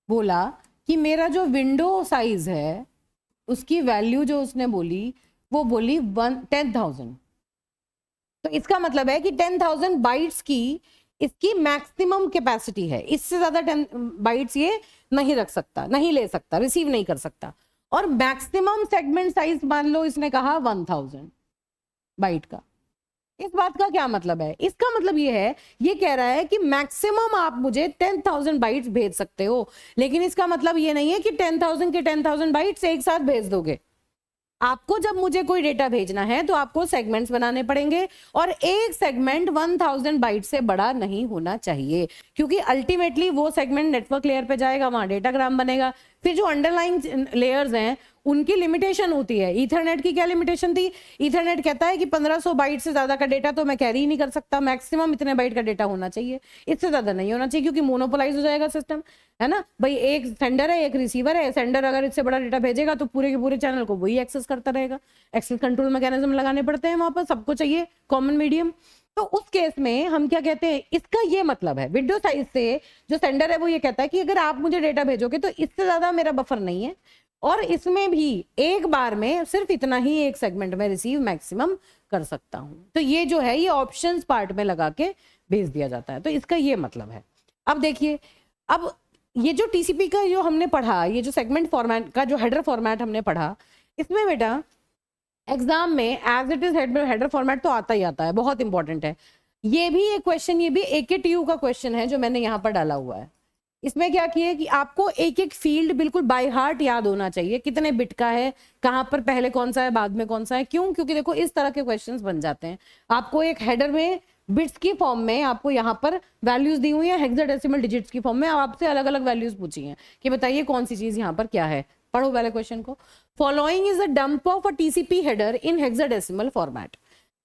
[SPEAKER 1] बोला कि मेरा जो विंडो साइज है उसकी वैल्यू जो उसने बोली वो बोली 10,000। तो इसका मतलब है कि 10,000 बाइट्स की इसकी मैक्सिमम कैपेसिटी है, इससे ज्यादा 10 बाइट्स ये नहीं रख सकता, नहीं ले सकता, रिसीव नहीं कर सकता। और मैक्सिमम सेगमेंट साइज मान लो इसने कहा 1000 बाइट का। इस बात का क्या मतलब है? इसका मतलब ये है, ये कह रहा है कि मैक्सिमम आप मुझे 10,000 बाइट्स भेज सकते हो, लेकिन इसका मतलब ये नहीं है कि 10,000 के 10,000 बाइट्स एक साथ भेज दोगे। आपको जब मुझे कोई डेटा भेजना है तो आपको सेगमेंट्स बनाने पड़ेंगे, और एक सेगमेंट 1000 बाइट से बड़ा नहीं होना चाहिए, क्योंकि अल्टीमेटली वो सेगमेंट नेटवर्क लेयर पे जाएगा, वहां डेटाग्राम बनेगा। फिर जो अंडरलाइंग लेयर्स हैं उनकी लिमिटेशन होती है। ईथरनेट की क्या लिमिटेशन थी? ईथरनेट कहता है कि 1500 बाइट से ज्यादा का डेटा तो मैं कैरी ही नहीं कर सकता, मैक्सिमम इतने बाइट का डेटा होना चाहिए, इससे ज्यादा नहीं होना चाहिए, क्योंकि मोनोपोलाइज हो जाएगा सिस्टम, है ना भाई। एक सेंडर है एक रिसीवर है, सेंडर अगर इससे बड़ा डेटा भेजेगा तो पूरे के पूरे चैनल को वही एक्सेस करता रहेगा। एक्सेस कंट्रोल मैकेनिज्म लगाने पड़ते हैं वहां पर, सबको चाहिए कॉमन मीडियम। तो उस केस में हम क्या कहते हैं, इसका ये मतलब है विंडो साइज से जो सेंडर है वो ये कहता है कि अगर आप मुझे डेटा भेजोगे तो इससे ज्यादा मेरा बफर नहीं है, और इसमें भी एक बार में सिर्फ इतना ही एक सेगमेंट में रिसीव मैक्सिमम कर सकता हूं। तो ये जो है ये ऑप्शंस पार्ट में लगा के भेज दिया जाता है, तो इसका ये मतलब है। अब देखिए, अब ये जो टीसीपी का जो हमने पढ़ा, ये जो सेगमेंट फॉर्मेट का जो हेडर फॉर्मेट हमने पढ़ा, इसमें बेटा एग्जाम में as it is header format तो आता ही आता है, बहुत इंपॉर्टेंट है। ये भी एक क्वेश्चन, ये भी AKTU का क्वेश्चन है जो मैंने यहाँ पर डाला हुआ है। इसमें क्या किया कि आपको एक एक फील्ड बिल्कुल बाय हार्ट याद होना चाहिए, कितने बिट का है, कहां पर पहले कौन सा है बाद में कौन सा है। क्यों? क्योंकि देखो इस तरह के क्वेश्चंस बन जाते हैं। आपको एक हेडर में बिट्स की फॉर्म में आपको यहाँ पर वैल्यूज दी हुई है, हेक्साडेसिमल डिजिट्स की फॉर्म में, आपसे अलग अलग वैल्यूज पूछी हैं कि बताइए कौन सी चीज यहाँ पर क्या है। पढ़ो पहले क्वेश्चन को। Following is a dump of a TCP header in hexadecimal format.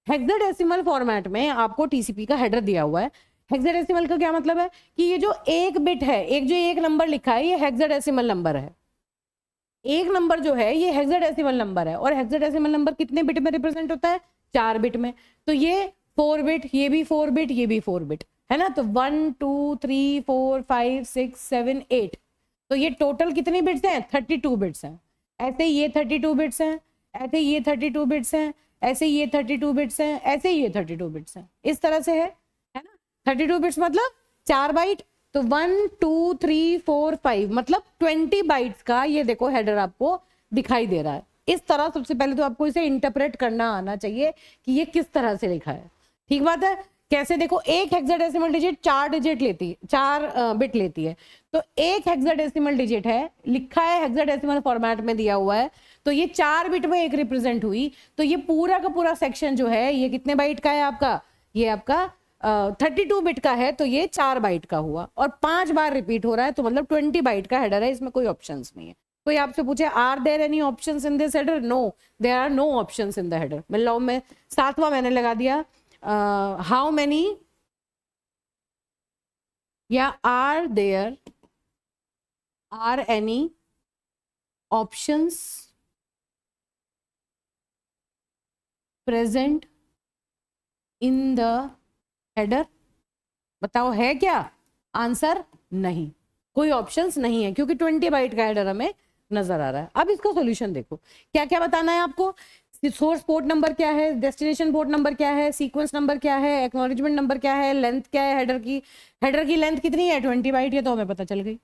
[SPEAKER 1] Hexadecimal format में आपको TCP का हेडर दिया हुआ है। हेक्साडेसिमल का क्या मतलब है कि ये जो एक बिट है, एक जो एक नंबर लिखा है ये हेक्साडेसिमल नंबर है। एक नंबर जो है ये हेक्साडेसिमल नंबर है, और हेक्साडेसिमल नंबर कितने बिट में रिप्रेजेंट होता है? 4 बिट में। तो ये 4 बिट, ये भी 4 बिट, ये भी 4 बिट, है ना। तो 1 2 3 4 5 6 7 8, तो ये टोटल कितनी बिट्स हैं? 32 बिट्स हैं। ऐसे ये 32 बिट्स हैं, ऐसे ये 32 बिट्स हैं, ऐसे ये 32 बिट्स हैं, ऐसे ये 32 बिट्स हैं, इस तरह से है ना। 32 बिट्स मतलब 4 बाइट, तो 1 2 3 4 5 मतलब 20 बाइट्स का ये देखो हेडर आपको दिखाई दे रहा है। इस तरह सबसे पहले तो आपको इसे इंटरप्रेट करना आना चाहिए कि ये किस तरह से लिखा है। ठीक बात है। कैसे देखो, एक हेक्साडेसिमल डिजिट 4 डिजिट लेती है, 4 बिट लेती है, तो एक हेक्साडेसिमल डिजिट है, लिखा है हेक्साडेसिमल फॉर्मेट में दिया हुआ है, तो ये 4 बिट में एक रिप्रेजेंट हुई, तो ये पूरा का पूरा सेक्शन जो है ये कितने बाइट का है आपका, ये आपका 32 बिट का है, तो ये 4 बाइट का हुआ और 5 बार रिपीट हो रहा है, तो मतलब 20 बाइट का हेडर है, इसमें कोई ऑप्शंस नहीं है। कोई आपसे पूछे are there any options in this header, no there are no options in the header. मतलब मैं 7वां मैंने लगा दिया, हाउ मेनी या are there are any options present in the header, बताओ है क्या आंसर, नहीं, कोई ऑप्शंस नहीं है क्योंकि 20 बाइट का हेडर हमें नजर आ रहा है। अब इसका सॉल्यूशन देखो, क्या क्या बताना है आपको, सोर्स पोर्ट नंबर क्या है, डेस्टिनेशन पोर्ट नंबर क्या है, सीक्वेंस नंबर क्या है, एक्नॉलेजमेंट नंबर क्या है, लेंथ क्या है हेडर की लेंथ कितनी है 20 बाइट, ये तो हमें पता चल गई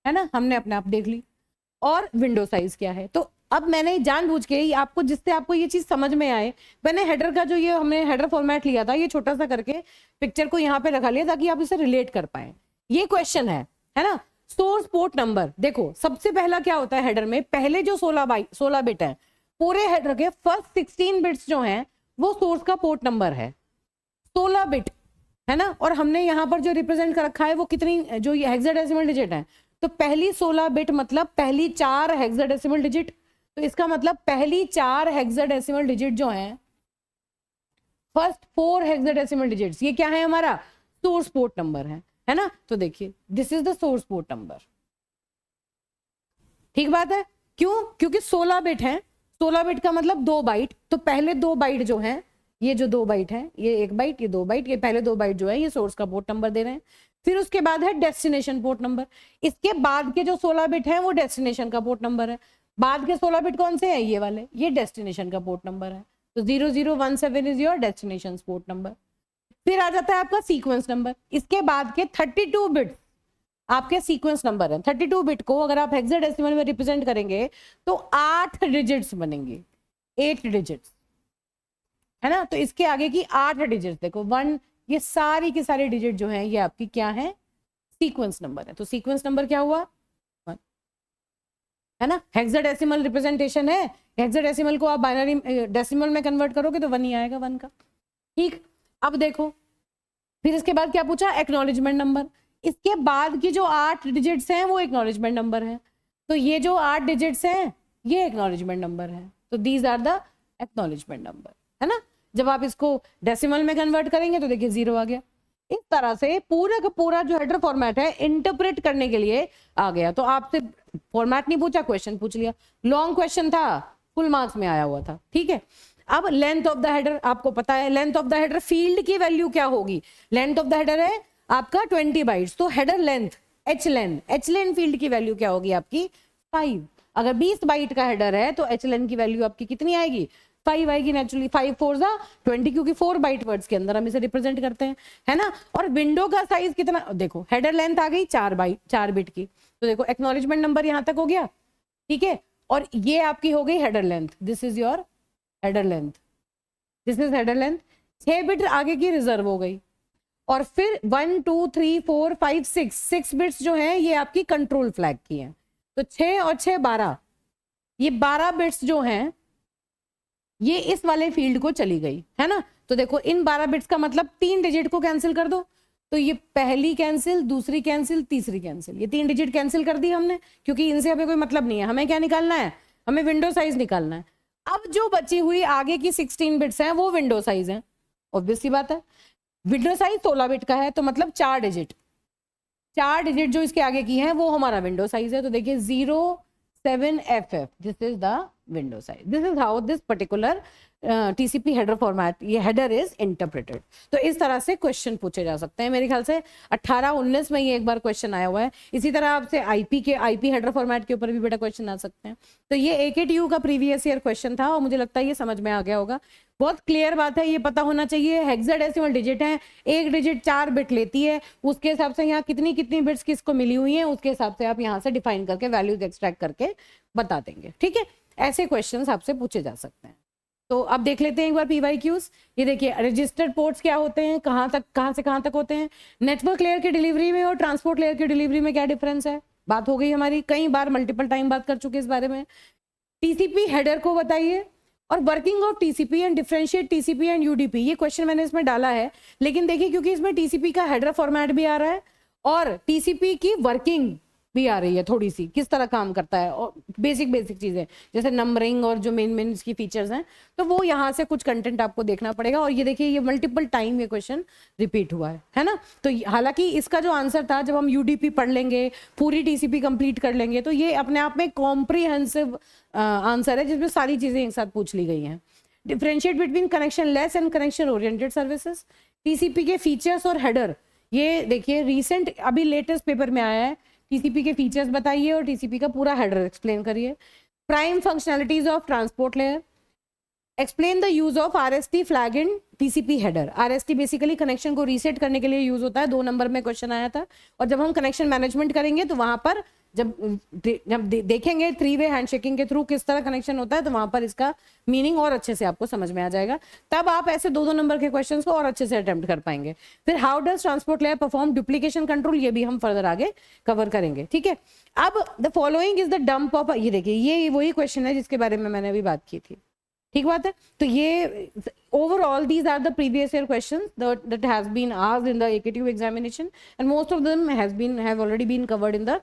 [SPEAKER 1] है ना, हमने अपने आप देख ली, और विंडो साइज क्या है। तो अब मैंने जानबूझ के आपको, जिससे आपको ये चीज समझ में आए, मैंने हेडर का जो ये हमने हेडर फॉर्मेट लिया था, ये छोटा सा करके पिक्चर को यहाँ पे रखा लिया ताकि आप इसे रिलेट कर पाए। ये क्वेश्चन है ना। सोर्स पोर्ट नंबर देखो, सबसे पहला क्या होता है हेडर में, पहले जो 16 बिट है, पूरे हेडर के फर्स्ट 16 बिट्स जो हैं वो सोर्स का पोर्ट नंबर है, 16 बिट है ना। और हमने यहाँ पर जो रिप्रेजेंट कर रखा है वो कितनी, जो ये हेक्साडेसिमल डिजिट है, तो पहली 16 बिट मतलब पहली 4 हेक्साडेसिमल डिजिट, तो इसका मतलब पहली 4 हेक्साडेसिमल डिजिट जो है, फर्स्ट 4 हेक्साडेसिमल डिजिट्स, ये क्या है हमारा सोर्स पोर्ट नंबर है ना। तो देखिए this is the source port number, ठीक बात है। क्यों, क्योंकि 16 बिट है, 16 बिट का मतलब 2 बाइट, तो पहले 2 बाइट जो है, ये जो 2 बाइट है, ये 1 बाइट, ये 2 बाइट, ये पहले 2 बाइट जो है ये सोर्स का पोर्ट नंबर दे रहे हैं। फिर उसके बाद है डेस्टिनेशन पोर्ट नंबर, इसके बाद के जो 16 बिट है वो डेस्टिनेशन का पोर्ट नंबर है। बाद के 16 बिट कौन से हैं, ये वाले, ये डेस्टिनेशन का पोर्ट नंबर है, तो 0017 is your destination port number. फिर आ जाता है आपका सीक्वेंस नंबर, इसके बाद के 32 बिट आपके सीक्वेंस नंबर है। 32 बिट को अगर आप हेक्साडेसिमल में रिप्रेजेंट करेंगे तो 8 डिजिट्स बनेंगे, 8 डिजिट्स है ना। तो इसके आगे की 8 डिजिट्स देखो, 1, ये सारी की सारी डिजिट जो है ये आपकी क्या है, सीक्वेंस नंबर है। तो सीक्वेंस नंबर क्या हुआ 1 है ना। हेक्साडेसिमल रिप्रेजेंटेशन है, हेक्साडेसिमल को आप बाइनरी डेसिमल में कन्वर्ट करोगे तो 1 ही आएगा, 1 का। ठीक, अब देखो फिर इसके बाद क्या पूछा, एक्नॉलेजमेंट नंबर, इसके बाद की जो 8 डिजिट्स हैं वो एक्नॉलेजमेंट नंबर है, तो ये जो 8 डिजिट्स हैं ये एक्नॉलेजमेंट नंबर है, तो these are the acknowledgement number है ना। जब आप इसको डेसिमल में कन्वर्ट करेंगे तो देखिए 0 आ गया। इस तरह से पूरा का पूरा जो हेडर फॉर्मेट है इंटरप्रेट करने के लिए आ गया। तो आपसे फॉर्मेट नहीं पूछा, क्वेश्चन पूछ लिया, लॉन्ग क्वेश्चन था, फुल मार्क्स में आया हुआ था, ठीक है। अब लेंथ ऑफ द हेडर आपको पता है, length of the header field की वैल्यू क्या होगी, लेंथ ऑफ द हेडर है आपका 20 बाइट्स, तो हेडर लेंथ एच लेन फील्ड की वैल्यू क्या होगी आपकी 5। अगर 20 बाइट का हेडर है तो एच लेन की वैल्यू आपकी कितनी आएगी 5 आएगी नेचुरली, 5 4 20, क्योंकि 4 बाइट वर्ड्स के अंदर हम इसे रिप्रेजेंट करते हैं है ना। और विंडो का साइज कितना, देखो हेडर लेंथ आ गई 4 बिट की, तो देखो एक्नॉलेजमेंट नंबर यहां तक हो गया, ठीक है। और ये आपकी हो गई header length, this is your header length, this is header length. 6 bit आगे की रिजर्व हो गई, और फिर 1 2 3 4 5 6 बिट्स जो हैं ये आपकी कंट्रोल फ्लैग की हैं, तो 6 और 6 12, ये 12 बिट्स जो हैं ये इस वाले फील्ड को चली गई है ना। तो देखो इन 12 बिट्स का मतलब 3 डिजिट को कैंसिल कर दो, तो ये पहली कैंसिल, दूसरी कैंसिल, तीसरी कैंसिल, ये 3 डिजिट कैंसिल कर दी हमने, क्योंकि इनसे हमें कोई मतलब नहीं है। हमें क्या निकालना है, हमें विंडो साइज निकालना है। अब जो बची हुई आगे की 16 बिट्स हैं वो विंडो साइज हैं, ऑब्वियस सी बात है। विंडो साइज 16 बिट का है, तो मतलब 4 डिजिट जो इसके आगे की है वो हमारा विंडो साइज है। तो देखिए 07FF, this is the window size, this is how this particular TCP header format, ये हेडर इज इंटरप्रेटेड। तो इस तरह से क्वेश्चन पूछे जा सकते हैं। मेरे ख्याल से 18-19 में ये एक बार क्वेश्चन आया हुआ है। इसी तरह आपसे आईपी हेडर फॉर्मेट के ऊपर भी बेटा क्वेश्चन आ सकते हैं। तो ये AKTU का प्रीवियस ईयर क्वेश्चन था और मुझे लगता है ये समझ में आ गया होगा। बहुत क्लियर बात है, ये पता होना चाहिए हेक्साडेसिमल डिजिट है, एक डिजिट 4 बिट लेती है, उसके हिसाब से यहाँ कितनी कितनी बिट्स किसको मिली हुई हैं, उसके हिसाब से आप यहाँ से डिफाइन करके वैल्यूज एक्सट्रैक्ट करके बता देंगे। ठीक है, ऐसे क्वेश्चंस आपसे पूछे जा सकते हैं। तो अब देख लेते हैं एक बार PYQs। ये देखिए रजिस्टर्ड पोर्ट्स क्या होते हैं, कहाँ से कहाँ तक होते हैं, नेटवर्क लेयर की डिलीवरी में और ट्रांसपोर्ट लेयर की डिलीवरी में क्या डिफरेंस है, बात हो गई हमारी, कई बार मल्टीपल टाइम बात कर चुके इस बारे में। TCP हेडर को बताइए और working of TCP and differentiate TCP and UDP, ये क्वेश्चन मैंने इसमें डाला है। लेकिन देखिए क्योंकि इसमें TCP का हेडर फॉर्मेट भी आ रहा है और TCP की वर्किंग भी आ रही है, थोड़ी सी किस तरह काम करता है और बेसिक चीजें जैसे नंबरिंग और जो मेन इसकी फीचर्स हैं, तो वो यहाँ से कुछ कंटेंट आपको देखना पड़ेगा। और ये देखिए ये मल्टीपल टाइम ये क्वेश्चन रिपीट हुआ है ना। तो हालांकि इसका जो आंसर था, जब हम UDP पढ़ लेंगे, पूरी TCP कंप्लीट कर लेंगे, तो ये अपने आप में कॉम्प्रिहेंसिव आंसर है जिसमें सारी चीजें एक साथ पूछ ली गई हैं। Differentiate between connection less and connection oriented services, TCP के फीचर्स और हेडर, ये देखिए रिसेंट अभी लेटेस्ट पेपर में आया है। TCP के फीचर्स बताइए और TCP का पूरा हेडर एक्सप्लेन करिए। Prime functionalities of transport layer, explain the use of RST flag in TCP header. RST basically connection को रीसेट करने के लिए यूज होता है, 2 नंबर में क्वेश्चन आया था। और जब हम कनेक्शन मैनेजमेंट करेंगे तो वहां पर जब देखेंगे 3-वे हैंडशेकिंग के थ्रू किस तरह कनेक्शन होता है, तो वहां पर इसका मीनिंग और अच्छे से आपको समझ में आ जाएगा। तब आप ऐसे 2-2 नंबर के क्वेश्चंस को और अच्छे से अटेम्प्ट कर पाएंगे। फिर how does transport layer perform duplication control, ये भी हम फर्दर आगे कवर करेंगे। ठीक है, अब the following is the dump of, ये देखिए ये वही क्वेश्चन है जिसके बारे में मैंने अभी बात की थी। ठीक बात है। तो ये overall these are the previous year questions that has been asked in the AKTU examination and most of them have already been covered in the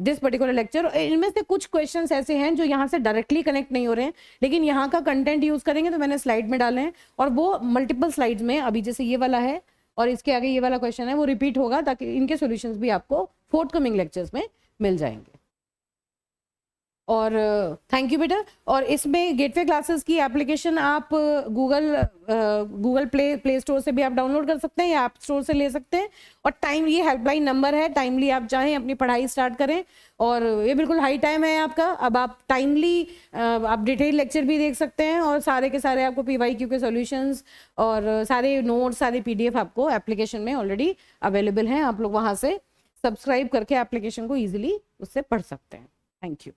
[SPEAKER 1] this particular lecture। इनमें से कुछ questions ऐसे हैं जो यहाँ से directly connect नहीं हो रहे हैं, लेकिन यहाँ का content use करेंगे, तो मैंने slide में डाले हैं और वो multiple slides में, अभी जैसे ये वाला है और इसके आगे ये वाला question है वो repeat होगा, ताकि इनके solutions भी आपको forthcoming lectures में मिल जाएंगे। और थैंक यू बेटा। और इसमें गेटवे क्लासेस की एप्लीकेशन आप गूगल प्ले स्टोर से भी आप डाउनलोड कर सकते हैं या ऐप स्टोर से ले सकते हैं। और टाइम, ये हेल्पलाइन नंबर है, टाइमली आप चाहें अपनी पढ़ाई स्टार्ट करें। और ये बिल्कुल हाई टाइम है आपका, अब आप टाइमली आप डिटेल लेक्चर भी देख सकते हैं और सारे के सारे आपको PYQ के सॉल्यूशंस और सारे नोट्स, सारे PDF आपको एप्लीकेशन में ऑलरेडी अवेलेबल हैं। आप लोग वहाँ से सब्सक्राइब करके एप्लीकेशन को ईजिली उससे पढ़ सकते हैं। Thank you.